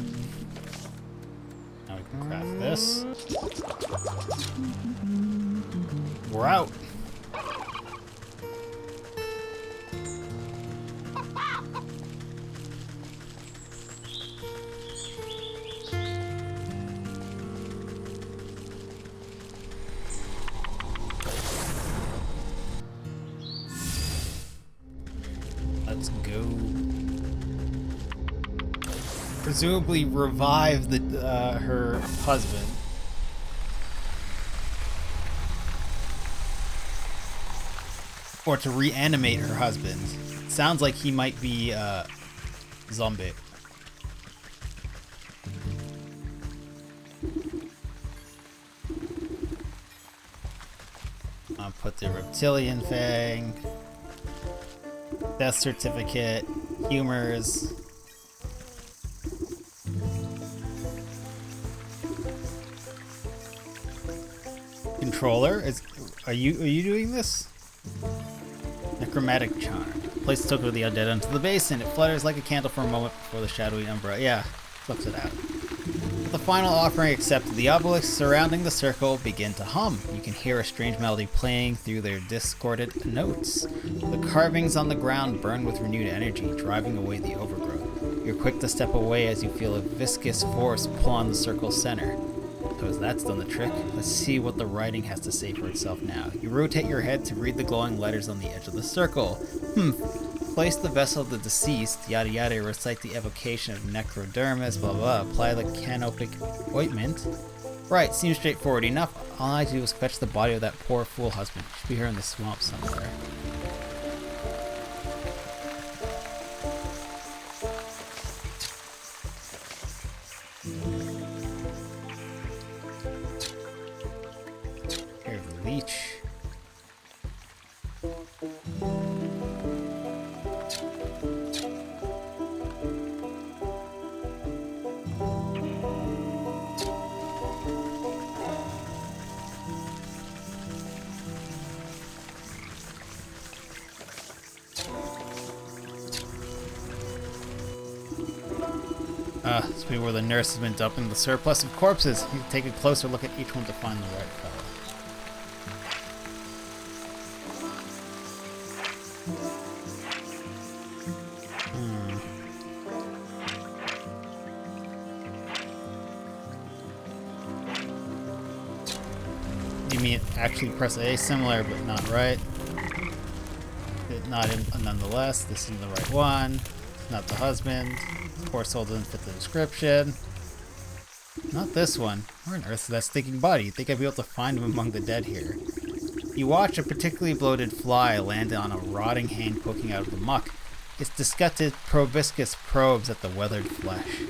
Now we can craft this. We're out. Let's go. Presumably revive her husband. Or to reanimate her husband. Sounds like he might be zombie. I'll put the reptilian thing. Death certificate. Humors. Controller? Are you doing this? Necromantic charm. Place the token of the undead onto the basin. It flutters like a candle for a moment before the shadowy umbra. Yeah, flips it out. With the final offering accepted, the obelisks surrounding the circle begin to hum. You can hear a strange melody playing through their discordant notes. The carvings on the ground burn with renewed energy, driving away the overgrowth. You're quick to step away as you feel a viscous force pull on the circle's center. So as that's done the trick, let's see what the writing has to say for itself now. You rotate your head to read the glowing letters on the edge of the circle. Place the vessel of the deceased, yada yada, recite the evocation of necrodermis, blah blah, apply the canopic ointment. Right, seems straightforward enough. All I do is fetch the body of that poor fool husband. Should be here in the swamp somewhere. leech. This will be where the nurse has been dumping the surplus of corpses. You can take a closer look at each one to find the right fellow. You mean actually press A? Similar, but not right. Not in, nonetheless. This isn't the right one. Not the husband. Poor soul doesn't fit the description. Not this one. Where on earth is that stinking body? You'd think I'd be able to find him among the dead here. You watch a particularly bloated fly land on a rotting hand poking out of the muck. Its disgusted proboscis probes at the weathered flesh.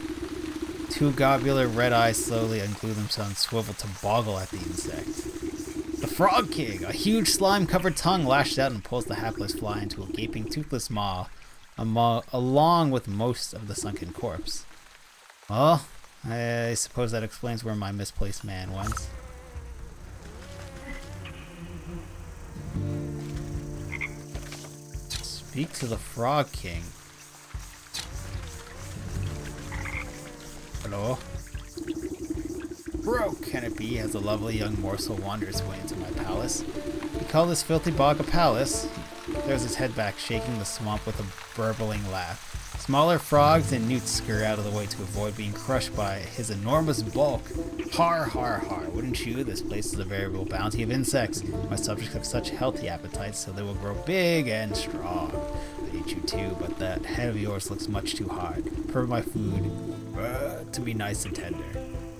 Two globular red eyes slowly unglue themselves and swivel to boggle at the insect. The Frog King! A huge slime-covered tongue lashes out and pulls the hapless fly into a gaping, toothless maw, along with most of the sunken corpse. Well, I suppose that explains where my misplaced man went. Speak to the Frog King. Hello? Bro, can it be, as a lovely young morsel wanders his way into my palace? You call this filthy bog a palace? He throws his head back, shaking the swamp with a burbling laugh. Smaller frogs and newts scurry out of the way to avoid being crushed by his enormous bulk. Har, har, har, wouldn't you? This place is a veritable bounty of insects. My subjects have such healthy appetites, so they will grow big and strong. I eat you too, but that head of yours looks much too hard. For my food, to be nice and tender.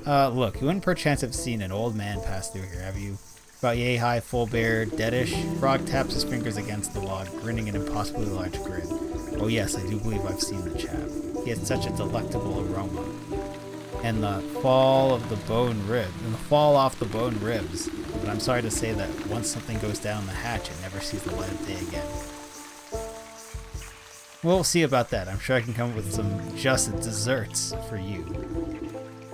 Look, you wouldn't perchance have seen an old man pass through here, have you? About yay high, full beard, deadish. Frog taps his fingers against the log, grinning an impossibly large grin. Oh yes, I do believe I've seen the chap. He had such a delectable aroma. And the fall off the bone ribs. But I'm sorry to say that once something goes down the hatch, it never sees the light of day again. We'll see about that. I'm sure I can come up with some just desserts for you.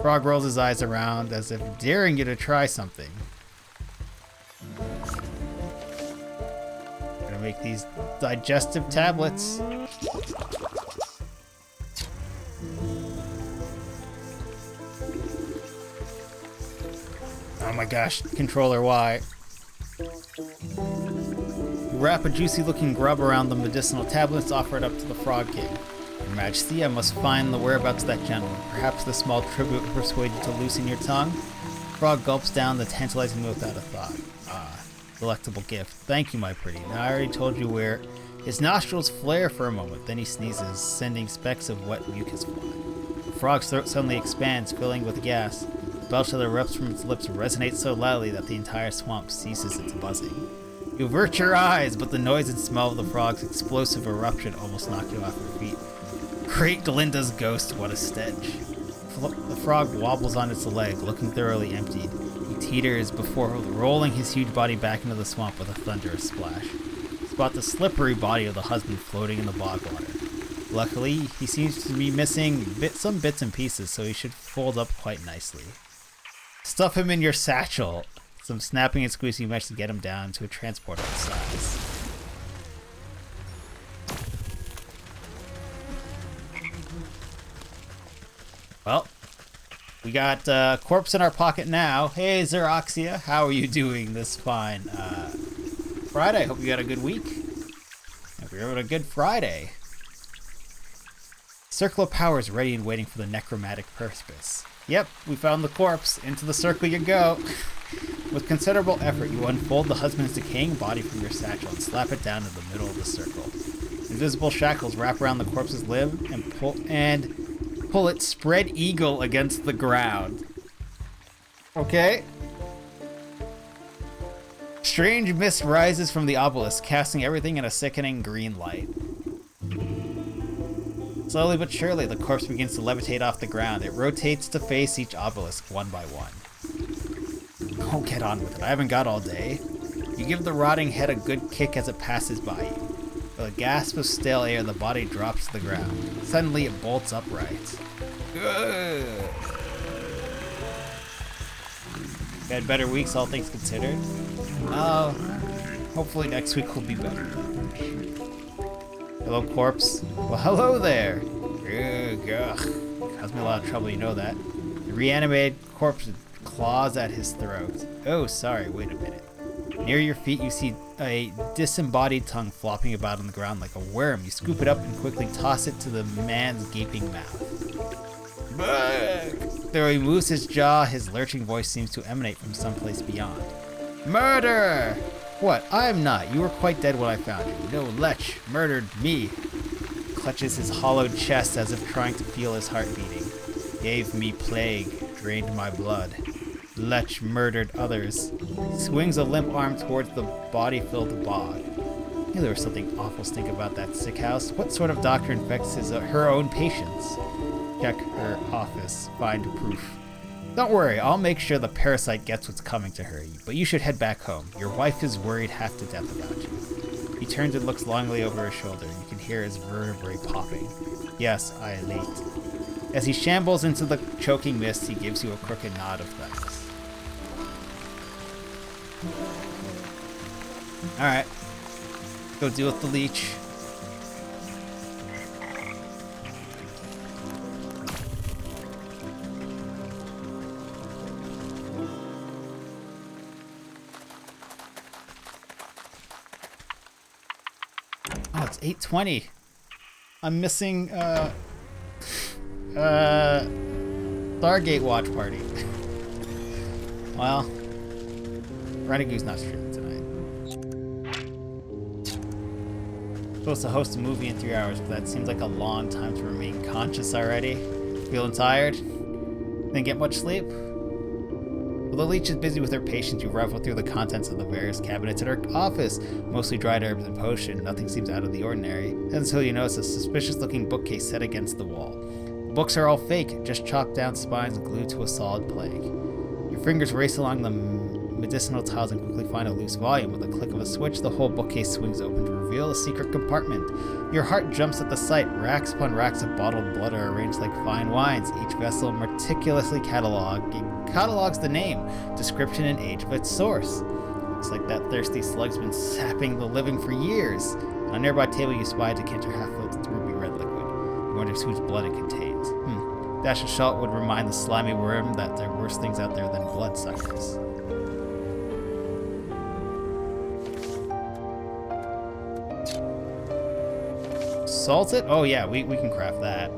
Frog rolls his eyes around as if daring you to try something. Gonna make these digestive tablets. Oh my gosh, controller, why? You wrap a juicy looking grub around the medicinal tablets, offer it up to the Frog King. Your Majesty, I must find the whereabouts of that gentleman. Perhaps the small tribute will persuade you to loosen your tongue? Frog gulps down the tantalizing meal without a thought. Ah, delectable gift. Thank you, my pretty. Now I already told you where. His nostrils flare for a moment, then he sneezes, sending specks of wet mucus flying. The frog's throat suddenly expands, filling with gas. The belch that erupts from its lips resonates so loudly that the entire swamp ceases its buzzing. You avert your eyes, but the noise and smell of the frog's explosive eruption almost knock you off your feet. Great Glinda's ghost, what a stench. The frog wobbles on its leg, looking thoroughly emptied. He teeters before rolling his huge body back into the swamp with a thunderous splash. Spot the slippery body of the husband floating in the bog water. Luckily, he seems to be missing some bits and pieces, so he should fold up quite nicely. Stuff him in your satchel. Some snapping and squeezing mesh to get him down to a transport of size. Well, we got corpse in our pocket now. Hey, Xeroxia, how are you doing this fine Friday? Hope you had a good week. Hope you're having a good Friday. Circle of power is ready and waiting for the necromantic purpose. Yep, we found the corpse. Into the circle you go. With considerable effort, you unfold the husband's decaying body from your satchel and slap it down in the middle of the circle. Invisible shackles wrap around the corpse's limb and pull it spread eagle against the ground. Okay. Strange mist rises from the obelisk, casting everything in a sickening green light. Slowly but surely, the corpse begins to levitate off the ground. It rotates to face each obelisk one by one. Oh, get on with it. I haven't got all day. You give the rotting head a good kick as it passes by you. With a gasp of stale air, the body drops to the ground. Suddenly, it bolts upright. Ugh. You had better weeks, all things considered? Hopefully next week will be better. Hello, corpse. Well, hello there. Ugh. Caused me a lot of trouble, you know that. The reanimated corpse claws at his throat. Oh, sorry, wait a minute. Near your feet, you see a disembodied tongue flopping about on the ground like a worm. You scoop it up and quickly toss it to the man's gaping mouth. Though he moves his jaw, his lurching voice seems to emanate from someplace beyond. Murder! What? I'm not. You were quite dead when I found you. No, Lech murdered me. Clutches his hollowed chest as if trying to feel his heart beating. Gave me plague, drained my blood. Lech murdered others. He swings a limp arm towards the body-filled bog. I knew there was something awful stink about that sick house. What sort of doctor infects her own patients? Check her office. Find proof. Don't worry, I'll make sure the parasite gets what's coming to her. But you should head back home. Your wife is worried half to death about you. He turns and looks longingly over his shoulder. You can hear his vertebrae popping. Yes, I am late. As he shambles into the choking mist, he gives you a crooked nod of thanks. Alright. Go deal with the leech. Oh, it's 8:20. I'm missing Stargate watch party. Well, Renegade's not streaming tonight. Supposed to host a movie in 3 hours, but that seems like a long time to remain conscious already. Feeling tired? Didn't get much sleep? While the leech is busy with her patients, you rifle through the contents of the various cabinets in her office. Mostly dried herbs and potion. Nothing seems out of the ordinary. Until you notice a suspicious-looking bookcase set against the wall. The books are all fake, just chopped down spines and glued to a solid plank. Your fingers race along the medicinal tiles and quickly find a loose volume. With a click of a switch, the whole bookcase swings open to reveal a secret compartment. Your heart jumps at the sight. Racks upon racks of bottled blood are arranged like fine wines, each vessel meticulously catalogued. It catalogs the name, description, and age of its source. Looks like that thirsty slug's been sapping the living for years. On a nearby table, you spy a decanter half filled with ruby red liquid. You wonders whose blood it contains. Dash of salt would remind the slimy worm that there are worse things out there than bloodsuckers. Salt it? Oh yeah, we can craft that.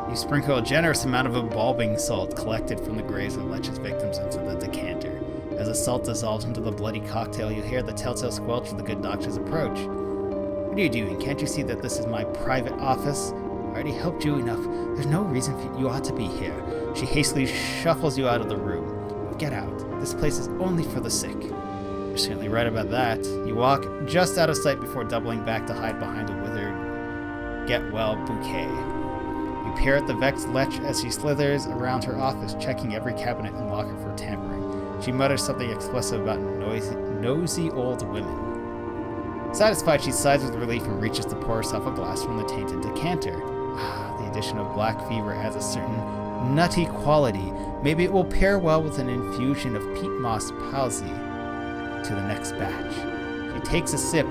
You sprinkle a generous amount of embalming salt collected from the graves of Lech's victims into the decanter. As the salt dissolves into the bloody cocktail, you hear the telltale squelch of the good doctor's approach. What are you doing? Can't you see that this is my private office? I already helped you enough. There's no reason you ought to be here. She hastily shuffles you out of the room. Get out. This place is only for the sick. You're certainly right about that. You walk just out of sight before doubling back to hide behind a withered get-well bouquet. You peer at the vexed Lech as she slithers around her office, checking every cabinet and locker for tampering. She mutters something explicit about nosy old women. Satisfied, she sighs with relief and reaches to pour herself a glass from the tainted decanter. The addition of black fever has a certain nutty quality. Maybe it will pair well with an infusion of peat moss palsy. To the next batch. She takes a sip,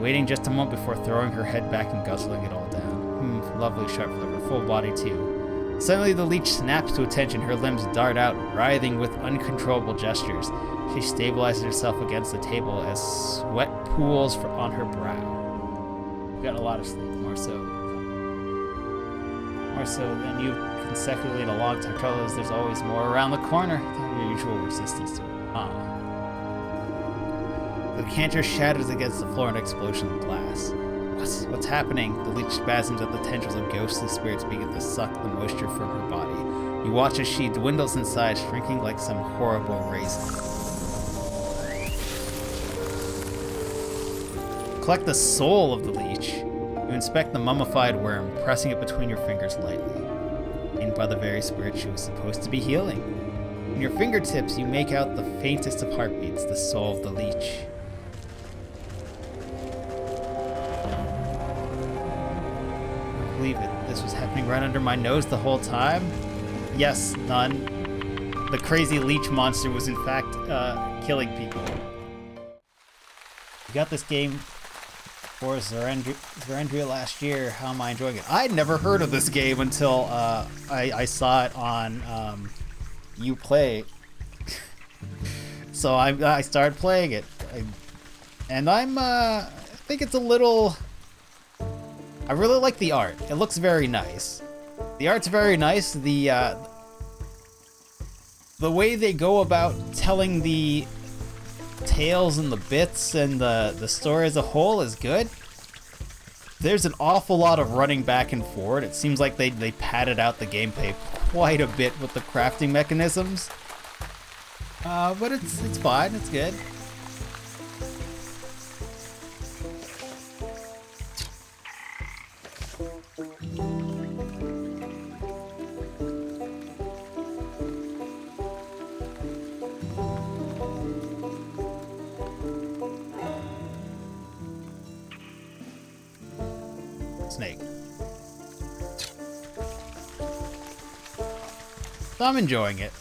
waiting just a moment before throwing her head back and guzzling it all down. Lovely sharp flavor, full body too. Suddenly the leech snaps to attention, her limbs dart out, writhing with uncontrollable gestures. She stabilizes herself against the table as sweat pools on her brow. You've got a lot of sleep, more so than you consecutively in a long time. Trouble is there's always more around the corner than your usual resistance to it. The decanter shatters against the floor in an explosion of glass. What's happening? The leech spasms at the tendrils of ghostly spirits begin to suck the moisture from her body. You watch as she dwindles inside, shrinking like some horrible raisin. Collect the soul of the leech. You inspect the mummified worm, pressing it between your fingers lightly. Aimed by the very spirit she was supposed to be healing. In your fingertips, you make out the faintest of heartbeats, the soul of the leech. I believe it. This was happening right under my nose the whole time. Yes, none. The crazy leech monster was in fact killing people. You got this game for Zerendria last year. How am I enjoying it? I'd never heard of this game until I saw it on Uplay. So I started playing it, and I think it's a little. I really like the art. It looks very nice. The art's very nice. The way they go about telling the tales and the bits and the story as a whole is good. There's an awful lot of running back and forward. It seems like they padded out the gameplay quite a bit with the crafting mechanisms. But it's fine. It's good. Snake. So I'm enjoying it,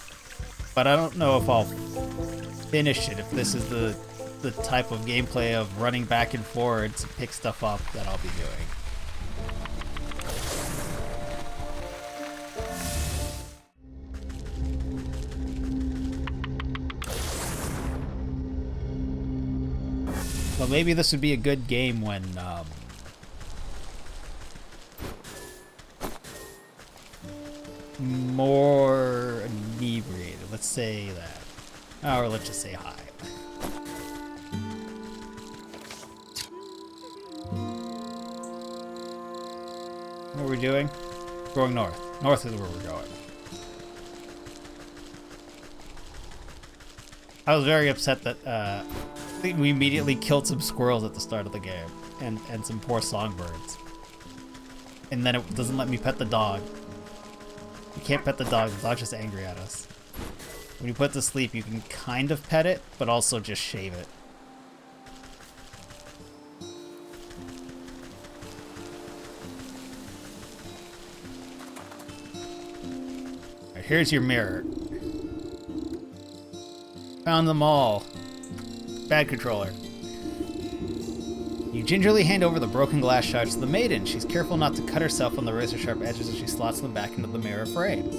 but I don't know if I'll finish it if this is the type of gameplay of running back and forward to pick stuff up that I'll be doing. Well, maybe this would be a good game when more inebriated. Let's say that. Or let's just say high. What are we doing? Going north. North is where we're going. I was very upset that we immediately killed some squirrels at the start of the game and some poor songbirds. And then it doesn't let me pet the dog. You can't pet the dog. The dog's just angry at us. When you put it to sleep, you can kind of pet it, but also just shave it. Alright, here's your mirror. Found them all. Bad controller. You gingerly hand over the broken glass shards to the maiden. She's careful not to cut herself on the razor-sharp edges as she slots them back into the mirror frame.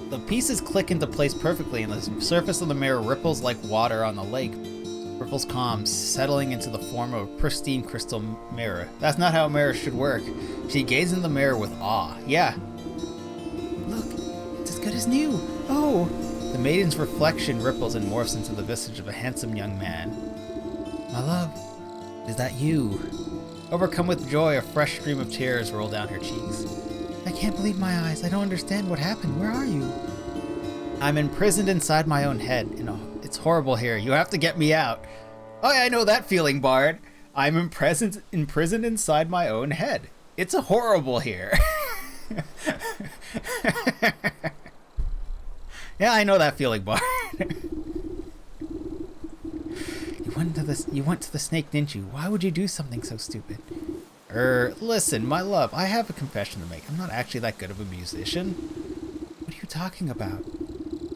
The pieces click into place perfectly, and the surface of the mirror ripples like water on the lake. Ripples calm, settling into the form of a pristine crystal mirror. That's not how a mirror should work. She gazes in the mirror with awe. Yeah. Look, it's as good as new. Oh! The maiden's reflection ripples and morphs into the visage of a handsome young man. My love, is that you? Overcome with joy, a fresh stream of tears roll down her cheeks. I can't believe my eyes. I don't understand what happened. Where are you? I'm imprisoned inside my own head. It's horrible here. You have to get me out. Oh yeah, I know that feeling, Bard. I'm imprisoned inside my own head. It's horrible here. Yeah, I know that feeling, Bard. You went to the snake, didn't you? Why would you do something so stupid? Listen, my love, I have a confession to make. I'm not actually that good of a musician. What are you talking about?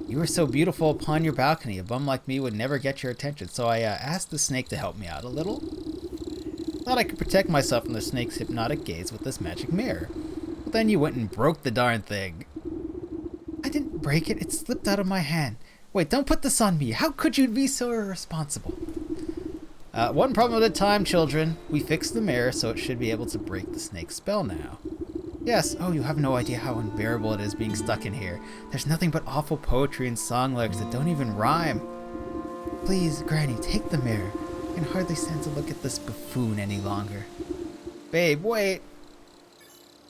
You were so beautiful upon your balcony, a bum like me would never get your attention, so I asked the snake to help me out a little. Thought I could protect myself from the snake's hypnotic gaze with this magic mirror. But then you went and broke the darn thing. I didn't break it. It slipped out of my hand. Wait, don't put this on me. How could you be so irresponsible? One problem at a time, children. We fixed the mirror, so it should be able to break the snake's spell now. Yes. Oh, you have no idea how unbearable it is being stuck in here. There's nothing but awful poetry and song lyrics that don't even rhyme. Please, Granny, take the mirror. I can hardly stand to look at this buffoon any longer. Babe, wait.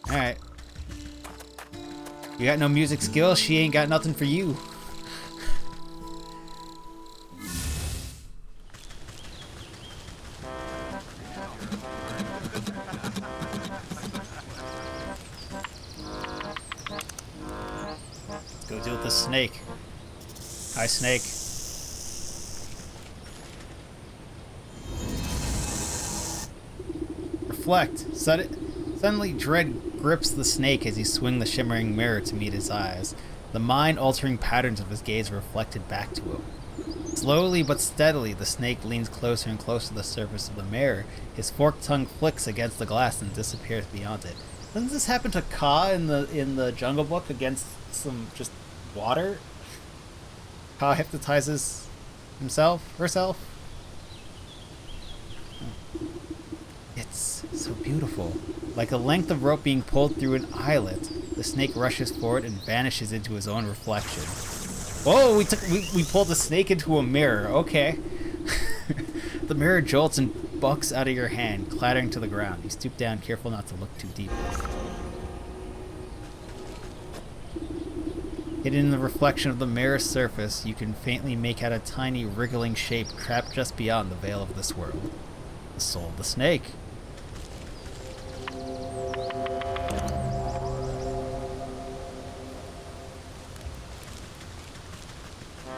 Alright. You got no music skills, she ain't got nothing for you. Go deal with the snake. Hi, snake. Reflect. Suddenly, dread grips the snake as he swings the shimmering mirror to meet his eyes. The mind-altering patterns of his gaze are reflected back to him. Slowly but steadily, the snake leans closer and closer to the surface of the mirror. His forked tongue flicks against the glass and disappears beyond it. Doesn't this happen to Ka in the Jungle Book against some just water? Ka hypnotizes herself. It's so beautiful. Like a length of rope being pulled through an eyelet, the snake rushes forward and vanishes into his own reflection. Whoa, we pulled the snake into a mirror. Okay. The mirror jolts and bucks out of your hand, clattering to the ground. You stoop down, careful not to look too deeply. Hidden in the reflection of the mirror's surface, you can faintly make out a tiny, wriggling shape trapped just beyond the veil of this world. The soul of the snake.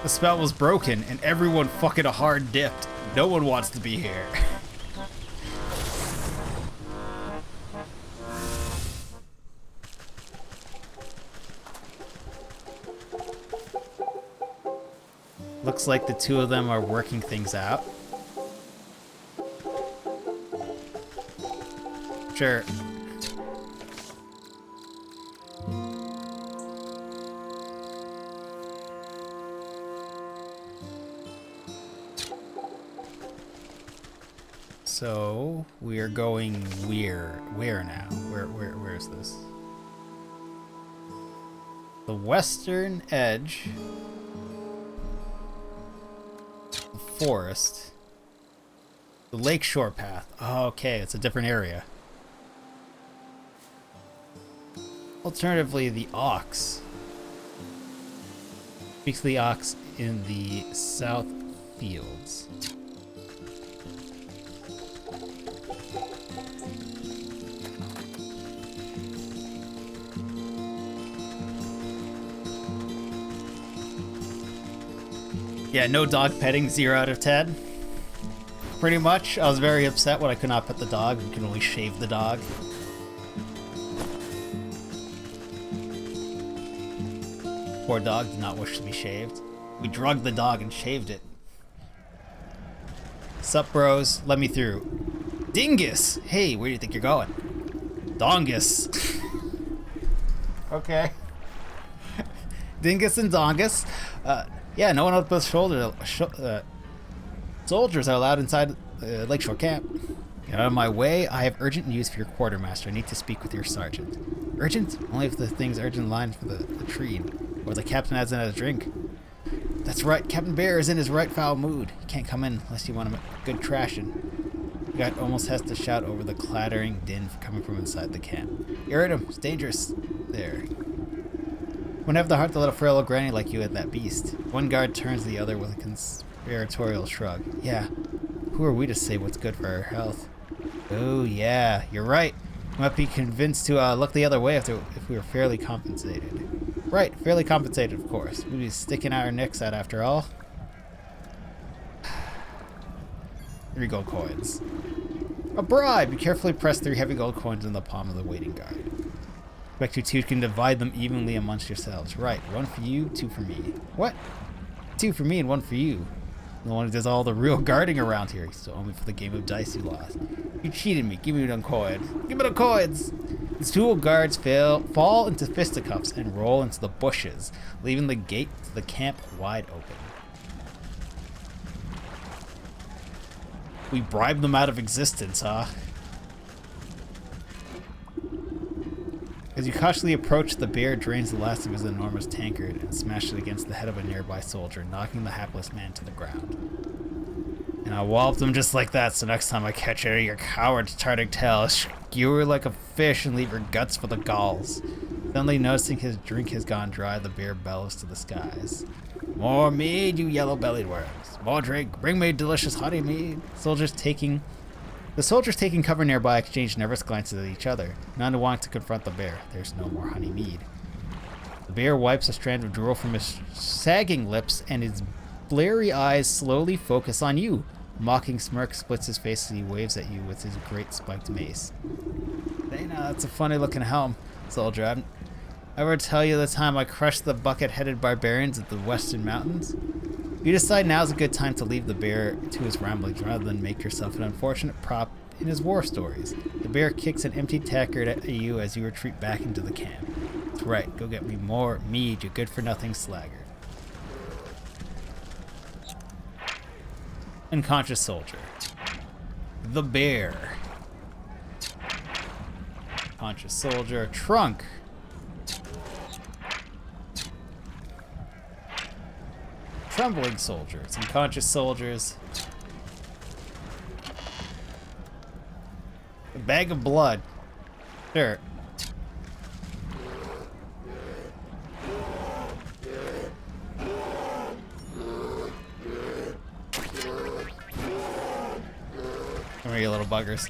The spell was broken, and everyone fucking hard dipped. No one wants to be here. Looks like the two of them are working things out. Sure. So we are going where now? Where is this? The western edge. The forest. The lakeshore path. Oh, okay, it's a different area. Alternatively, the ox. Speaks to the ox in the south fields. Yeah, no dog petting, 0 out of 10. Pretty much. I was very upset when I could not pet the dog. You can only shave the dog. Poor dog did not wish to be shaved. We drugged the dog and shaved it. Sup, bros? Let me through. Dingus! Hey, where do you think you're going? Dongus. Okay. Dingus and Dongus. Yeah, no one up with soldiers are allowed inside Lakeshore Camp. Get out of my way. I have urgent news for your quartermaster. I need to speak with your sergeant. Urgent? Only if the thing's urgent line for the latrine. Or the captain hasn't had a drink. That's right, Captain Bear is in his right foul mood. You can't come in unless you want a good trashing. The guy almost has to shout over the clattering din coming from inside the camp. You heard him. It's dangerous. There. Wouldn't have the heart to let a frail old granny like you at that beast. One guard turns to the other with a conspiratorial shrug. Yeah, who are we to say what's good for our health? Oh yeah, you're right. We might be convinced to look the other way if we were fairly compensated. Right, fairly compensated, of course. We'd be sticking our necks out after all. 3 gold coins. A bribe! You carefully press 3 heavy gold coins in the palm of the waiting guard. Expect you two can divide them evenly amongst yourselves. Right, 1 for you, 2 for me. What? 2 for me and 1 for you. The one who does all the real guarding around here. So only for the game of dice you lost. You cheated me. Give me them coins. Give me the coins! The 2 guards fall into fisticuffs and roll into the bushes, leaving the gate to the camp wide open. We bribed them out of existence, huh? As you cautiously approach, the bear drains the last of his enormous tankard and smashes it against the head of a nearby soldier, knocking the hapless man to the ground. And I walloped him just like that, so next time I catch any of your cowards turning tail, I'll skewer like a fish and leave your guts for the galls. Suddenly noticing his drink has gone dry, the bear bellows to the skies. More mead, you yellow-bellied worms. More drink, bring me delicious honey mead. The soldiers taking cover nearby exchange nervous glances at each other, none wanting to confront the bear. There's no more honey mead. The bear wipes a strand of drool from his sagging lips, and his bleary eyes slowly focus on you. A mocking smirk splits his face as he waves at you with his great spiked mace. Hey, now that's a funny-looking helm, soldier. Ever tell you the time I crushed the bucket-headed barbarians at the Western Mountains? You decide now's a good time to leave the bear to his ramblings rather than make yourself an unfortunate prop in his war stories. The bear kicks an empty tankard at you as you retreat back into the camp. That's right, go get me more mead, you good-for-nothing slagger. Unconscious soldier. The bear. Conscious soldier. Trunk. Trembling soldiers. Unconscious soldiers. A bag of blood. Sure. Come here, you little buggers.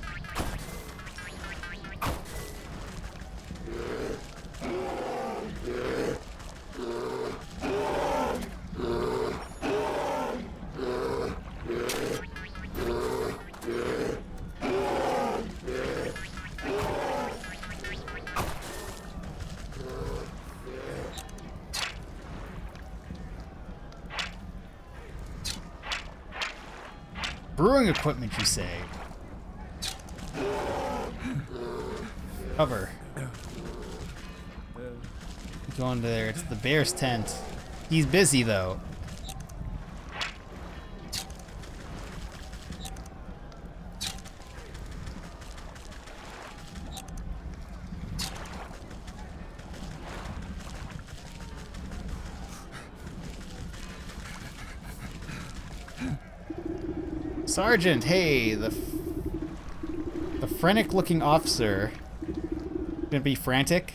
Brewing equipment, you say? Cover. Go into there. It's the bear's tent. He's busy, though. Sergeant, hey, the frantic-looking officer. Gonna be frantic?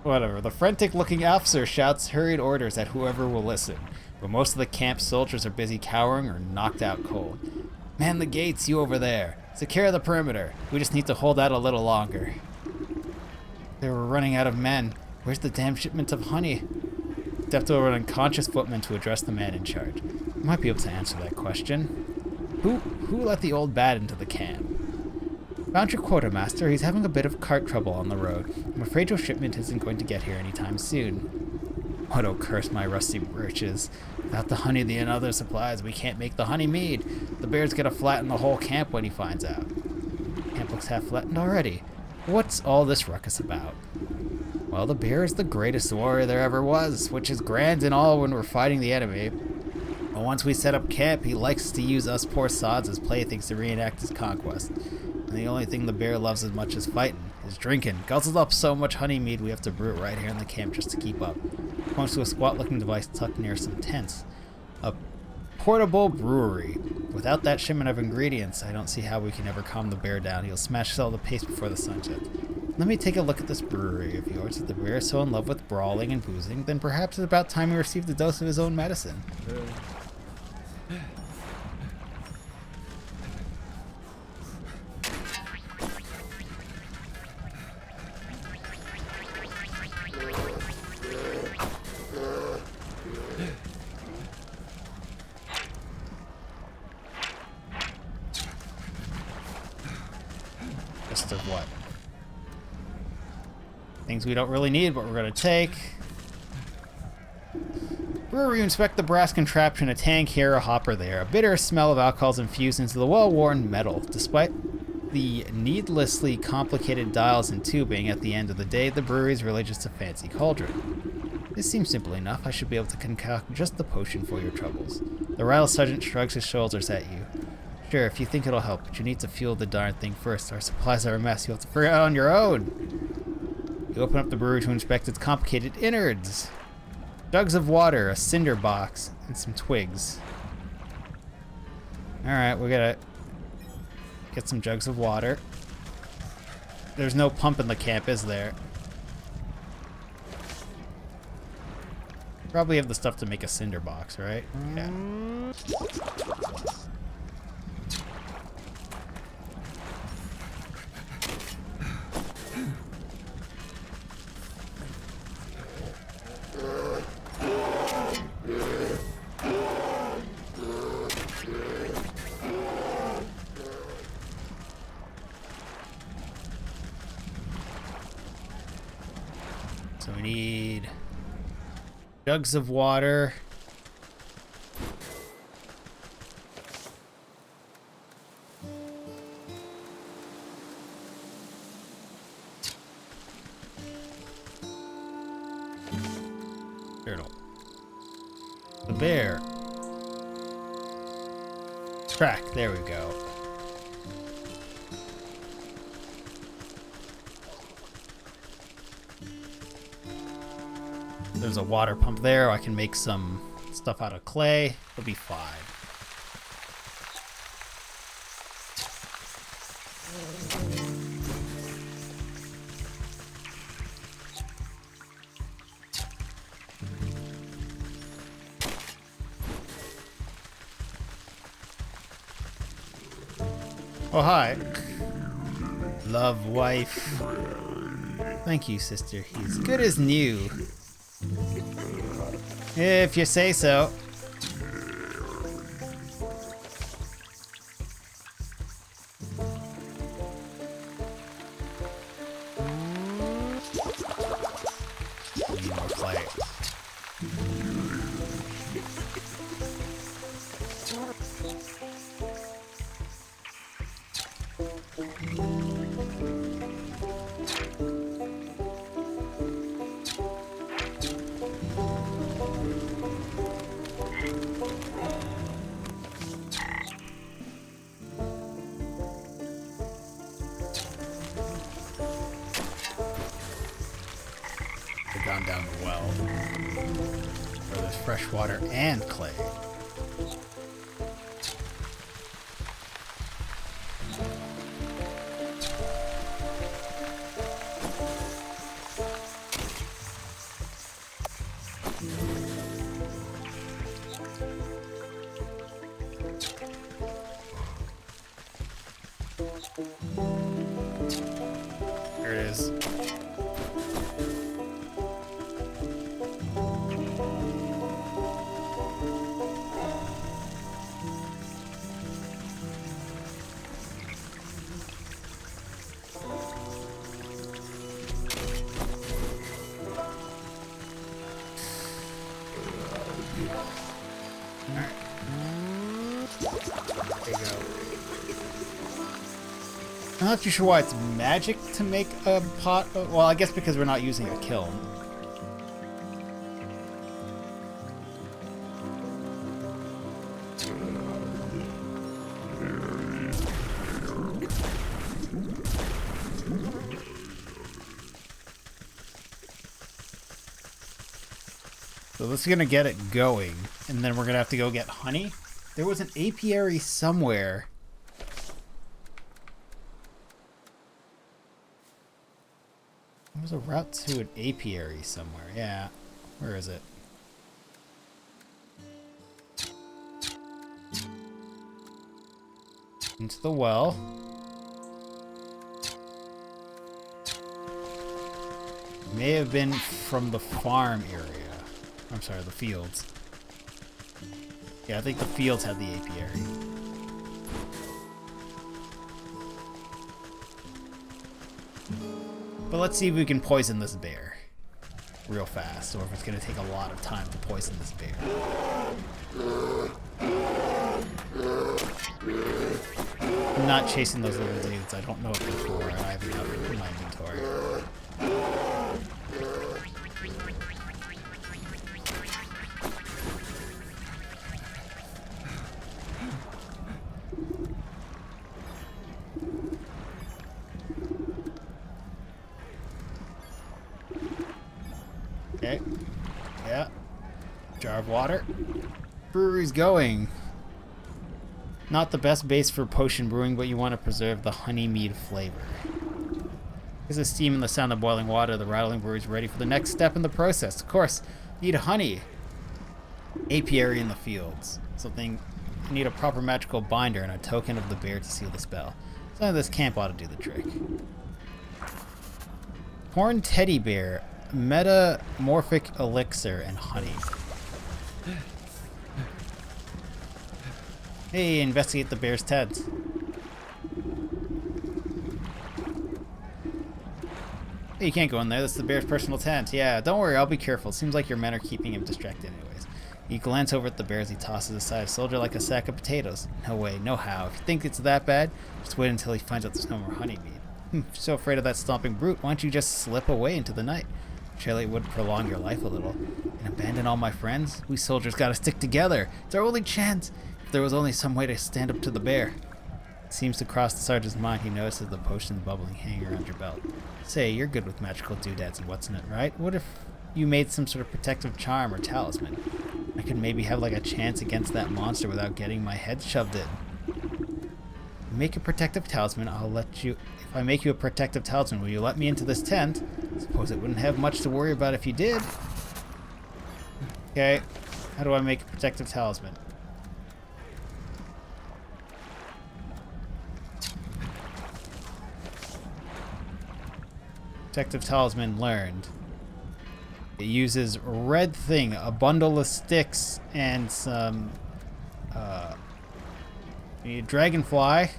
Whatever. The frantic-looking officer shouts hurried orders at whoever will listen, but most of the camp soldiers are busy cowering or knocked out cold. Man the gates, you over there. Secure the perimeter. We just need to hold out a little longer. They were running out of men. Where's the damn shipment of honey? Stepped over an unconscious footman to address the man in charge. You might be able to answer that question. Who let the old bat into the camp? Found your quartermaster. He's having a bit of cart trouble on the road. I'm afraid your shipment isn't going to get here anytime soon. What, oh, curse my rusty breeches. Without the honey and other supplies, we can't make the honey mead. The bear's gonna flatten the whole camp when he finds out. Camp looks half flattened already. What's all this ruckus about? Well, the bear is the greatest warrior there ever was, which is grand and all when we're fighting the enemy. But once we set up camp, he likes to use us poor sods as playthings to reenact his conquest. And the only thing the bear loves as much as fighting is drinking. Guzzles up so much honey mead we have to brew it right here in the camp just to keep up. Points to a squat-looking device tucked near some tents. A portable brewery. Without that shipment of ingredients, I don't see how we can ever calm the bear down. He'll smash all the paste before the sun sets. Let me take a look at this brewery of yours. If the bear is so in love with brawling and boozing, then perhaps it's about time he received a dose of his own medicine. List of what? Things we don't really need, but we're going to take. Brewery, you inspect the brass contraption, a tank here, a hopper there. A bitter smell of alcohols infused into the well-worn metal. Despite the needlessly complicated dials and tubing, at the end of the day, the brewery is really just a fancy cauldron. This seems simple enough. I should be able to concoct just the potion for your troubles. The rattle sergeant shrugs his shoulders at you. Sure, if you think it'll help, but you need to fuel the darn thing first. Our supplies are a mess. You'll have to figure it out on your own. You open up the brewery to inspect its complicated innards. Jugs of water, a cinder box, and some twigs. Alright, we gotta get some jugs of water. There's no pump in the camp, is there? Probably have the stuff to make a cinder box, right? Yeah. So we need jugs of water. Turtle. The bear. Track, there we go. There's a water pump there. I can make some stuff out of clay. It'll be fine. Oh, hi. Love, wife. Thank you, sister. He's good as new. If you say so. Need more clay. Gone down the well. Where there's fresh water and clay. There it is. I'm not too sure why it's magic to make a pot. Well, I guess because we're not using a kiln. So this is gonna get it going, and then we're gonna have to go get honey. There was an apiary somewhere. There was a route to an apiary somewhere. Yeah. Where is it? Into the well. May have been from the farm area. I'm sorry, the fields. Yeah, I think the fields had the apiary. But let's see if we can poison this bear real fast, or if it's going to take a lot of time to poison this bear. I'm not chasing those little dudes. I don't know what they're for. I have enough in my inventory. Okay. Yeah. Jar of water. Brewery's going. Not the best base for potion brewing, but you want to preserve the honey mead flavor. There's the steam and the sound of boiling water. The rattling brew is ready for the next step in the process. Of course, need honey. Apiary in the fields. Something. You need a proper magical binder and a token of the bear to seal the spell. Something of this camp ought to do the trick. Horned teddy bear, metamorphic elixir, and honey. Hey, investigate the bear's tent. Hey, you can't go in there. That's the bear's personal tent. Yeah, don't worry. I'll be careful. Seems like your men are keeping him distracted anyways. You glance over at the bear as he tosses aside a soldier like a sack of potatoes. No way, no how. If you think it's that bad, just wait until he finds out there's no more honeymead. So afraid of that stomping brute, why don't you just slip away into the night? Surely it would prolong your life a little. And abandon all my friends? We soldiers gotta stick together. It's our only chance. If there was only some way to stand up to the bear. It seems to cross the sergeant's mind. He notices the potion bubbling hanging around your belt. Say, you're good with magical doodads and what's in it, right? What if you made some sort of protective charm or talisman? I could maybe have like a chance against that monster without getting my head shoved in. Make a protective talisman, I'll let you... If I make you a protective talisman, will you let me into this tent? Suppose it wouldn't have much to worry about if you did. Okay, how do I make a protective talisman? Protective talisman learned. It uses red thing, a bundle of sticks, and some you need a dragonfly.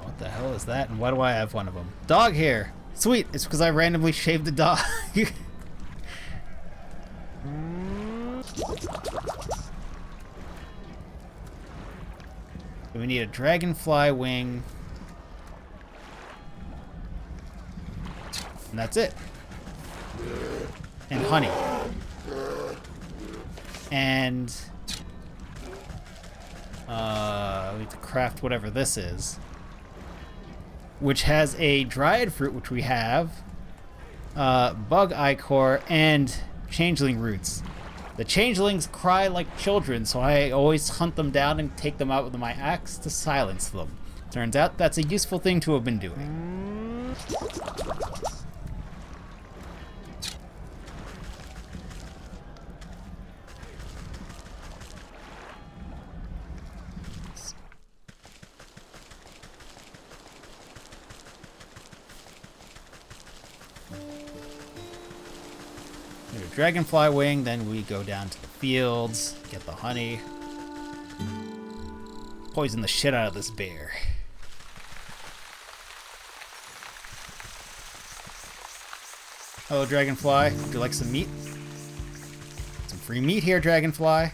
What the hell is that? And why do I have one of them? Dog hair. Sweet. It's because I randomly shaved the dog. We need a dragonfly wing. And that's it. And honey. And we have to craft whatever this is. Which has a dried fruit, which we have. Bug ichor and changeling roots. The changelings cry like children, so I always hunt them down and take them out with my axe to silence them. Turns out that's a useful thing to have been doing. Dragonfly wing, then we go down to the fields, get the honey, poison the shit out of this bear. Hello, Dragonfly. Would you like some meat? Some free meat here, Dragonfly.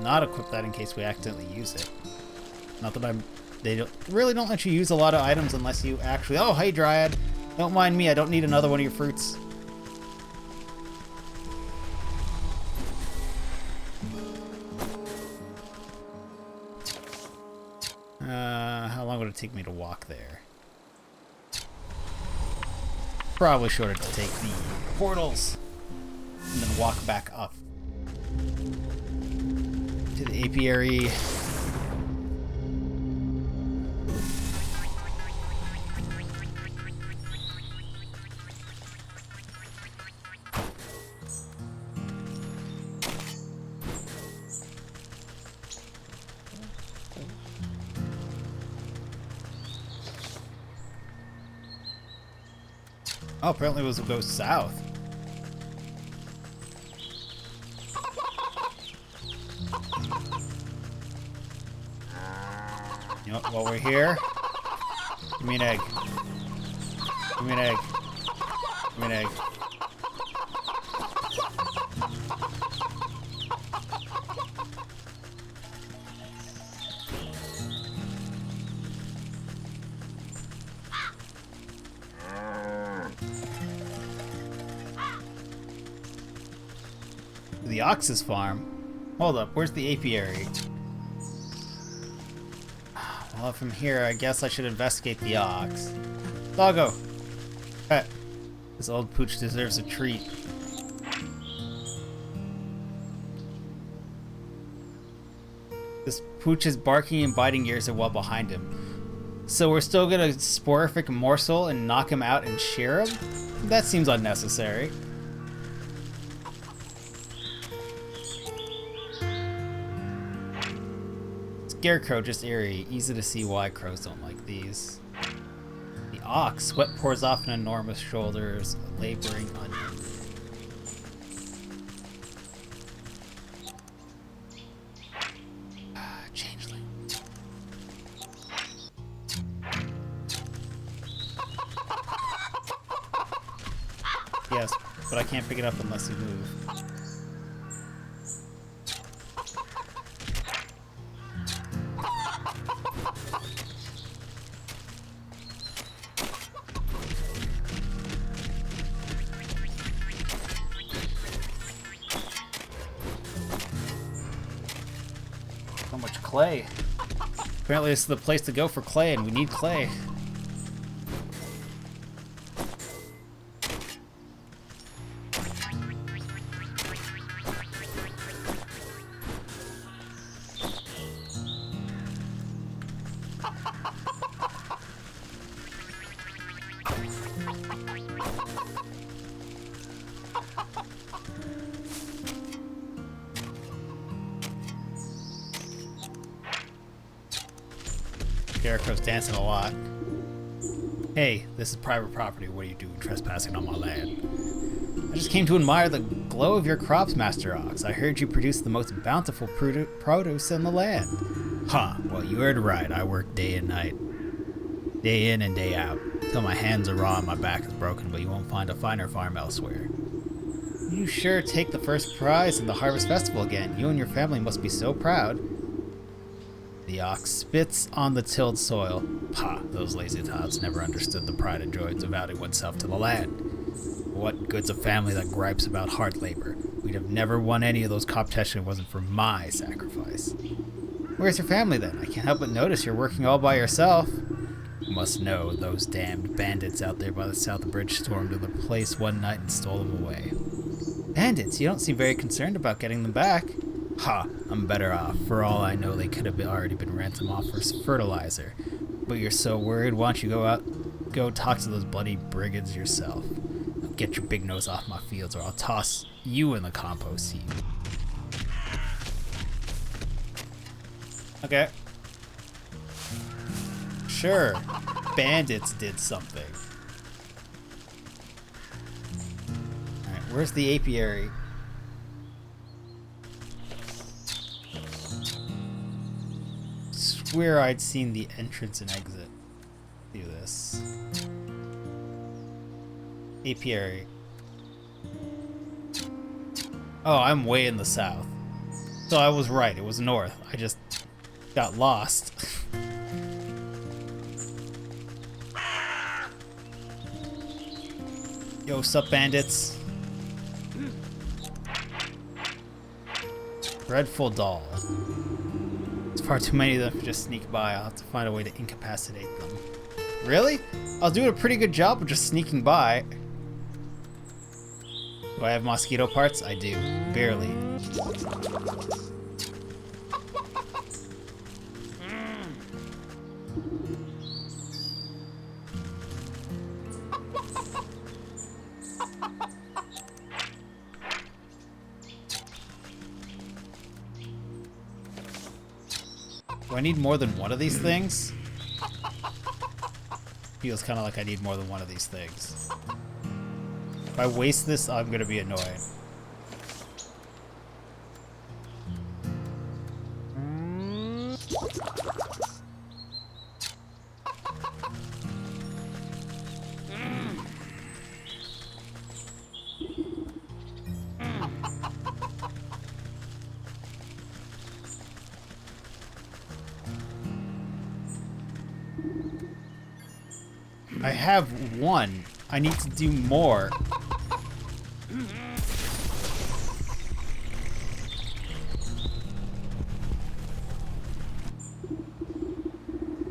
Not equip that in case we accidentally use it. Not that they really don't let you use a lot of items unless you actually... Oh, hey, Dryad. Don't mind me. I don't need another one of your fruits. How long would it take me to walk there? Probably shorter to take the portals and then walk back up to the apiary. Oh, apparently it was to go south. You know, while we're here, give me an egg. Give me an egg. Give me an egg. The Ox's farm? Hold up, where's the apiary? Well, from here, I guess I should investigate the ox. Doggo! Pet. This old pooch deserves a treat. This pooch's barking and biting ears are well behind him. So we're still gonna sporific morsel and knock him out and shear him? That seems unnecessary. Scarecrow, just eerie. Easy to see why crows don't like these. The ox, sweat pours off an enormous shoulders, a laboring onion. Changeling. Yes, but I can't pick it up unless you move. So much clay. Apparently this is the place to go for clay, and we need clay. Scarecrow's dancing a lot. Hey, this is private property. What are you doing trespassing on my land? I just came to admire the glow of your crops, Master Ox. I heard you produce the most bountiful produce in the land. Huh, well you heard right. I work day and night. Day in and day out. Till my hands are raw and my back is broken, but you won't find a finer farm elsewhere. You sure take the first prize in the Harvest Festival again. You and your family must be so proud. The ox spits on the tilled soil. Pah, those lazy tots never understood the pride and joy of devoting oneself to the land. What good's a family that gripes about hard labor? We'd have never won any of those competitions if it wasn't for my sacrifice. Where's your family then? I can't help but notice you're working all by yourself. You must know those damned bandits out there by the South Bridge stormed into the place one night and stole them away. Bandits? You don't seem very concerned about getting them back. Ha, I'm better off. For all I know, they could have already been ransomed off for fertilizer. But you're so worried, why don't you go talk to those bloody brigands yourself. Now get your big nose off my fields or I'll toss you in the compost heap. Okay. Sure, bandits did something. Alright, where's the apiary? Swear I'd seen the entrance and exit. Do this. Apiary. Oh, I'm way in the south. So I was right, it was north. I just got lost. Yo, sup bandits? Dreadful doll. There's far too many of them to just sneak by. I'll have to find a way to incapacitate them. Really? I was doing a pretty good job of just sneaking by. Do I have mosquito parts? I do. Barely. Do I need more than one of these things? Feels kind of like I need more than one of these things. If I waste this, I'm gonna be annoyed. I have one. I need to do more.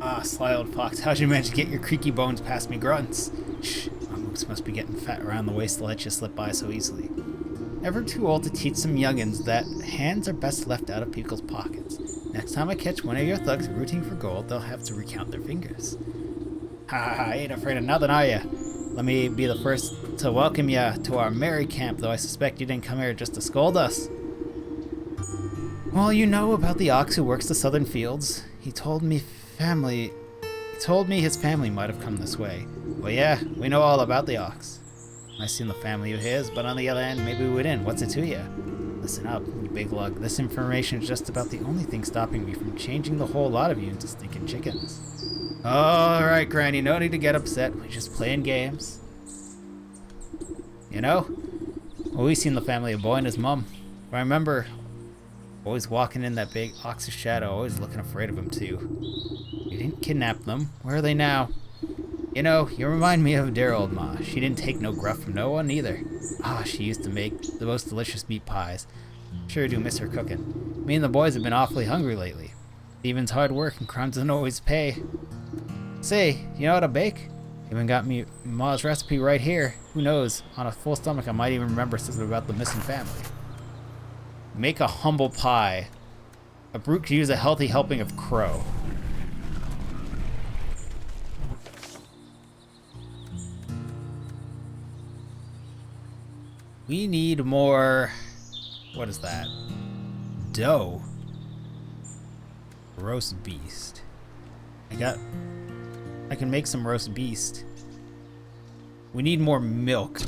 Ah, sly old fox. How'd you manage to get your creaky bones past me grunts? Shh, my mooks must be getting fat around the waist to let you slip by so easily. Ever too old to teach some youngins that hands are best left out of people's pockets. Next time I catch one of your thugs rooting for gold, they'll have to recount their fingers. Ha ha, ain't afraid of nothing, are ya? Let me be the first to welcome ya to our merry camp, though I suspect you didn't come here just to scold us. Well, you know about the ox who works the southern fields. He told me his family might have come this way. Well, yeah, we know all about the ox. I seen the family of his, but on the other hand, maybe we didn't. What's it to ya? Listen up, you big lug. This information is just about the only thing stopping me from changing the whole lot of you into stinking chickens. Alright, Granny, no need to get upset. We're just playing games. You know, well, we seen the family of Boy and his mum. I remember always walking in that big ox's shadow, always looking afraid of him too. You didn't kidnap them. Where are they now? You know, you remind me of dear old Ma. She didn't take no gruff from no one either. Ah, she used to make the most delicious meat pies. Sure do miss her cooking. Me and the boys have been awfully hungry lately. Steven's hard work and crimes don't always pay. Say, you know how to bake? Even got me Ma's recipe right here. Who knows? On a full stomach, I might even remember something about the missing family. Make a humble pie. A brute could use a healthy helping of crow. We need more... What is that? Dough. Roast beast. I can make some roast beast. We need more milk.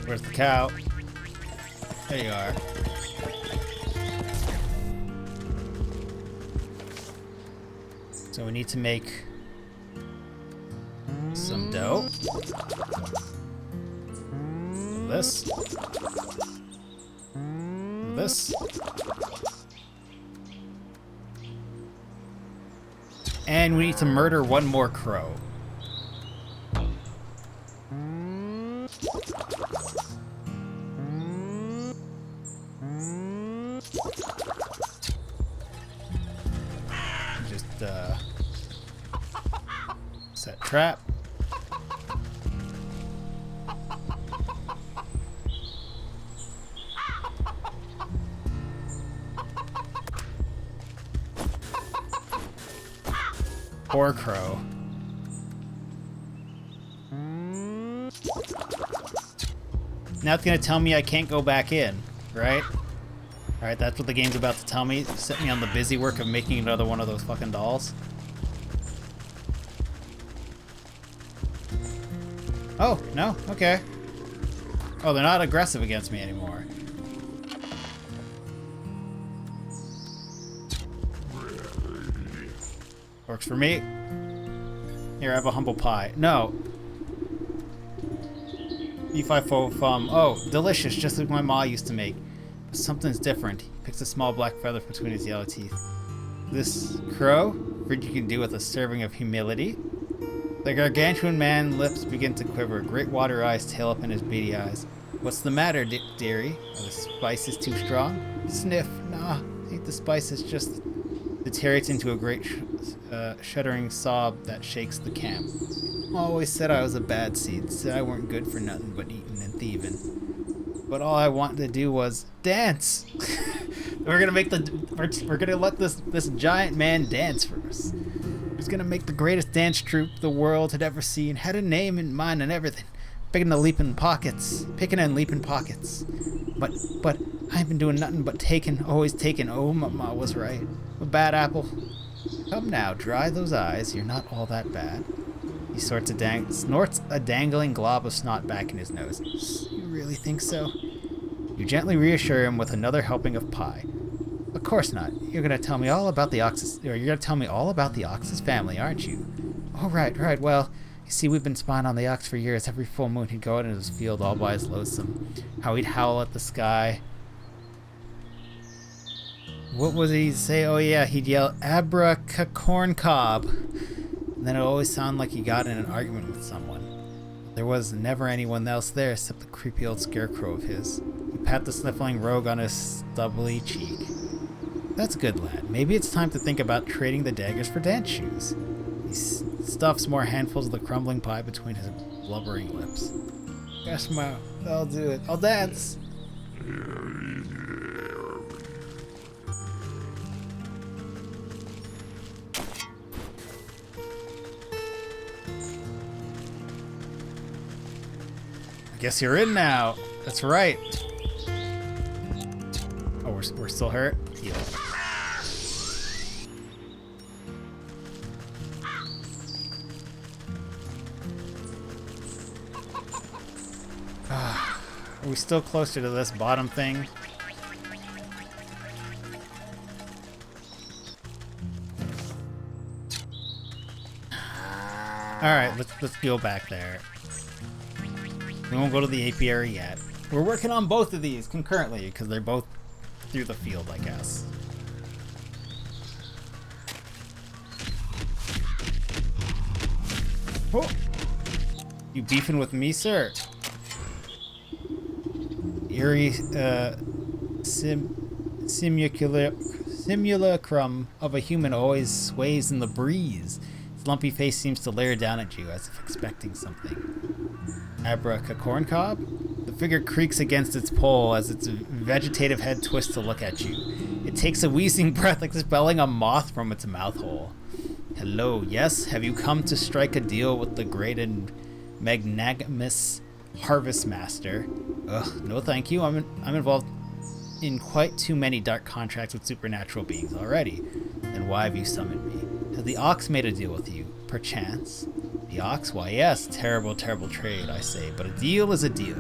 Where's the cow? There you are. So we need to make some dough. This. This. And we need to murder one more crow. Just set trap. Poor crow. Now it's gonna tell me I can't go back in, right? Alright, that's what the game's about to tell me. Set me on the busy work of making another one of those fucking dolls. Oh, no? Okay. Oh, they're not aggressive against me anymore. Works for me. Here, I have a humble pie. No. E5 fum. Oh, delicious, just like my ma used to make. But something's different. He picks a small black feather between his yellow teeth. This crow? What you can do with a serving of humility? The gargantuan man's lips begin to quiver, great water eyes tail up in his beady eyes. What's the matter, dearie? Are the spices too strong? Sniff. Nah, I think the spices just deteriorates into a great shuddering sob that shakes the camp. Always said I was a bad seed, said I weren't good for nothing but eating and thieving. But all I wanted to do was dance. We're gonna let this giant man dance for us. He's gonna make the greatest dance troupe the world had ever seen. Had a name in mind and everything. Picking and leaping pockets. But I ain't been doing nothing but taking, always taking. Oh, my ma was right. A bad apple. Come now, dry those eyes. You're not all that bad. He snorts a dangling glob of snot back in his nose. You really think so? You gently reassure him with another helping of pie. Of course not. You're gonna tell me all about the Ox's family, aren't you? Oh, right. Well, you see, we've been spying on the Ox for years. Every full moon he'd go out into his field all by his lonesome. How he'd howl at the sky. What was he say? Oh yeah, he'd yell "Abracacorn cob." And then it always sounded like he got in an argument with someone. There was never anyone else there except the creepy old scarecrow of his. He pat the sniffling rogue on his stubbly cheek. That's good, lad. Maybe it's time to think about trading the daggers for dance shoes. He stuffs more handfuls of the crumbling pie between his blubbering lips. Yes, Ma. I'll do it. I'll dance. Guess you're in now. That's right. Oh, we're still hurt? Heal. Are we still closer to this bottom thing? Alright, let's go back there. We won't go to the apiary yet. We're working on both of these concurrently because they're both through the field, I guess. Oh. You beefing with me, sir? Eerie simulacrum of a human always sways in the breeze. His lumpy face seems to leer down at you as if expecting something. Abracacorn cob? The figure creaks against its pole as its vegetative head twists to look at you. It takes a wheezing breath like expelling a moth from its mouth hole. Hello, yes? Have you come to strike a deal with the great and magnanimous Harvest Master? Ugh, no thank you. I'm involved in quite too many dark contracts with supernatural beings already. Then why have you summoned me? Has the Ox made a deal with you? Perchance? The Ox? Why yes, terrible trade, I say, but a deal is a deal.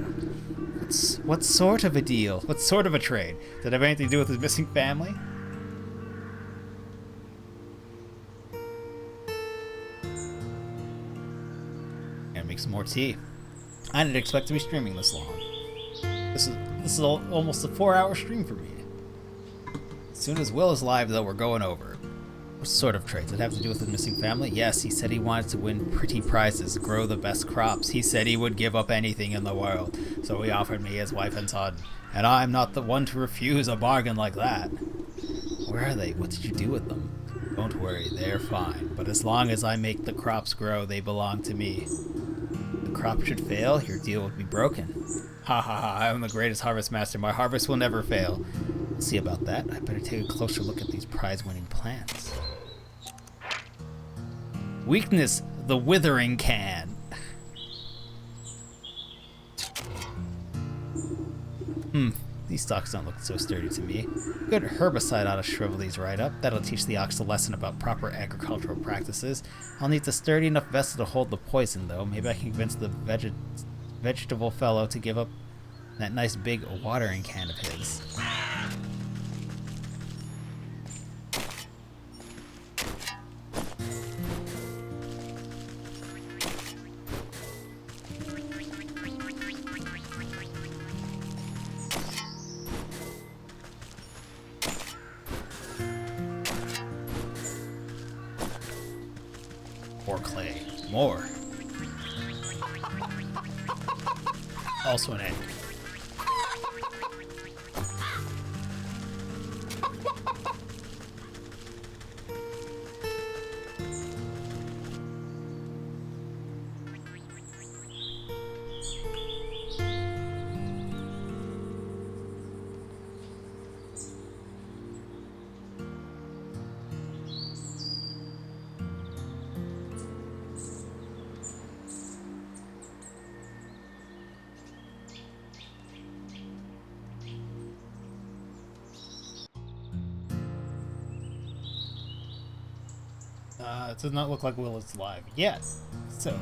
What sort of a deal? What sort of a trade? Did it have anything to do with his missing family? Gotta make some more tea. I didn't expect to be streaming this long. This is almost a 4-hour stream for me. As soon as Will is live, though, we're going over. What sort of traits? Did it have to do with his missing family? Yes, he said he wanted to win pretty prizes, grow the best crops. He said he would give up anything in the world, so he offered me his wife and son. And I'm not the one to refuse a bargain like that. Where are they? What did you do with them? Don't worry, they're fine. But as long as I make the crops grow, they belong to me. If the crop should fail, your deal would be broken. Ha ha ha, I'm the greatest harvest master. My harvest will never fail. We'll see about that. I better take a closer look at these prize-winning plants. Weakness, the withering can. These stalks don't look so sturdy to me. Good herbicide ought to shrivel these right up. That'll teach the Ox a lesson about proper agricultural practices. I'll need a sturdy enough vessel to hold the poison, though. Maybe I can convince the vegetable fellow to give up that nice big watering can of his. More clay. More. Also an egg. It does not look like Will is live yet. So,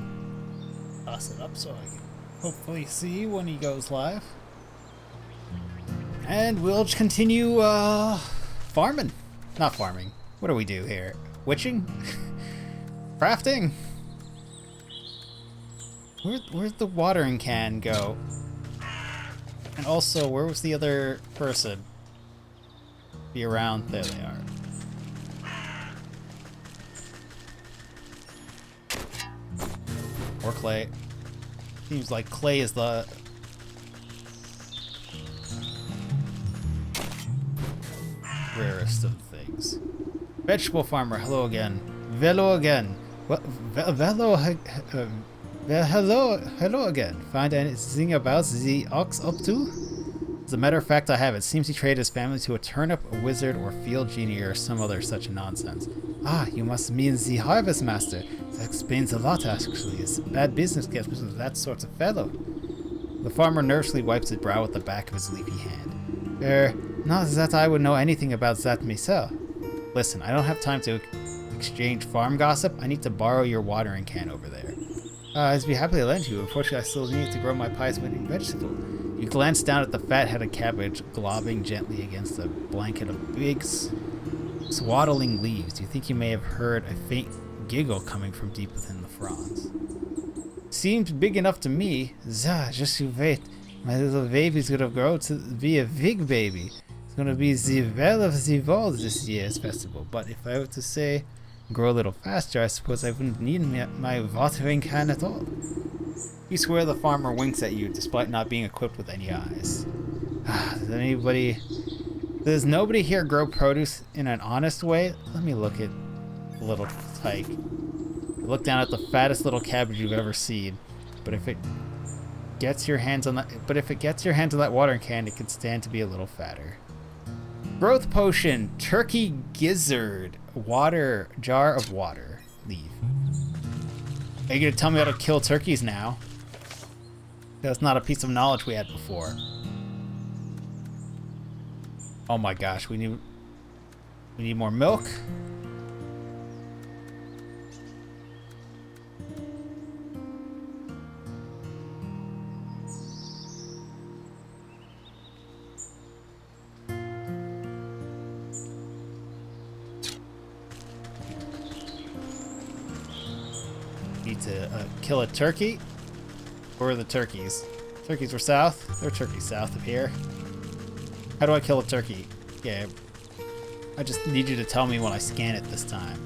toss it up so I can hopefully see when he goes live. And we'll continue farming. Not farming. What do we do here? Witching? Crafting? Where'd the watering can go? And also, where was the other person? Be around. There they are. Or clay. Seems like clay is the rarest of things. Vegetable farmer, hello again. Velo again. What? Velo. Hello again. Find anything about the ox up to? As a matter of fact, I have. It seems he traded his family to a turnip, a wizard, or field genie, or some other such nonsense. Ah, you must mean the harvest master. That explains a lot, actually. It's bad business gets with that sort of fellow. The farmer nervously wipes his brow with the back of his leafy hand. Not that I would know anything about that myself. Listen, I don't have time to exchange farm gossip. I need to borrow your watering can over there. I'd be happy to lend you. Unfortunately, I still need to grow my pies-winning vegetable. You glance down at the fat-headed cabbage globbing gently against a blanket of big, swaddling leaves. You think you may have heard a faint giggle coming from deep within the fronds. Seems big enough to me. Just you wait. My little baby's gonna grow to be a big baby. It's gonna be the belle of the ball this year's festival. But if I were to say grow a little faster, I suppose I wouldn't need my watering can at all. You swear the farmer winks at you despite not being equipped with any eyes. Does nobody here grow produce in an honest way? Let me look at the little tyke. Look down at the fattest little cabbage you've ever seen. But if it gets your hands on that watering can, it could stand to be a little fatter. Growth potion, turkey gizzard, water, jar of water, leave. Are you gonna tell me how to kill turkeys now? That's not a piece of knowledge we had before. Oh my gosh, we need more milk. Need to kill a turkey. Where are the turkeys? Turkeys were south. There are turkeys south of here. How do I kill a turkey? Yeah. I just need you to tell me when I scan it this time.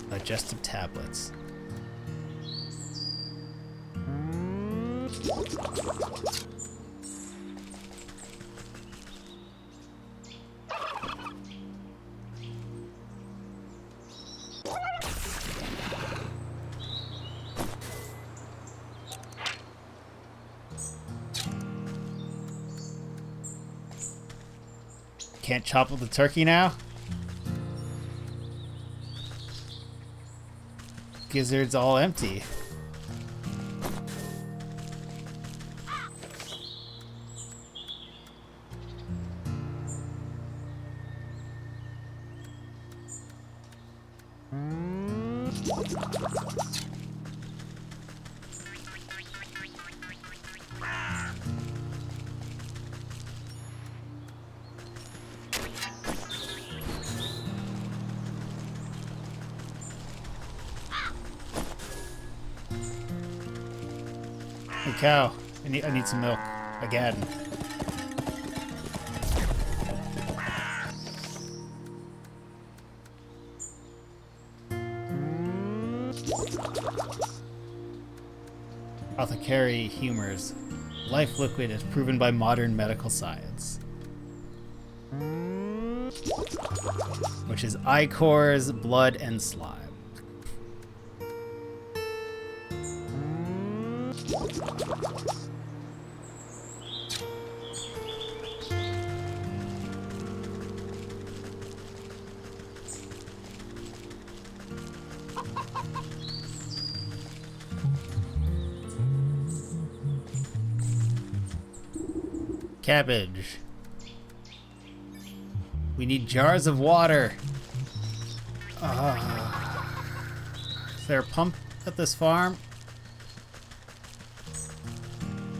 Digestive tablets. Can't chop up the turkey now? Gizzard's all empty. Hey cow, I need some milk again. Apothecary humors. Life liquid is proven by modern medical science. Which is ichors, blood, and slime. Cabbage. We need jars of water. Is there a pump at this farm?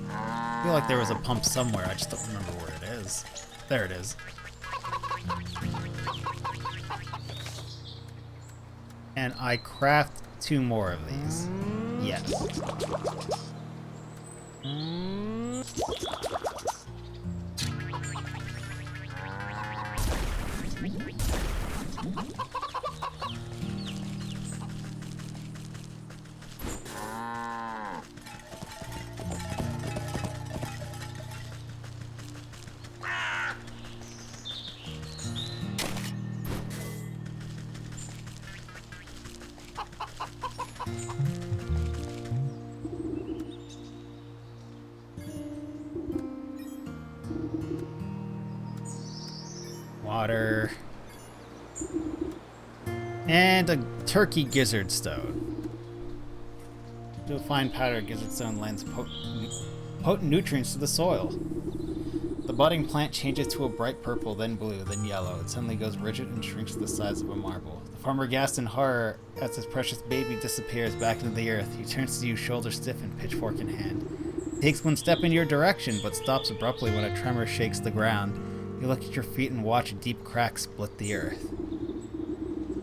I feel like there was a pump somewhere. I just don't remember where it is. There it is. And I craft 2 more of these. Yes. Water. And a turkey gizzard stone. To a fine powder, gizzard stone lends potent nutrients to the soil. The budding plant changes to a bright purple, then blue, then yellow. It suddenly goes rigid and shrinks to the size of a marble. The farmer gasps in horror as his precious baby disappears back into the earth. He turns to you, shoulders stiff and pitchfork in hand. He takes one step in your direction, but stops abruptly when a tremor shakes the ground. You look at your feet and watch a deep crack split the earth.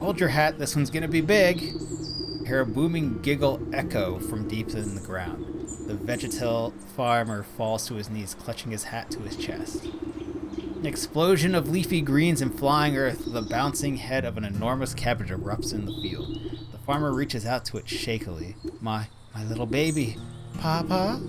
Hold your hat, this one's gonna be big. You hear a booming giggle echo from deep in the ground. The vegetal farmer falls to his knees, clutching his hat to his chest. An explosion of leafy greens and flying earth, the bouncing head of an enormous cabbage erupts in the field. The farmer reaches out to it shakily. My little baby. Papa?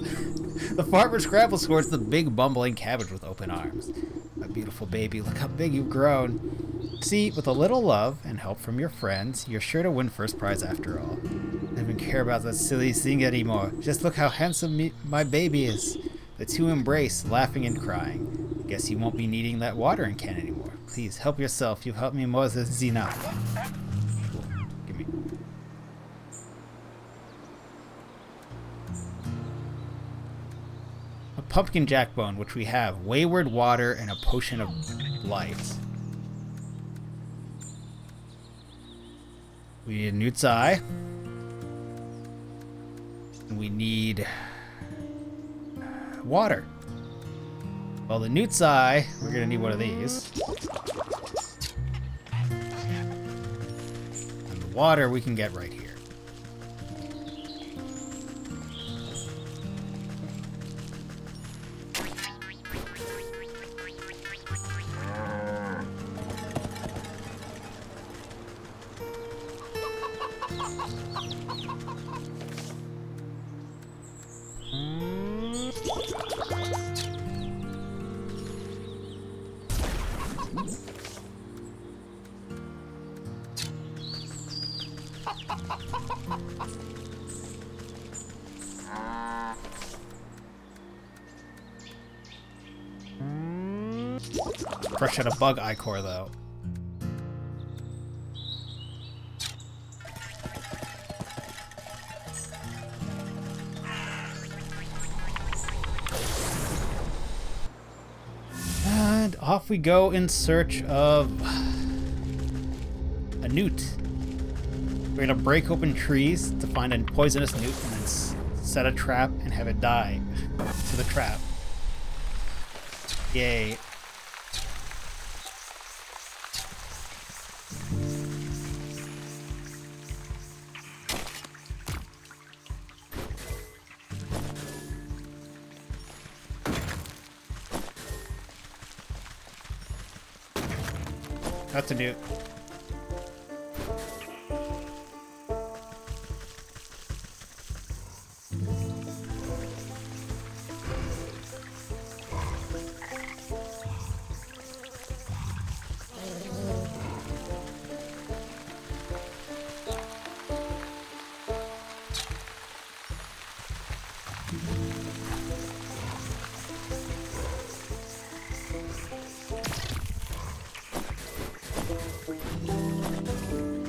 The farmer scrambles towards the big bumbling cabbage with open arms. My beautiful baby, look how big you've grown. See, with a little love and help from your friends, you're sure to win first prize after all. I don't even care about that silly thing anymore. Just look how handsome my baby is. The two embrace, laughing and crying. I guess you won't be needing that watering can anymore. Please, help yourself. You've helped me more than enough. Cool. Give me. A pumpkin jackbone, which we have. Wayward water and a potion of light. We need a newt's eye. And we need water. Well, the newt's eye, we're gonna need one of these. And the water we can get right here. Fresh out of bug ichor, though. And off we go in search of a newt. We're gonna break open trees to find a poisonous newt and then set a trap and have it die to the trap. Yay. That's a newt.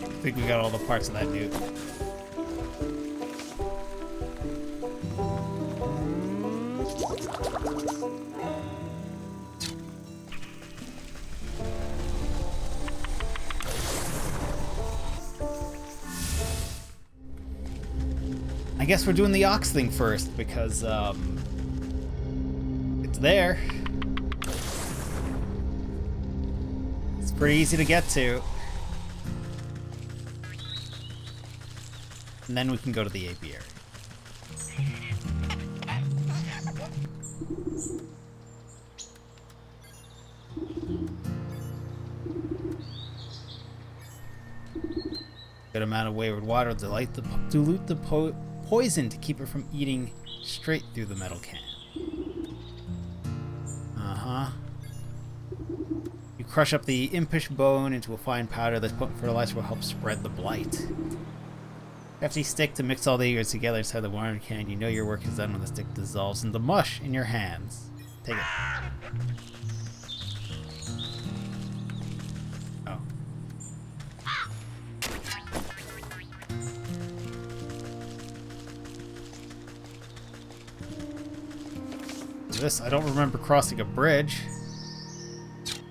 I think we got all the parts of that newt. I guess we're doing the ox thing first because it's there. It's pretty easy to get to. And then we can go to the apiary. Good amount of wayward water will dilute the poison to keep it from eating straight through the metal can. You crush up the impish bone into a fine powder. This potent fertilizer will help spread the blight. Hefty stick to mix all the ingredients together inside the water can. You know your work is done when the stick dissolves into mush in your hands. Take it. Oh. This, I don't remember crossing a bridge.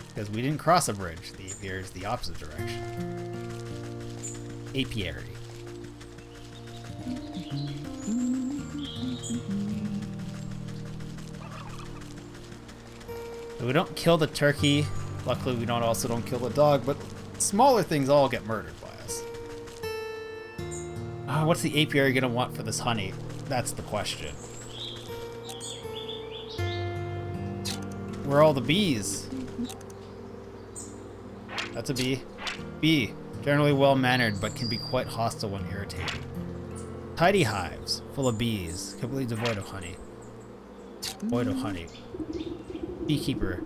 Because we didn't cross a bridge. The apiary is the opposite direction. Apiary. So we don't kill the turkey. Luckily, we don't kill the dog, but smaller things all get murdered by us. What's the apiary gonna want for this honey? That's the question. Where are all the bees? That's a bee. Bee. Generally well-mannered, but can be quite hostile when irritating. Tidy hives, full of bees, completely devoid of honey. Void of honey. Beekeeper.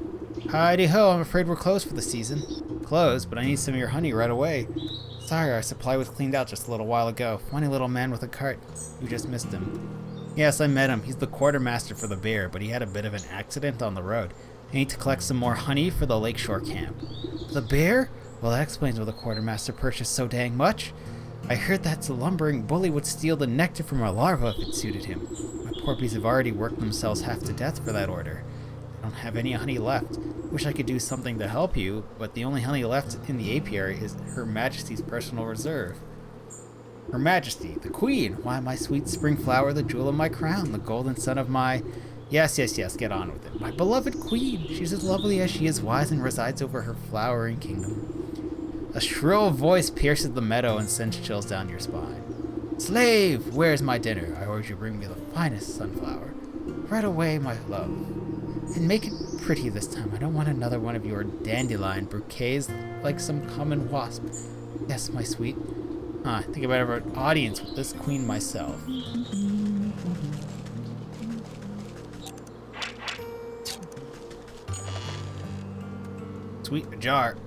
Heidi-ho, I'm afraid we're closed for the season. Closed, but I need some of your honey right away. Sorry, our supply was cleaned out just a little while ago. Funny little man with a cart. You just missed him. Yes, I met him. He's the quartermaster for the bear, but he had a bit of an accident on the road. I need to collect some more honey for the lakeshore camp. The bear? Well, that explains why the quartermaster purchased so dang much. I heard that the lumbering bully would steal the nectar from our larva if it suited him. My poor bees have already worked themselves half to death for that order. I don't have any honey left. Wish I could do something to help you, but the only honey left in the apiary is Her Majesty's personal reserve. Her Majesty, the Queen! Why, my sweet spring flower, the jewel of my crown, the golden son of my... Yes, get on with it. My beloved Queen! She's as lovely as she is wise and resides over her flowering kingdom. A shrill voice pierces the meadow and sends chills down your spine. Slave, where's my dinner? I ordered you to bring me the finest sunflower. Right away, my love. And make it pretty this time. I don't want another one of your dandelion bouquets like some common wasp. Yes, my sweet. I think I better have an audience with this queen myself. Sweet jar.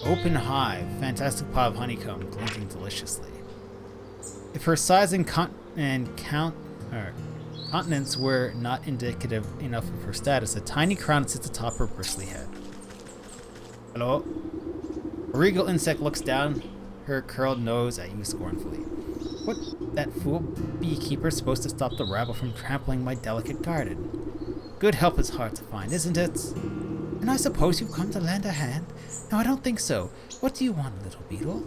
Open hive. Fantastic pile of honeycomb, glinting deliciously. If her size and continents were not indicative enough of her status, a tiny crown sits atop her bristly head. Hello? A regal insect looks down her curled nose at you scornfully. What? That fool beekeeper supposed to stop the rabble from trampling my delicate garden. Good help is hard to find, isn't it? And I suppose you've come to lend a hand? No, I don't think so. What do you want, little beetle?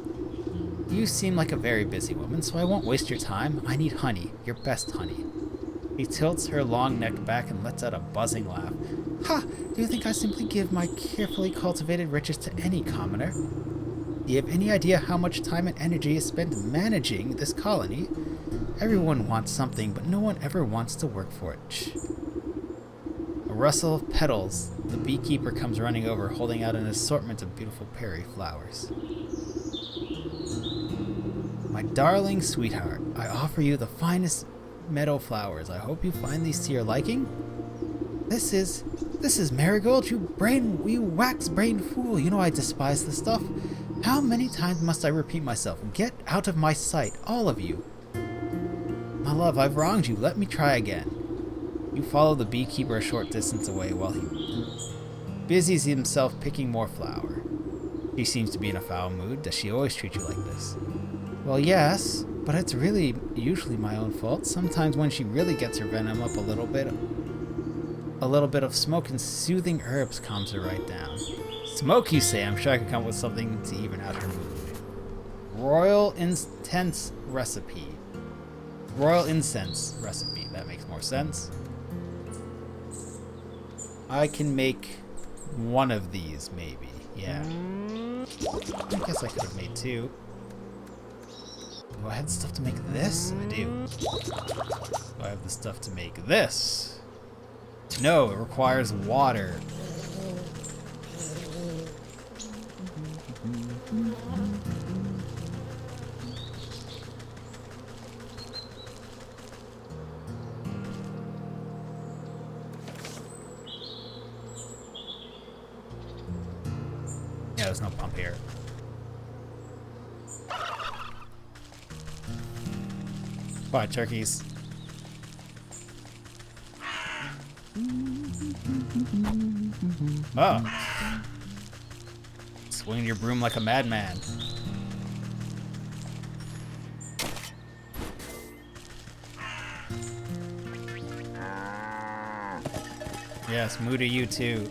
You seem like a very busy woman, so I won't waste your time. I need honey, your best honey. He tilts her long neck back and lets out a buzzing laugh. Ha! Do you think I simply give my carefully cultivated riches to any commoner? Do you have any idea how much time and energy is spent managing this colony? Everyone wants something, but no one ever wants to work for it. Shh. A rustle of petals. The beekeeper comes running over, holding out an assortment of beautiful prairie flowers. My darling sweetheart, I offer you the finest meadow flowers. I hope you find these to your liking. This is marigold, you wax-brained fool. You know I despise this stuff. How many times must I repeat myself? Get out of my sight, all of you. My love, I've wronged you. Let me try again. You follow the beekeeper a short distance away while he busies himself picking more flour. She seems to be in a foul mood. Does she always treat you like this? Well, yes, but it's really usually my own fault. Sometimes when she really gets her venom up a little bit, A little bit of smoke and soothing herbs calms her right down. Smoke, you say? I'm sure I could come up with something to even out her mood. Royal incense recipe. Royal incense recipe. That makes more sense. I can make one of these, maybe. Yeah. I guess I could have made two. Do I have the stuff to make this? I do. Do I have the stuff to make this? No, it requires water. Yeah, there's no pump here. Bye, turkeys. Oh. Swing your broom like a madman. Yes, moo to you too.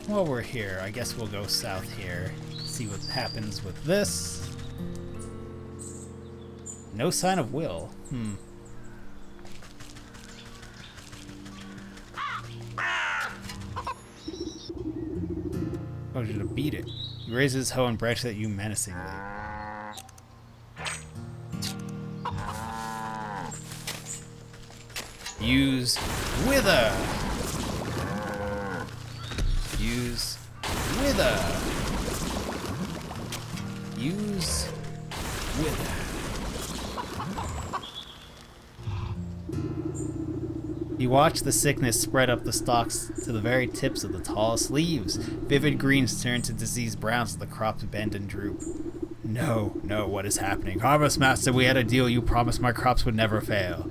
While we're here, I guess we'll go south here. See what happens with this. No sign of Will. Told you to beat it. He raises his hoe and branches at you menacingly. Use Wither! Use Wither! Use Wither. You watch the sickness spread up the stalks to the very tips of the tallest leaves. Vivid greens turn to diseased browns as the crops bend and droop. No, what is happening? Harvest Master, we had a deal. You promised my crops would never fail.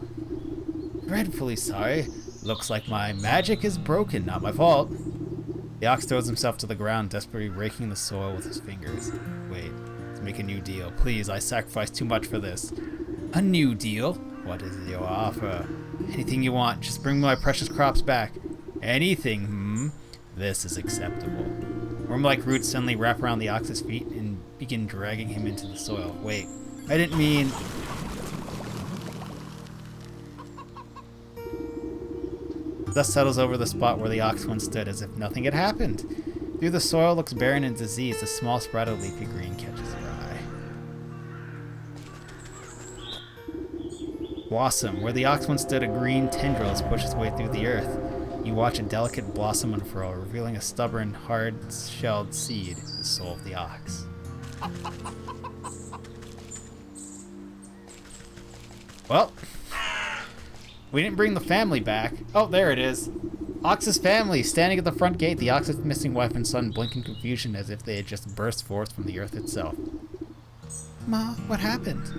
Dreadfully sorry. Looks like my magic is broken, not my fault. The ox throws himself to the ground, desperately raking the soil with his fingers. Wait, let's make a new deal. Please, I sacrificed too much for this. A new deal? What is your offer? Anything you want, just bring my precious crops back. Anything, This is acceptable. Worm-like roots suddenly wrap around the ox's feet and begin dragging him into the soil. Wait, I didn't mean... Dust settles over the spot where the ox once stood as if nothing had happened. Through the soil looks barren and diseased. A small sprout of leafy green catches your eye. Blossom. Where the ox once stood, a green tendril has pushed its way through the earth. You watch a delicate blossom unfurl, revealing a stubborn, hard-shelled seed, the soul of the ox. Well... we didn't bring the family back. Oh, there it is. Ox's family, standing at the front gate, the ox's missing wife and son blink in confusion as if they had just burst forth from the earth itself. Ma, what happened?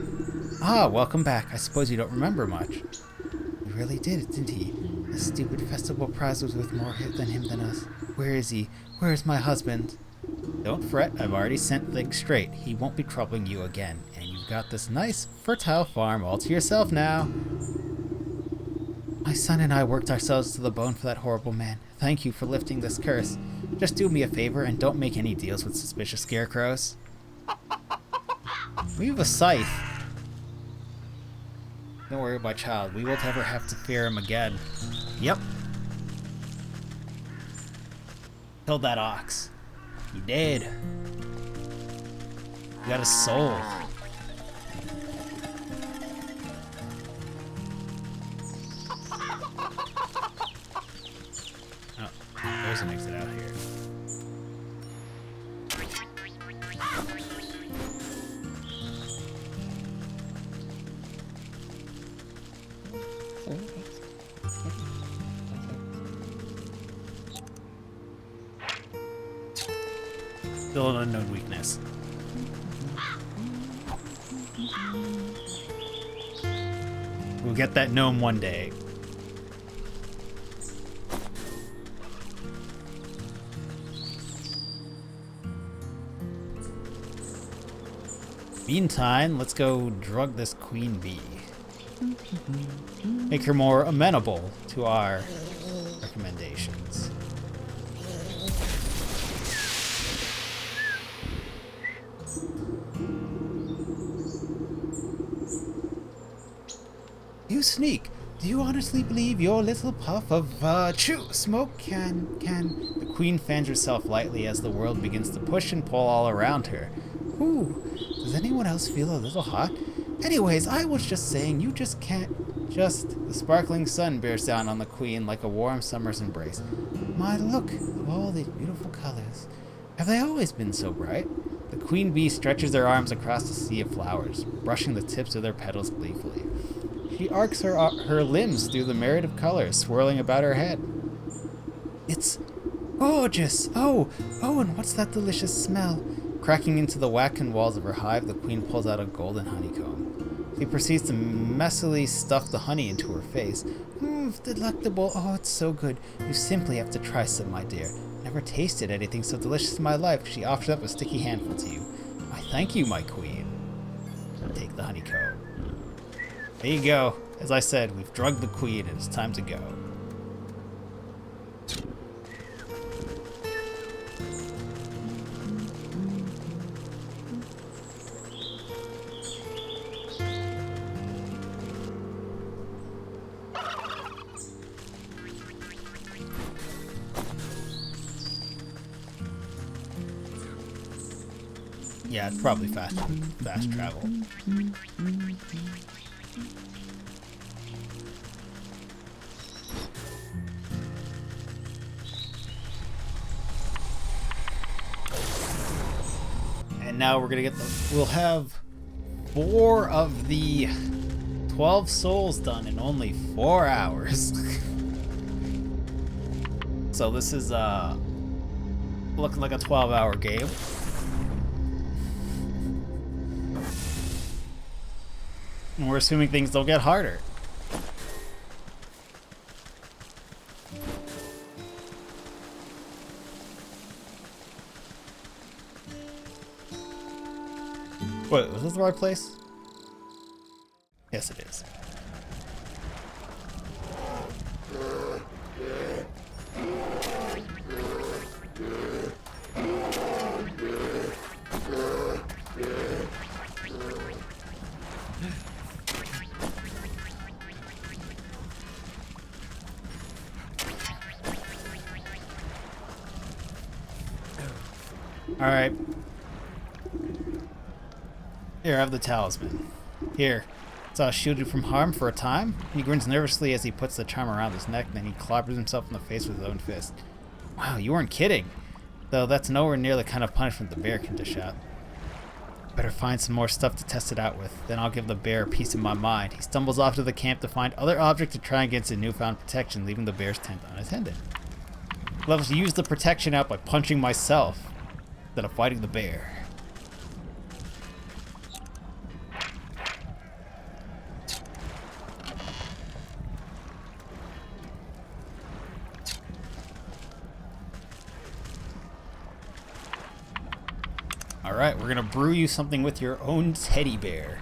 Ah, welcome back. I suppose you don't remember much. He really did, didn't he? The stupid festival prize was worth more than him than us. Where is he? Where is my husband? Don't fret, I've already sent things straight. He won't be troubling you again. And you've got this nice, fertile farm all to yourself now. My son and I worked ourselves to the bone for that horrible man. Thank you for lifting this curse. Just do me a favor and don't make any deals with suspicious scarecrows. We have a scythe. Don't worry, my child. We won't ever have to fear him again. Yep. Killed that ox. He did. He got his soul. There's an exit out here. Still an unknown weakness. We'll get that gnome one day. Meantime, let's go drug this queen bee. Make her more amenable to our recommendations. You sneak. Do you honestly believe your little puff of smoke can? The queen fans herself lightly as the world begins to push and pull all around her. Ooh, does anyone else feel a little hot? Anyways, I was just saying, you just can't the sparkling sun bears down on the queen like a warm summer's embrace. My, look of all these beautiful colors. Have they always been so bright? The queen bee stretches her arms across the sea of flowers, brushing the tips of their petals gleefully. She arcs her limbs through the myriad of colors swirling about her head. It's gorgeous! Oh, and what's that delicious smell? Cracking into the waxen walls of her hive, the queen pulls out a golden honeycomb. She proceeds to messily stuff the honey into her face. Delectable. Oh, it's so good. You simply have to try some, my dear. Never tasted anything so delicious in my life. She offers up a sticky handful to you. I thank you, my queen. Take the honeycomb. There you go. As I said, we've drugged the queen and it's time to go. Yeah, it's probably fast travel. And now we're gonna get we'll have 4 of the 12 souls done in only 4 hours. So this is looking like a 12-hour game. And we're assuming things don't get harder. Wait, was this the right place? Yes, it is. Alright. Here, I have the talisman. Here. So I'll shield you from harm for a time. He grins nervously as he puts the charm around his neck, then he clobbers himself in the face with his own fist. Wow, you weren't kidding. Though that's nowhere near the kind of punishment the bear can dish out. Better find some more stuff to test it out with, then I'll give the bear a piece of my mind. He stumbles off to the camp to find other objects to try against his newfound protection, leaving the bear's tent unattended. I'll have to use the protection out by punching myself instead of fighting the bear. Alright, we're gonna brew you something with your own teddy bear.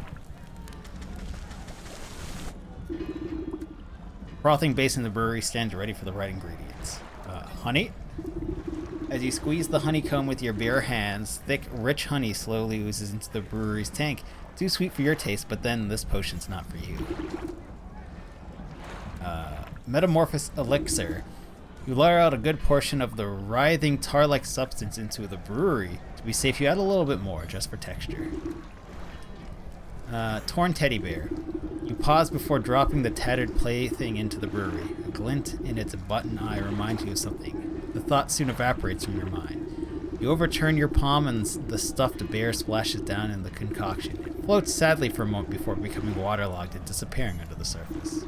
Frothing base in the brewery stands ready for the right ingredients. Honey. As you squeeze the honeycomb with your bare hands, thick, rich honey slowly oozes into the brewery's tank. Too sweet for your taste, but then this potion's not for you. Metamorphosis elixir. You lure out a good portion of the writhing tar-like substance into the brewery. To be safe, you add a little bit more, just for texture. Torn teddy bear. You pause before dropping the tattered plaything into the brewery. A glint in its button eye reminds you of something. The thought soon evaporates from your mind. You overturn your palm and the stuffed bear splashes down in the concoction. It floats sadly for a moment before becoming waterlogged and disappearing under the surface.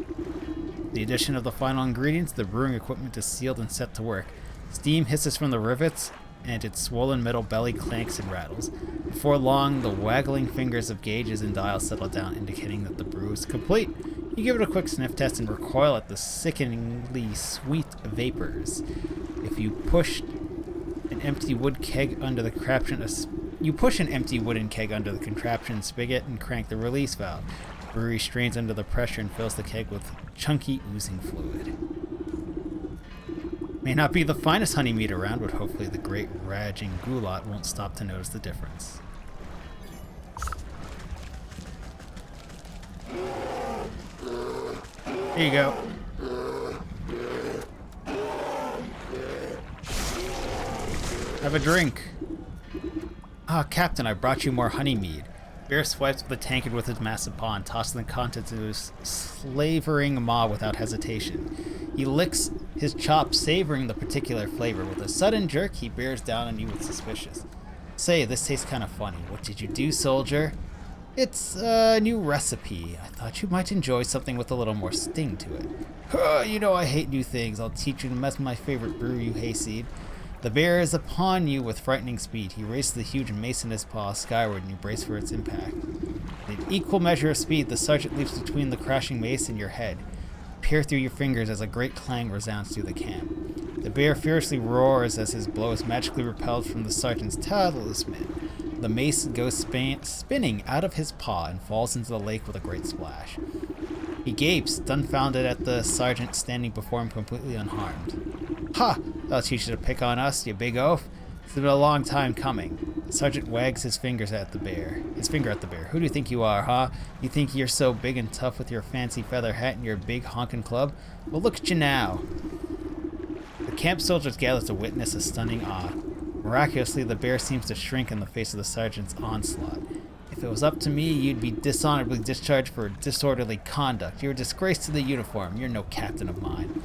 The addition of the final ingredients, the brewing equipment is sealed and set to work. Steam hisses from the rivets and its swollen metal belly clanks and rattles. Before long, the waggling fingers of gauges and dials settle down, indicating that the brew is complete. You give it a quick sniff test and recoil at the sickeningly sweet vapors. If you push an empty wood keg under the contraption, spigot and crank the release valve. The brewery strains under the pressure and fills the keg with chunky, oozing fluid. May not be the finest honey mead around, but hopefully the great raging Gulat won't stop to notice the difference. Here you go. Have a drink. Ah, Captain, I brought you more honey mead. Bear swipes the tankard with his massive paw and tosses the contents into his slavering maw without hesitation. He licks his chops, savoring the particular flavor. With a sudden jerk, he bears down on you with suspicious. Say, this tastes kind of funny. What did you do, soldier? It's a new recipe. I thought you might enjoy something with a little more sting to it. You know I hate new things. I'll teach you to mess with my favorite brew, you hayseed. The bear is upon you with frightening speed. He raises the huge mace in his paw skyward and you brace for its impact. In equal measure of speed, the sergeant leaps between the crashing mace and your head. Peer through your fingers as a great clang resounds through the camp. The bear fiercely roars as his blow is magically repelled from the sergeant's talisman. The mace goes spinning out of his paw and falls into the lake with a great splash. He gapes, dumbfounded at the sergeant standing before him completely unharmed. Ha! That'll teach you to pick on us, you big oaf. It's been a long time coming. The sergeant wags his finger at the bear. Who do you think you are, huh? You think you're so big and tough with your fancy feather hat and your big honkin' club? Well, look at you now. The camp soldiers gather to witness a stunning awe. Miraculously, the bear seems to shrink in the face of the sergeant's onslaught. If it was up to me, you'd be dishonorably discharged for disorderly conduct. You're a disgrace to the uniform. You're no captain of mine.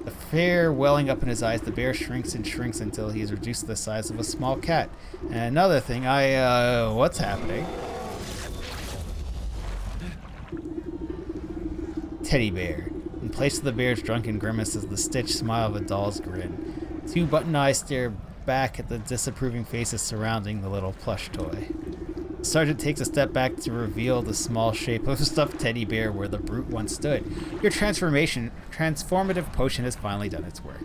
The fear welling up in his eyes, the bear shrinks and shrinks until he is reduced to the size of a small cat. And another thing, what's happening? Teddy bear. In place of the bear's drunken grimace is the stitched smile of a doll's grin. Two button eyes stare back at the disapproving faces surrounding the little plush toy. The sergeant takes a step back to reveal the small shape of a stuffed teddy bear where the brute once stood. Your transformative potion has finally done its work.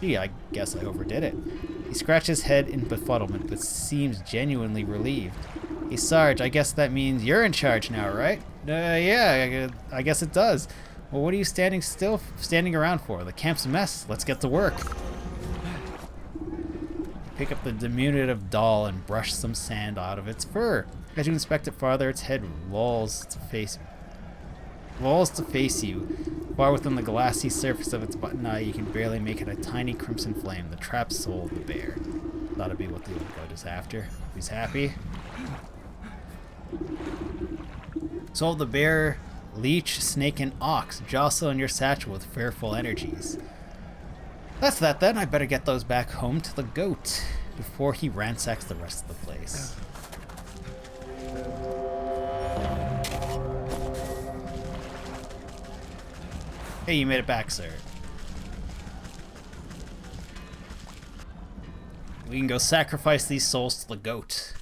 Gee, I guess I overdid it. He scratches his head in befuddlement, but seems genuinely relieved. Hey, Sarge, I guess that means you're in charge now, right? Yeah, I guess it does. Well, what are you standing around for? The camp's a mess. Let's get to work. Pick up the diminutive doll and brush some sand out of its fur. As you inspect it farther, its head lolls to face you. Far within the glassy surface of its button eye, you can barely make it a tiny crimson flame, the trapped soul of the bear. That'll be what the old goat is after. Hope he's happy. Soul of the bear, leech, snake, and ox jostle in your satchel with fearful energies. That's that then. I better get those back home to the goat before he ransacks the rest of the place. Hey, you made it back, sir. We can go sacrifice these souls to the goat.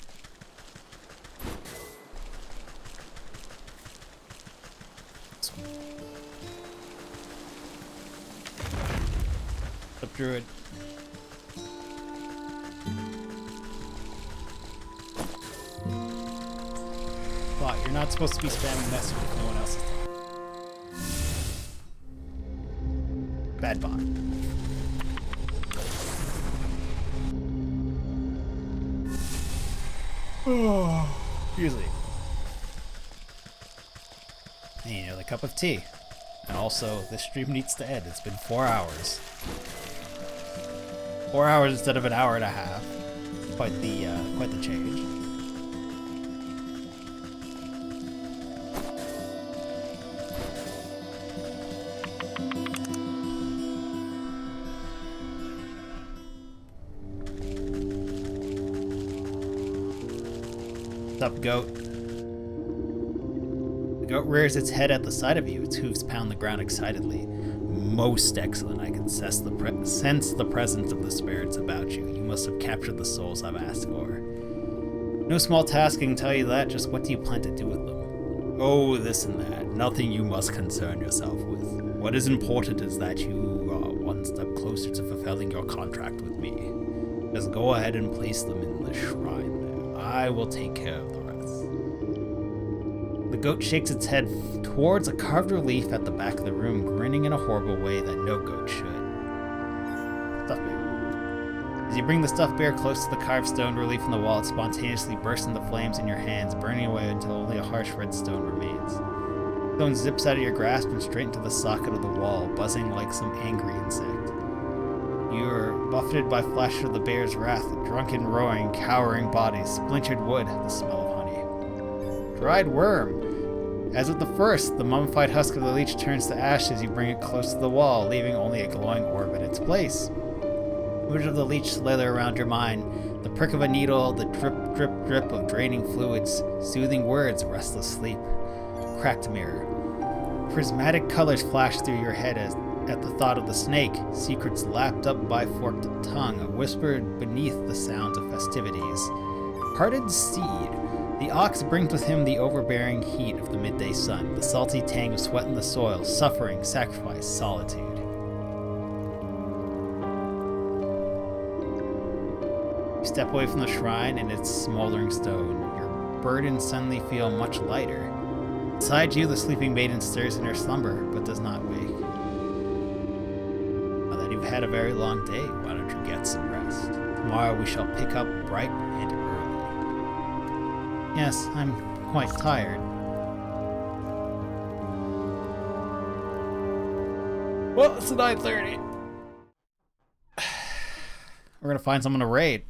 Druid. Bot, you're not supposed to be spamming message if no one else is talking. Bad bot. Usually. And another cup of tea. And also, this stream needs to end. It's been 4 hours. 4 hours instead of an hour and a half. Quite the change. What's up, goat? The goat rears its head at the sight of you. Its hooves pound the ground excitedly. most excellent. I can sense the presence of the spirits about you. You must have captured the souls I've asked for. No small task, I can tell you that. Just what do you plan to do with them? Oh, this and that. Nothing you must concern yourself with. What is important is that you are one step closer to fulfilling your contract with me. Just go ahead and place them in the shrine there. I will take care of the rest. The goat shakes its head towards a carved relief at the back of the room, grinning in a horrible way that no goat should. Stuffed bear. As you bring the stuffed bear close to the carved stone relief in the wall, it spontaneously bursts into flames in your hands, burning away until only a harsh red stone remains. The stone zips out of your grasp and straight into the socket of the wall, buzzing like some angry insect. You are buffeted by flashes of the bear's wrath, drunken roaring, cowering bodies, splintered wood, the smell of honey. Dried worm. As with the first, the mummified husk of the leech turns to ash as you bring it close to the wall, leaving only a glowing orb in its place. Images of the leech slither around your mind, the prick of a needle, the drip, drip, drip of draining fluids, soothing words, restless sleep. Cracked mirror. Prismatic colors flash through your head at the thought of the snake, secrets lapped up by forked tongue, whispered beneath the sounds of festivities. Parted seed. The ox brings with him the overbearing heat of the midday sun, the salty tang of sweat in the soil, suffering, sacrifice, solitude. You step away from the shrine and its smoldering stone. Your burden suddenly feel much lighter. Beside you, the sleeping maiden stirs in her slumber, but does not wake. Now that you've had a very long day, why don't you get some rest? Tomorrow we shall pick up bright and early. Yes, I'm quite tired. Well, it's 9:30. We're gonna find someone to raid.